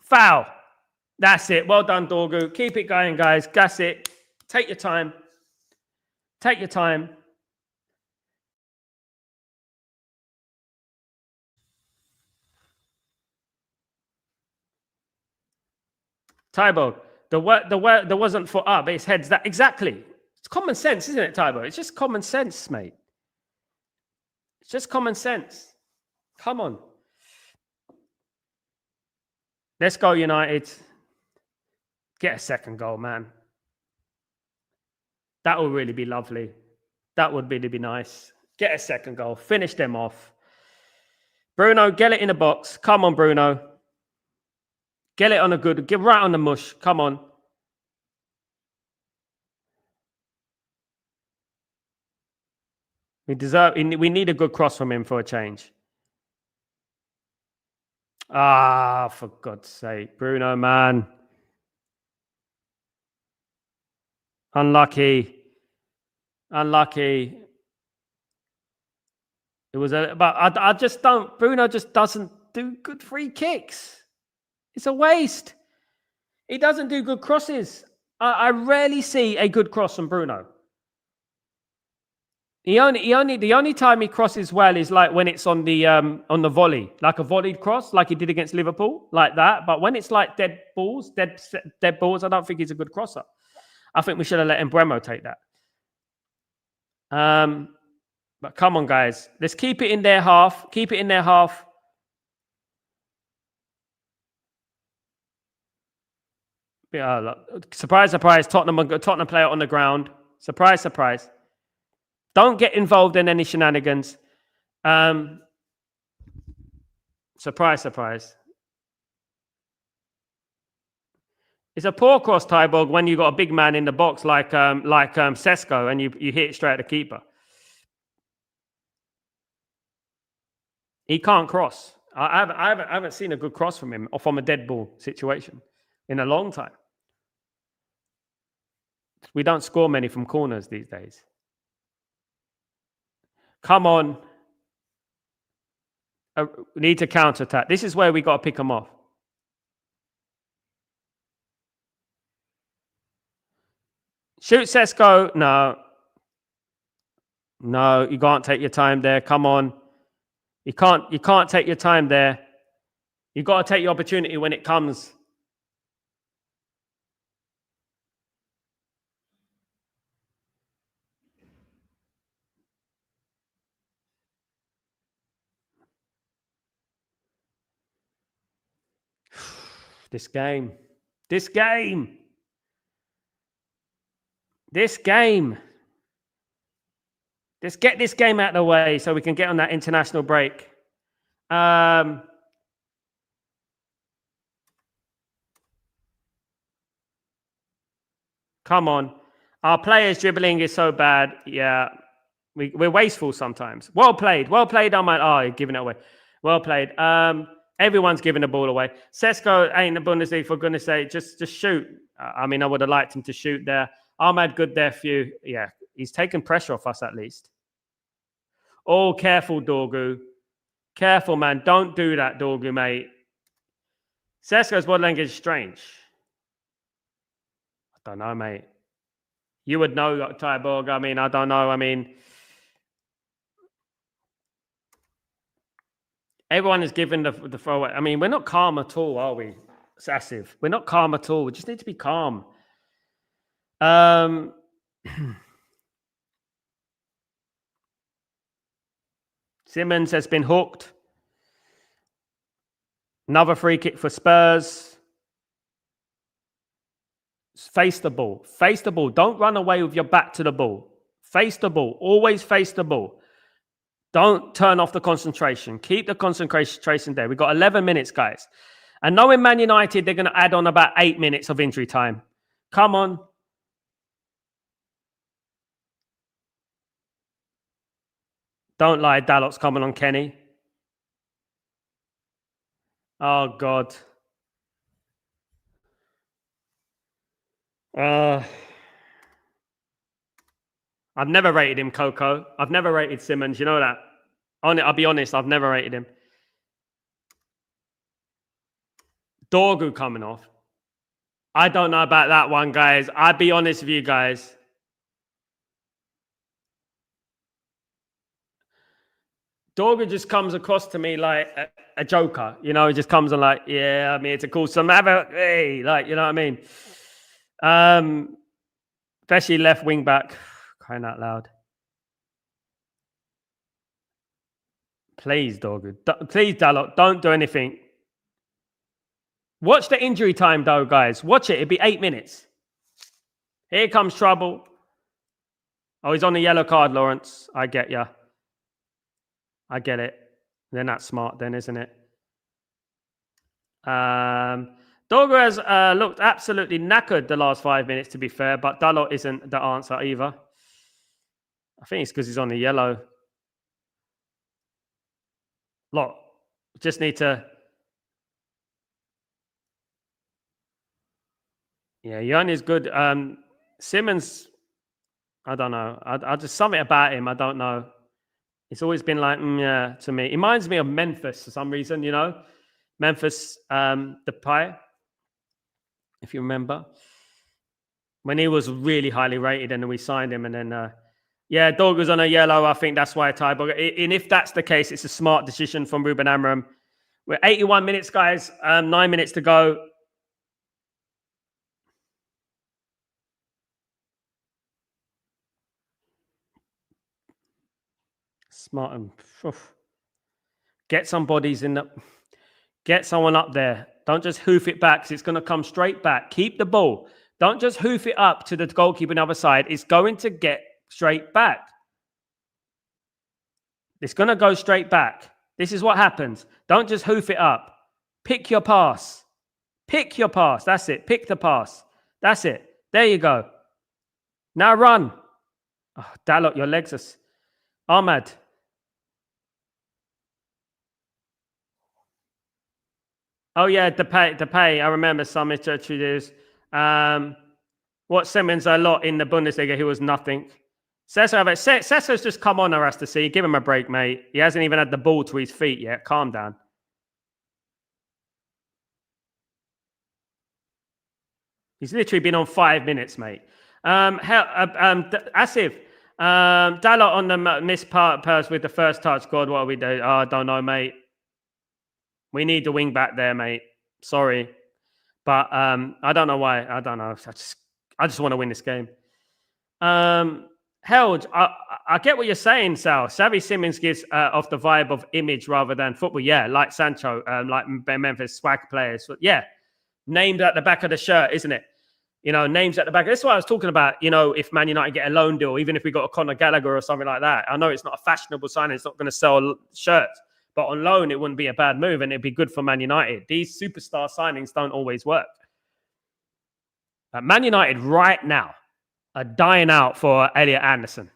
Foul. That's it. Well done, Dorgu. Keep it going, guys. That's it. Take your time. Take your time. Tybo, there wasn't foot up. His head's that. Exactly. It's common sense, isn't it, Tybo? It's just common sense, mate. It's just common sense. Come on. Let's go, United. Get a second goal, man. That would really be lovely. That would really be nice. Get a second goal. Finish them off. Bruno, get it in the box. Come on, Bruno. Get it on a good... Get right on the mush. Come on. We need a good cross from him for a change. For God's sake. Bruno, man. Unlucky. Unlucky. It was but I just don't... Bruno just doesn't do good free kicks. It's a waste. He doesn't do good crosses. I rarely see a good cross from Bruno. The only time he crosses well is like when it's on the volley, like a volleyed cross, like he did against Liverpool, like that. But when it's like dead balls, I don't think he's a good crosser. I think we should have let Embremo take that. But come on, guys, let's keep it in their half. Keep it in their half. Surprise, surprise! Tottenham player on the ground. Surprise, surprise! Don't get involved in any shenanigans. Surprise, surprise. It's a poor cross, Tyborg, when you got a big man in the box like Sesko and you hit it straight at the keeper. He can't cross. I haven't seen a good cross from him or from a dead ball situation in a long time. We don't score many from corners these days. Come on. We need to counter attack. This is where we got to pick them off. Shoot Sesko. No. No, you can't take your time there. Come on. You can't take your time there. You got to take your opportunity when it comes. This game. Let's get this game out of the way so we can get on that international break. Come on. Our players dribbling is so bad. Yeah. We're wasteful sometimes. Well played. You're giving it away. Well played. Everyone's giving the ball away. Sesko ain't the Bundesliga, for goodness sake. Just shoot. I mean, I would have liked him to shoot there. Ahmad, good there for you. Yeah, he's taken pressure off us at least. Oh, careful, Dorgu. Careful, man. Don't do that, Dorgu, mate. Sesko's body language is strange. I don't know, mate. You would know, Tyborg. I mean, I don't know. I mean, everyone is given the throwaway. I mean, we're not calm at all, are we? Sassive. We're not calm at all. We just need to be calm. Simmons has been hooked. Another free kick for Spurs. Face the ball. Face the ball. Don't run away with your back to the ball. Face the ball. Always face the ball. Don't turn off the concentration. Keep the concentration there. We've got 11 minutes, guys. And knowing Man United, they're going to add on about 8 minutes of injury time. Come on. Don't lie. Dalot's coming on Kenny. Oh, God. I've never rated him, Coco. I've never rated Simmons. You know that. I'll be honest. I've never rated him. Dorgu coming off. I don't know about that one, guys. I'll be honest with you guys. Dorgu just comes across to me like a joker. You know, he just comes and like, yeah, I'm here to call some havoc. Hey, like, you know what I mean? Especially left wing back. Crying out loud. Please, Dorgu. Please, Dalot, don't do anything. Watch the injury time, though, guys. Watch it. It'll be 8 minutes. Here comes trouble. Oh, he's on the yellow card, Lawrence. I get ya. I get it. They're not smart then, isn't it? Dorgu has looked absolutely knackered the last 5 minutes, to be fair, but Dalot isn't the answer either. I think it's because he's on the yellow. Look, just need to... Yeah, Jan is good. Simmons, I don't know. I just something about him, I don't know. It's always been like, yeah, to me. It reminds me of Memphis for some reason, you know? Memphis Depay, if you remember. When he was really highly rated and then we signed him and then, yeah, Dog was on a yellow. I think that's why Tyborg. And if that's the case, it's a smart decision from Ruben Amorim. We're 81 minutes, guys. 9 minutes to go. Smart and get some bodies in the... Get someone up there. Don't just hoof it back because it's going to come straight back. Keep the ball. Don't just hoof it up to the goalkeeper on the other side. It's going to get straight back. It's going to go straight back. This is what happens. Don't just hoof it up. Pick your pass. Pick your pass. That's it. Pick the pass. That's it. There you go. Now run. Oh, Dalot, your legs are... Ahmad. Oh, yeah, Depay. I remember some introduced. What Simmons a lot in the Bundesliga, he was nothing. Sesso's just come on, Arastasi. Give him a break, mate. He hasn't even had the ball to his feet yet. Calm down. He's literally been on 5 minutes, mate. Asif, Dalot on the missed pass with the first touch. God, what are we doing? Oh, I don't know, mate. We need the wing back there, mate. Sorry. But I don't know why. I don't know. I just want to win this game. Held, I get what you're saying, Sal. Xavi Simons gives off the vibe of image rather than football. Yeah, like Sancho, like Memphis swag players. Yeah, named at the back of the shirt, isn't it? You know, names at the back. That's what I was talking about. You know, if Man United get a loan deal, even if we got a Conor Gallagher or something like that. I know it's not a fashionable signing. It's not going to sell shirts. But on loan, it wouldn't be a bad move and it'd be good for Man United. These superstar signings don't always work. Man United right now are dying out for Elliot Anderson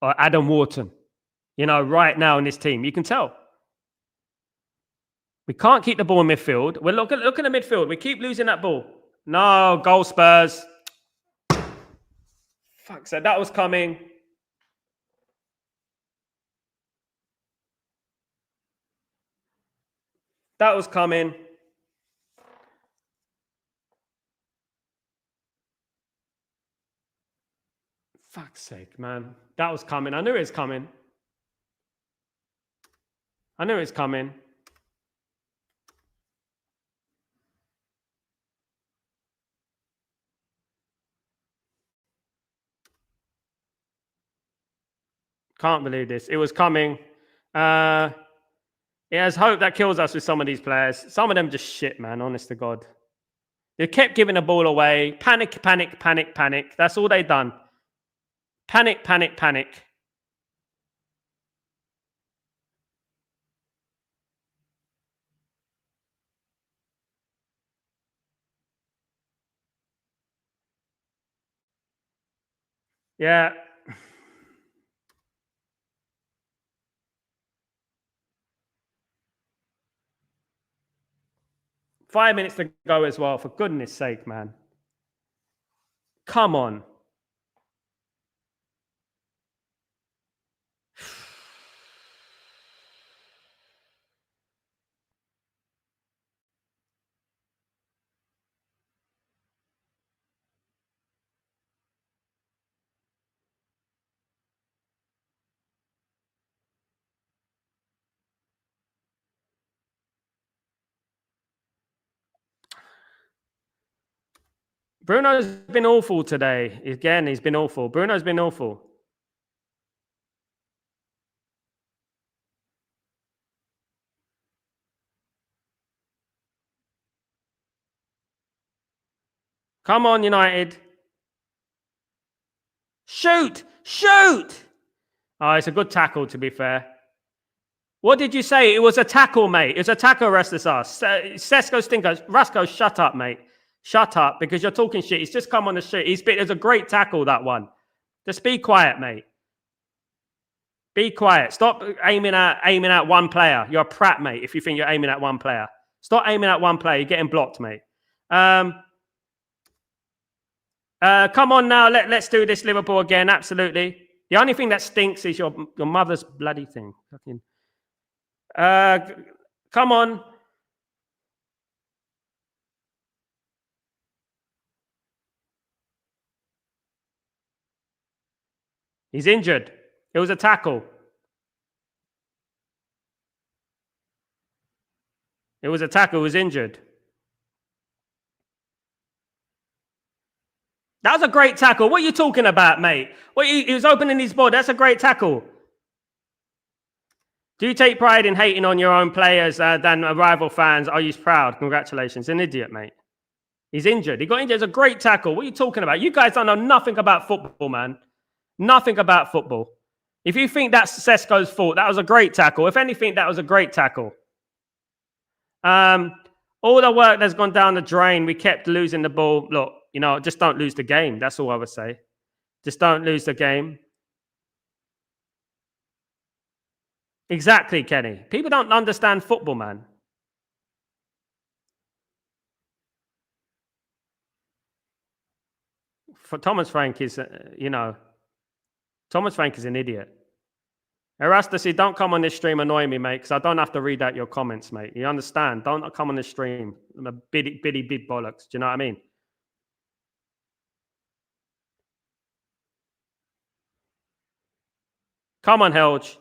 or Adam Wharton. You know, right now in this team, you can tell. We can't keep the ball in midfield. We're look at the midfield. We keep losing that ball. No, goal Spurs. Fuck, so that was coming. That was coming. Fuck's sake, man. That was coming. I knew it was coming. I knew it was coming. Can't believe this. It was coming. It has hope that kills us with some of these players. Some of them just shit, man. Honest to God. They kept giving the ball away. Panic, panic, panic, panic. That's all they done. Panic, panic, panic. Yeah. Five minutes to go as well, for goodness sake, man. Come on. Bruno's been awful today. Again, he's been awful. Bruno's been awful. Come on, United. Shoot! Shoot! Oh, it's a good tackle, to be fair. What did you say? It was a tackle, mate. It was a tackle, restless us. Sesko Stinker. Rasco, shut up, mate. Shut up, because you're talking shit. He's just come on the shit. It was a great tackle, that one. Just be quiet, mate. Be quiet. Stop aiming at one player. You're a prat, mate, if you think you're aiming at one player. Stop aiming at one player. You're getting blocked, mate. Come on now. Let's do this, Liverpool, again. Absolutely. The only thing that stinks is your mother's bloody thing. Fucking. Come on. He's injured. It was a tackle. It was a tackle. He was injured. That was a great tackle. What are you talking about, mate? He was opening his body. That's a great tackle. Do you take pride in hating on your own players than rival fans? Are you proud? Congratulations. An idiot, mate. He's injured. He got injured. It's a great tackle. What are you talking about? You guys don't know nothing about football, man. Nothing about football. If you think that's Sesko's fault, that was a great tackle. If anything, that was a great tackle. All the work that's gone down the drain, we kept losing the ball. Look, just don't lose the game. That's all I would say. Just don't lose the game. Exactly, Kenny. People don't understand football, man. For Thomas Frank is, Thomas Frank is an idiot. Erastus, don't come on this stream annoying me, mate, because I don't have to read out your comments, mate. You understand? Don't come on this stream. I'm a big bollocks. Do you know what I mean? Come on, Helge.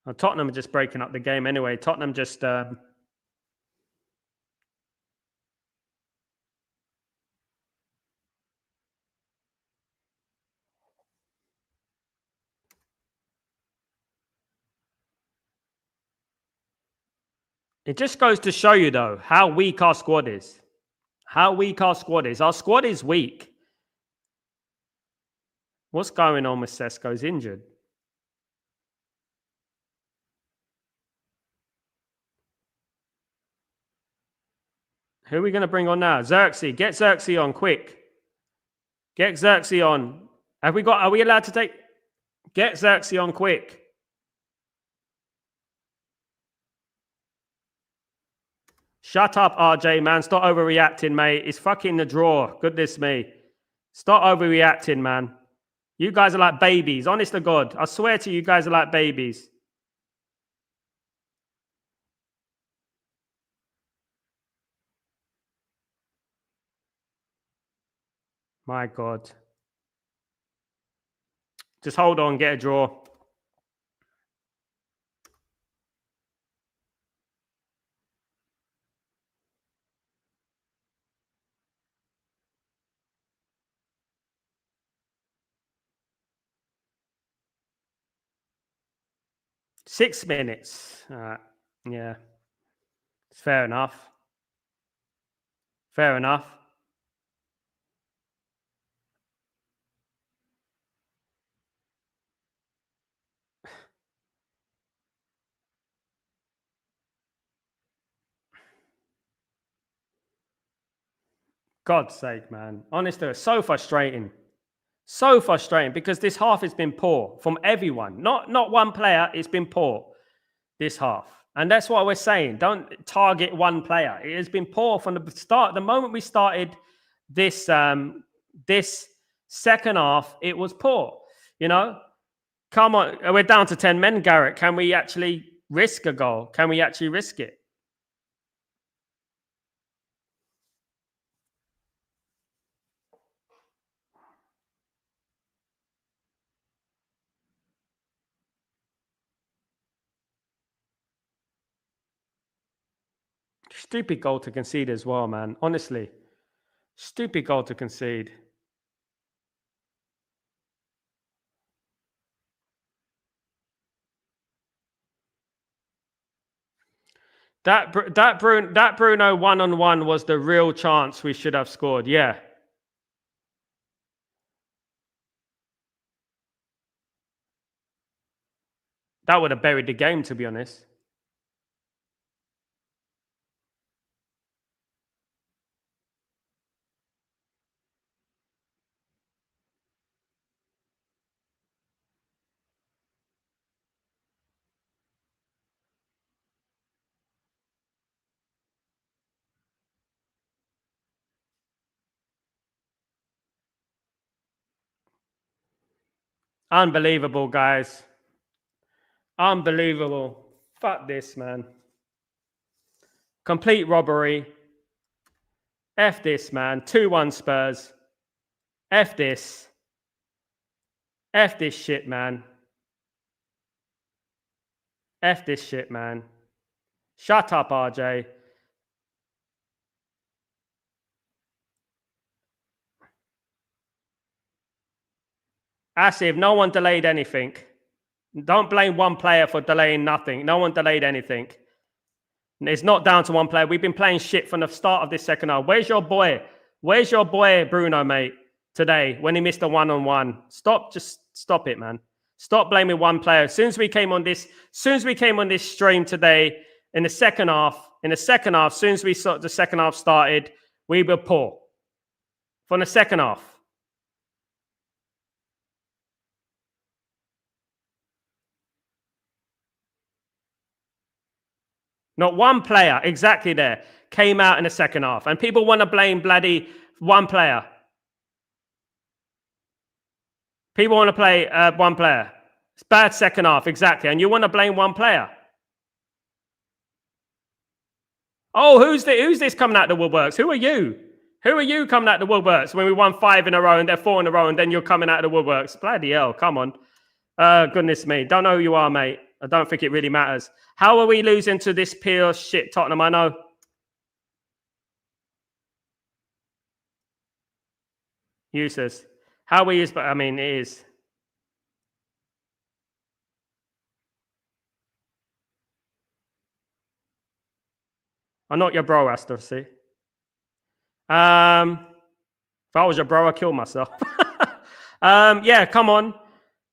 Well, Tottenham are just breaking up the game anyway. Tottenham just... It just goes to show you, though, how weak our squad is. How weak our squad is. Our squad is weak. What's going on with Sesko's injured? Who are we going to bring on now? Xerxes. Get Xerxes on, quick. Get Xerxes on. Are we allowed to take... Get Xerxes on, quick. Shut up, RJ, man. Stop overreacting, mate. It's fucking the draw. Goodness me. Stop overreacting, man. You guys are like babies. Honest to God. I swear to you, you guys are like babies. My God. Just hold on. Get a draw. Six minutes. Yeah. It's fair enough. Fair enough. God's sake, man. Honestly, it's so frustrating. So frustrating because this half has been poor from everyone. Not one player. It's been poor this half. And that's what we're saying. Don't target one player. It has been poor from the start. The moment we started this this second half, it was poor. You know, come on. We're down to 10 men, Garrett. Can we actually risk a goal? Can we actually risk it? Stupid goal to concede as well, man. Honestly, stupid goal to concede. That Bruno one-on-one was the real chance we should have scored. Yeah. That would have buried the game, to be honest. Unbelievable, guys. Unbelievable. Fuck this, man. Complete robbery. F this, man. 2-1 Spurs. F this. F this shit, man. F this shit, man. Shut up, RJ. Asif, no one delayed anything. Don't blame one player for delaying nothing. No one delayed anything. It's not down to one player. We've been playing shit from the start of this second half. Where's your boy? Where's your boy, Bruno, mate, today when he missed a one-on-one? Just stop it, man. Stop blaming one player. As soon as we came on this stream today, in the second half, as soon as we saw the second half started, we were poor. From the second half. Not one player, exactly there. came out in the second half. And people want to blame bloody one player. People want to play one player. It's bad second half, exactly. And you want to blame one player. Oh, who's this coming out the woodworks? Who are you? Who are you coming out the woodworks when we won 5 in a row and they're 4 in a row and then you're coming out the woodworks? Bloody hell, come on. Goodness me. Don't know who you are, mate. I don't think it really matters. How are we losing to this pure shit Tottenham? I know. Useless. How we use, but I mean, it is. I'm not your bro, Astor, see? If I was your bro, I'd kill myself. Yeah, come on.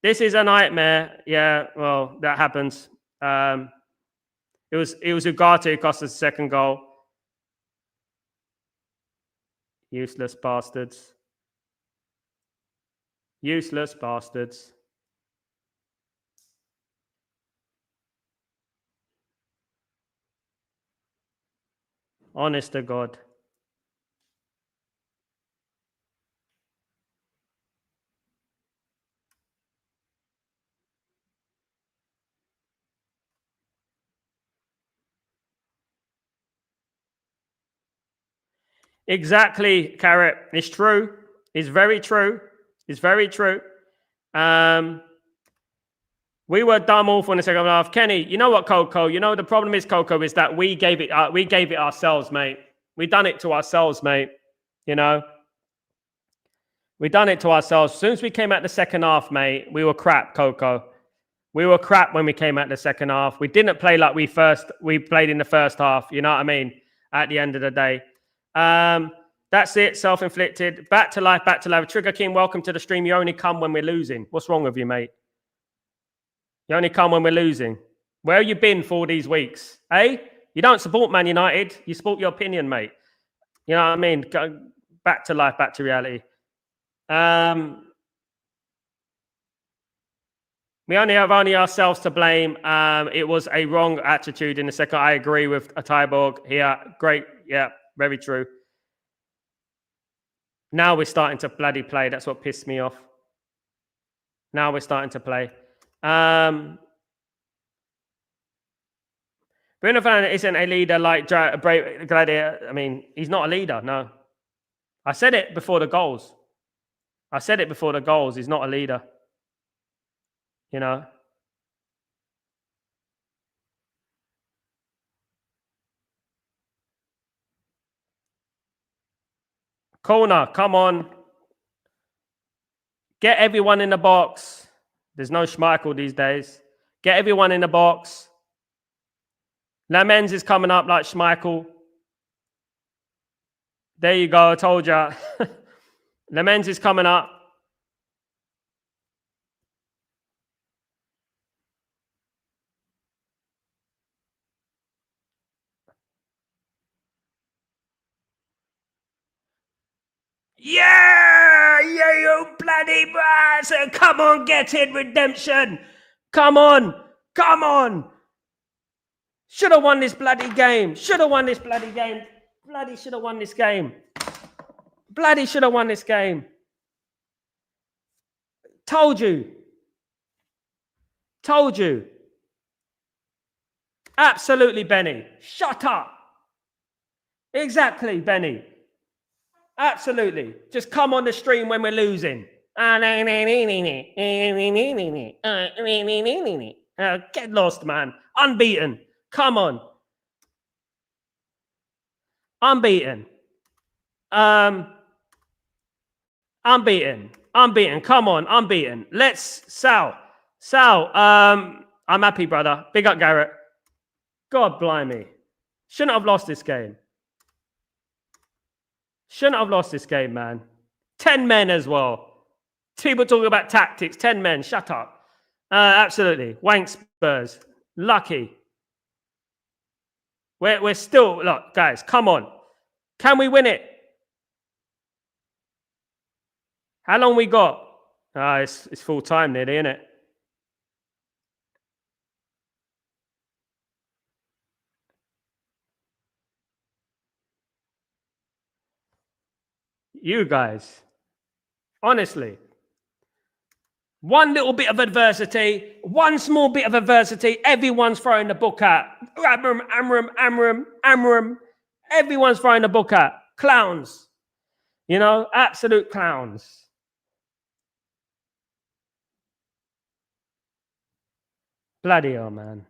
This is a nightmare. Yeah, well, that happens. It was Ugarte who cost us the second goal. Useless bastards. Useless bastards. Honest to God. Exactly, Carrot. It's true. It's very true. It's very true. We were dumb awful in the second half. Kenny, you know what, Coco? You know the problem is, Coco, is that we gave it ourselves, mate. We done it to ourselves, mate. You know, we done it to ourselves. As soon as we came out the second half, mate, we were crap, Coco. We were crap when we came out the second half. We didn't play like we played in the first half. You know what I mean? At the end of the day. That's it. Self-inflicted. Back to life, back to life. Trigger King, welcome to the stream. You only come when we're losing. What's wrong with you, mate? You only come when we're losing. Where have you been for all these weeks? Eh? You don't support Man United. You support your opinion, mate. You know what I mean? Go back to life, back to reality. We only have ourselves to blame. It was a wrong attitude in the second. I agree with a Tyborg here. Great. Yeah, very true. Now we're starting to bloody play. That's what pissed me off. Now we're starting to play. Bruno Fernandes isn't a leader like Gladiator. I mean, he's not a leader, no. I said it before the goals. He's not a leader. You know. Corner, come on. Get everyone in the box. There's no Schmeichel these days. Get everyone in the box. Lamens is coming up like Schmeichel. There you go. I told you. Lamens is coming up. Yeah, you bloody brats. Come on, get it, redemption. Come on. Should have won this bloody game. Bloody should have won this game. Told you. Absolutely, Benny. Shut up. Exactly, Benny. Absolutely. Just come on the stream when we're losing. Get lost, man. Unbeaten. Come on. Unbeaten. Unbeaten. Come on, unbeaten. Sal. I'm happy, brother. Big up, Garrett. God blimey. Shouldn't have lost this game. Man. 10 men as well. People talking about tactics. 10 men. Shut up. Absolutely. Wank Spurs. Lucky. We're still... Look, guys, come on. Can we win it? How long we got? It's full time nearly, isn't it? You guys. Honestly. One little bit of adversity, one small bit of adversity, everyone's throwing the book at. Amram. Everyone's throwing the book at. Clowns. You know, absolute clowns. Bloody hell, man.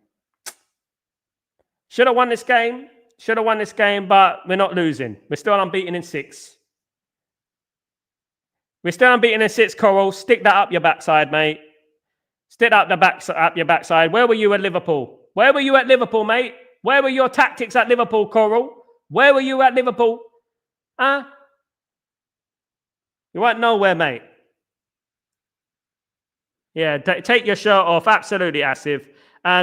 Should have won this game. Should have won this game, but we're not losing. We're still unbeaten in 6. We're still unbeaten in 6, Coral. Stick that up your backside, mate. Stick that up your backside. Where were you at Liverpool? Where were you at Liverpool, mate? Where were your tactics at Liverpool, Coral? Where were you at Liverpool? Huh? You weren't nowhere, mate. Yeah, take your shirt off. Absolutely, Asif.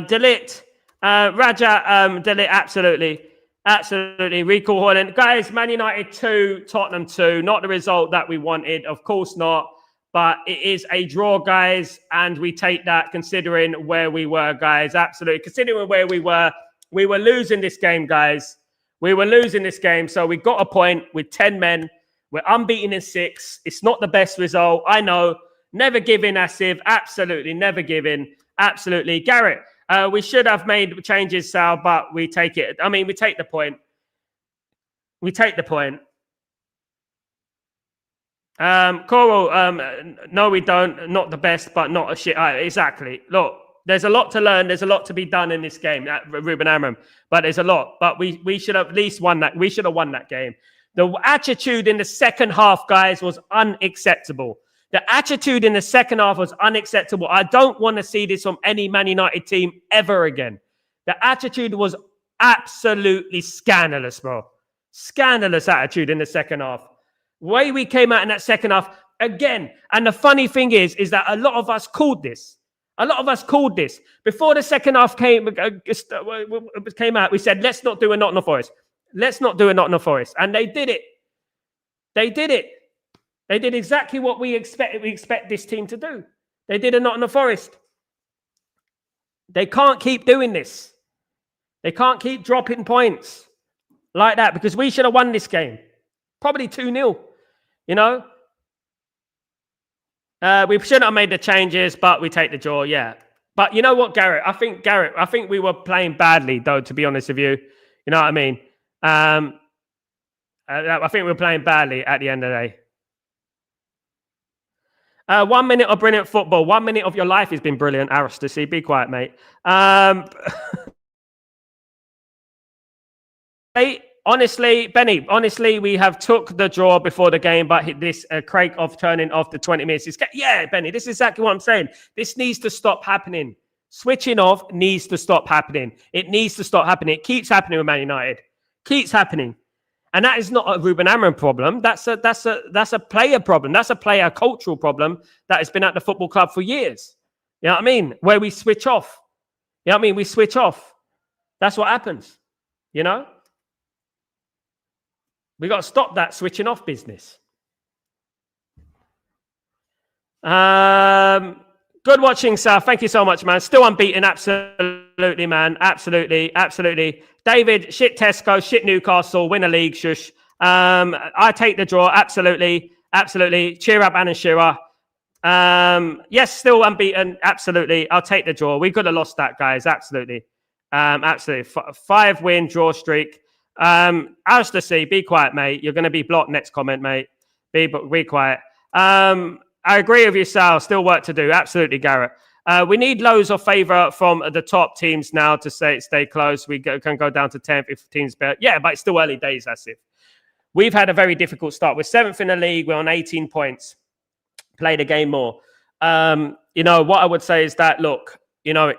Delete. Raja, delete. Absolutely. Absolutely. Recall Holland. Guys, Man United 2, Tottenham 2. Not the result that we wanted. Of course not. But it is a draw, guys. And we take that considering where we were, guys. Absolutely. Considering where we were losing this game, guys. We were losing this game. So we got a point with 10 men. We're unbeaten in 6. It's not the best result. I know. Never give in, Asif. Absolutely. Never give in. Absolutely. Garrett. We should have made changes, Sal, but we take it. I mean, we take the point. We take the point. Coral, no, we don't. Not the best, but not a shit. Exactly. Look, there's a lot to learn. There's a lot to be done in this game, Ruben Amram. But there's a lot. But we should have at least won that. We should have won that game. The attitude in the second half, guys, was unacceptable. The attitude in the second half was unacceptable. I don't want to see this from any Man United team ever again. The attitude was absolutely scandalous, bro. Scandalous attitude in the second half. The way we came out in that second half, again. And the funny thing is that a lot of us called this. A lot of us called this. Before the second half came out, we said, let's not do a Nottingham Forest. Let's not do a Nottingham Forest. And they did it. They did it. They did exactly what we expect this team to do. They did a Nottingham Forest. They can't keep doing this. They can't keep dropping points like that because we should have won this game. Probably 2-0, you know? We shouldn't have made the changes, but we take the draw, yeah. But you know what, Garrett? I think we were playing badly, though, to be honest with you. You know what I mean? I think we were playing badly at the end of the day. 1 minute of brilliant football. 1 minute of your life has been brilliant, Aristotle. Be quiet, mate. Honestly, Benny, we have took the draw before the game, but this Craig of turning off the 20 minutes. Yeah, Benny, this is exactly what I'm saying. This needs to stop happening. Switching off needs to stop happening. It needs to stop happening. It keeps happening with Man United. Keeps happening. And that is not a Ruben Amram problem. That's a player problem. That's a player cultural problem that has been at the football club for years. You know what I mean? Where we switch off. You know what I mean? We switch off. That's what happens. You know? We got to stop that switching off business. Good watching, Sal. Thank you so much, man. Still unbeaten. Absolutely, man. Absolutely. David, shit Tesco, shit Newcastle, win a league, shush. I take the draw. Absolutely. Cheer up, Alan Shearer. Yes, still unbeaten. Absolutely. I'll take the draw. We could have lost that, guys. Absolutely. 5-win draw streak. Alistair C, be quiet, mate. You're going to be blocked next comment, mate. Be quiet. I agree with you, Sal. Still work to do. Absolutely, Garrett. We need loads of favour from the top teams now to stay close. We can go down to 10th if teams better. Yeah, but it's still early days, that's it. We've had a very difficult start. We're 7th in the league. We're on 18 points. Played a game more. You know, what I would say is that, look, you know,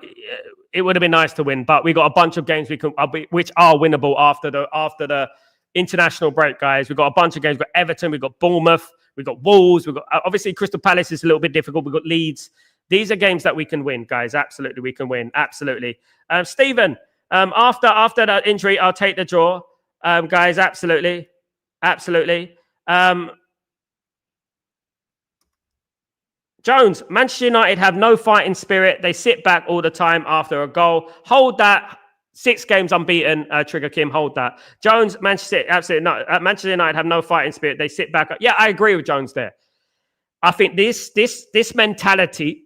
it would have been nice to win, but we got a bunch of games which are winnable after the international break, guys. We've got a bunch of games. We've got Everton. We've got Bournemouth. We've got Wolves. We've got obviously Crystal Palace is a little bit difficult. We've got Leeds. These are games that we can win, guys. Absolutely, we can win. Absolutely. Stephen, after that injury, I'll take the draw, guys. Absolutely. Jones, Manchester United have no fighting spirit. They sit back all the time after a goal. Hold that 6 games unbeaten. Trigger Kim, hold that. Jones, Manchester City, absolutely not. Manchester United have no fighting spirit. They sit back. Yeah, I agree with Jones there. I think this mentality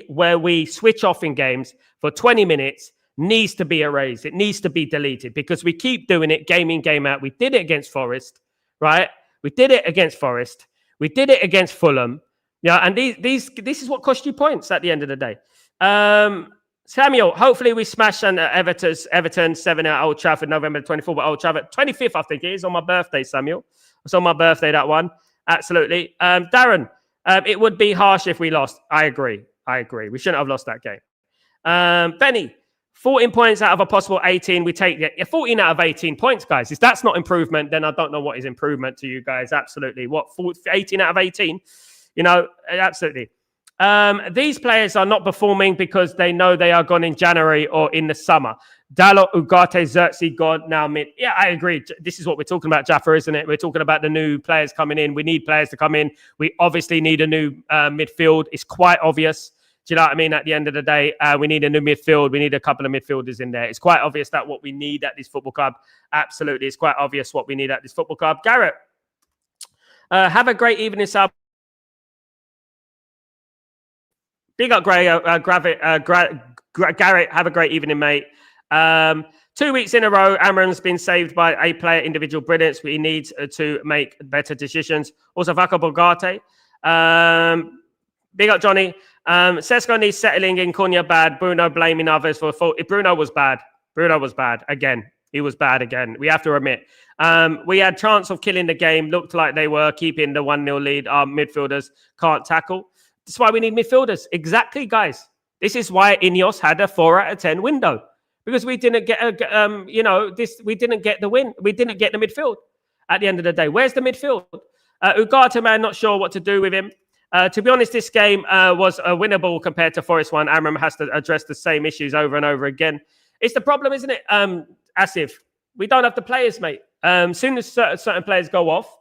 where we switch off in games for 20 minutes needs to be erased. It needs to be deleted because we keep doing it game in, game out. We did it against Forest, right? We did it against Forest. We did it against Fulham. Yeah, and this is what cost you points at the end of the day. Samuel, hopefully we smash Everton 7 at Old Trafford, November 24th, but Old Trafford 25th, I think it is, on my birthday, Samuel. It's on my birthday, that one. Absolutely. Darren, it would be harsh if we lost. I agree. We shouldn't have lost that game. Benny, 14 points out of a possible 18. We take 14 out of 18 points, guys. If that's not improvement, then I don't know what is improvement to you guys. Absolutely. What, 18 out of 18? You know, absolutely. These players are not performing because they know they are gone in January or in the summer. Dalot, Ugarte, Xerxes gone now mid. Yeah, I agree. This is what we're talking about, Jaffa, isn't it? We're talking about the new players coming in. We need players to come in. We obviously need a new midfield. It's quite obvious. Do you know what I mean? At the end of the day, we need a new midfield. We need a couple of midfielders in there. It's quite obvious that what we need at this football club. Absolutely. It's quite obvious what we need at this football club. Garrett, have a great evening, Sal. Big up, Garrett. Have a great evening, mate. 2 weeks in a row, Amram's been saved by a player individual brilliance. We need to make better decisions. Also, Vaca Bogarte. Big up, Johnny. Sesko needs settling in. Cunha bad. Bruno blaming others for fault. Bruno was bad. Again. He was bad again. We have to admit. We had chance of killing the game. Looked like they were keeping the 1-0 lead. Our midfielders can't tackle. That's why we need midfielders. Exactly, guys. This is why Ineos had a 4 out of 10 window. Because we didn't get we didn't get the win. We didn't get the midfield at the end of the day. Where's the midfield? Ugarte, man, not sure what to do with him. To be honest, this game was winnable compared to Forest one. Amram has to address the same issues over and over again. It's the problem, isn't it? Asif, we don't have the players, mate. Soon as certain players go off,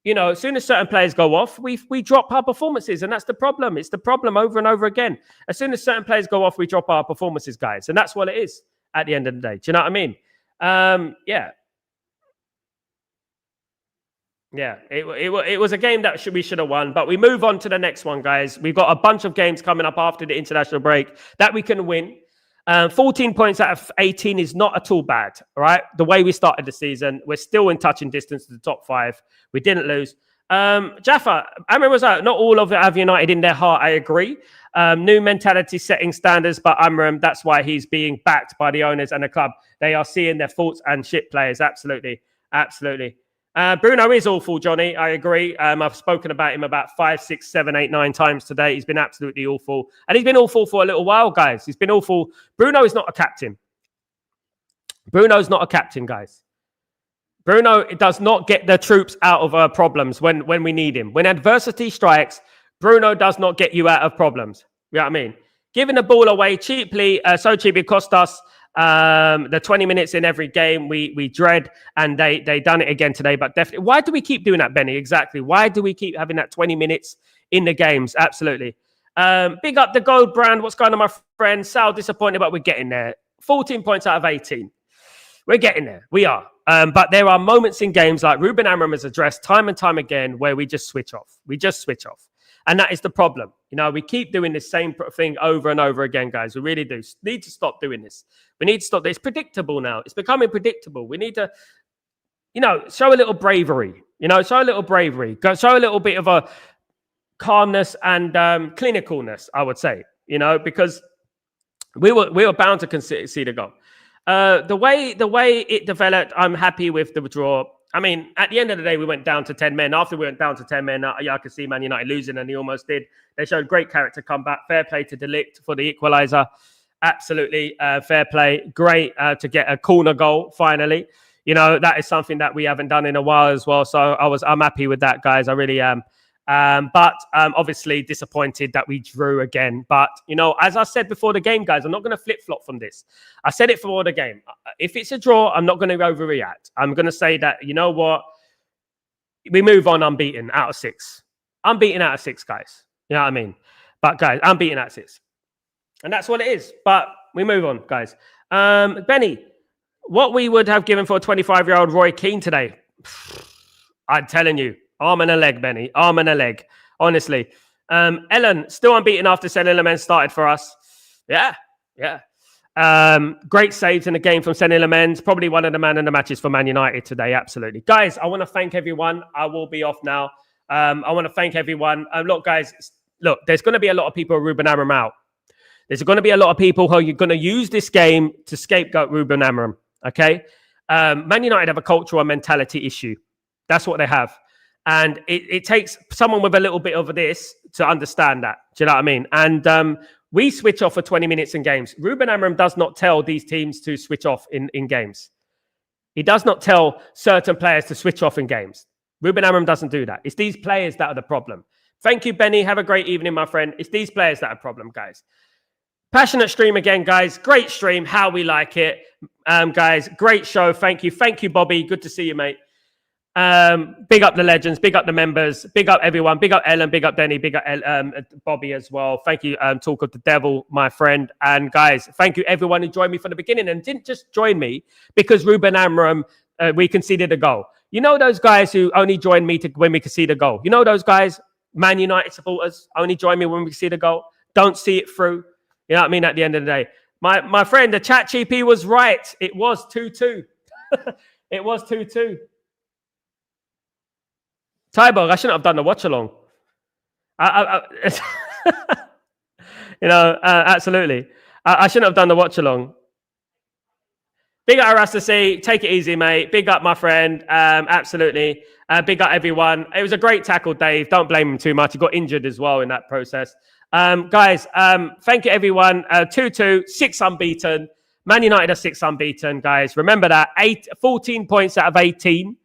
as soon as certain players go off, we drop our performances, and that's the problem. It's the problem over and over again. As soon as certain players go off, we drop our performances, guys, and that's what it is at the end of the day. Do you know what I mean? Yeah, it was a game that we should have won, but we move on to the next one, guys. We've got a bunch of games coming up after the international break that we can win. 14 points out of 18 is not at all bad, all right? The way we started the season, we're still in touching distance to the top 5. We didn't lose. Jaffa, Amram was out. Not all of it have United in their heart, I agree. New mentality setting standards, but Amram, that's why he's being backed by the owners and the club. They are seeing their faults and shit players. Absolutely. Bruno is awful, Johnny. I agree. I've spoken about him about 5, 6, 7, 8, 9 times today. He's been absolutely awful. And he's been awful for a little while, guys. He's been awful. Bruno is not a captain. Bruno's not a captain, guys. Bruno does not get the troops out of problems when we need him. When adversity strikes, Bruno does not get you out of problems. You know what I mean? Giving the ball away cheaply, so cheap it cost us the 20 minutes in every game we dread, and they done it again today. But definitely, why do we keep doing that, Benny? Exactly. Why do we keep having that 20 minutes in the games? Absolutely. Big up the gold brand. What's going on, my friend? Sal, disappointed, but we're getting there. 14 points out of 18. We're getting there. We are. But there are moments in games like Ruben Amram has addressed time and time again where we just switch off. And that is the problem. We keep doing the same thing over and over again, guys. We really do. Need to stop doing this. We need to stop this. It's predictable now. It's becoming predictable. We need to, show a little bravery. Show a little bravery. Show a little bit of a calmness and clinicalness, I would say, because we were bound to see the goal. The way it developed, I'm happy with the draw. I mean, at the end of the day, we went down to 10 men. After we went down to 10 men, I could see Man United losing, and they almost did. They showed great character comeback. Fair play to De Ligt for the equaliser. Absolutely fair play. Great to get a corner goal, finally. That is something that we haven't done in a while as well. So I'm happy with that, guys. I really am. But obviously disappointed that we drew again. But, as I said before the game, guys, I'm not going to flip-flop from this. I said it before the game. If it's a draw, I'm not going to overreact. I'm going to say that, you know what? We move on unbeaten out of 6. Unbeaten out of 6, guys. You know what I mean? But, guys, unbeaten out of 6. And that's what it is. But we move on, guys. Benny, what we would have given for a 25-year-old Roy Keane today? I'm telling you, arm and a leg, Benny. Arm and a leg. Honestly. Ellen, still unbeaten after St. Elements started for us. Yeah. Great saves in the game from St. Elements. Probably one of the man of the matches for Man United today. Absolutely. Guys, I want to thank everyone. I will be off now. I want to thank everyone. Look, guys, there's going to be a lot of people Ruben Amorim out. There's going to be a lot of people who are going to use this game to scapegoat Ruben Amorim. Okay? Man United have a cultural and mentality issue. That's what they have. And it takes someone with a little bit of this to understand that. Do you know what I mean? And we switch off for 20 minutes in games. Ruben Amorim does not tell these teams to switch off in games. He does not tell certain players to switch off in games. Ruben Amorim doesn't do that. It's these players that are the problem. Thank you, Benny. Have a great evening, my friend. It's these players that are the problem, guys. Passionate stream again, guys. Great stream. How we like it. Guys, great show. Thank you. Thank you, Bobby. Good to see you, mate. Big up the legends, big up the members, big up everyone, big up Ellen, big up Denny, big up Bobby as well. Thank you, Talk of the Devil, my friend. And guys, thank you everyone who joined me from the beginning and didn't just join me because Ruben Amorim, we conceded a goal. You know those guys who only joined me when we conceded a goal. You know those guys, Man United supporters, only join me when we conceded a goal. Don't see it through. You know what I mean? At the end of the day, my friend, the chat GP was right. It was 2-2. It was 2-2. Tyborg, I shouldn't have done the watch-along. Absolutely. I shouldn't have done the watch-along. Big up Arastasi. Take it easy, mate. Big up, my friend. Absolutely. Big up, everyone. It was a great tackle, Dave. Don't blame him too much. He got injured as well in that process. Guys, thank you, everyone. 2-2, 6 unbeaten. Man United are 6 unbeaten, guys. Remember that. 14 points out of 18.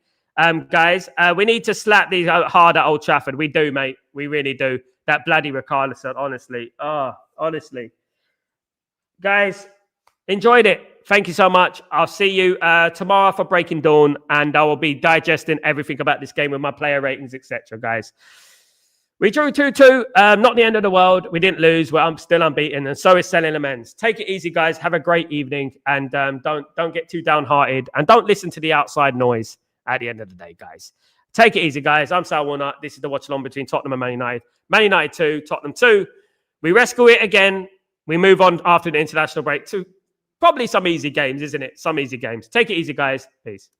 Guys, we need to slap these hard at Old Trafford. We do, mate. We really do. That bloody Richarlison, honestly. Oh, honestly. Guys, enjoyed it. Thank you so much. I'll see you tomorrow for Breaking Dawn, and I will be digesting everything about this game with my player ratings, etc., guys. We drew 2-2. Not the end of the world. We didn't lose. I'm still unbeaten, and so is St. Elements. Take it easy, guys. Have a great evening, and don't get too downhearted, and don't listen to the outside noise. At the end of the day, guys. Take it easy, guys. I'm Sal Walnut. This is the watch along between Tottenham and Man United. Man United 2, Tottenham 2. We rescue it again. We move on after the international break to probably some easy games, isn't it? Some easy games. Take it easy, guys. Peace.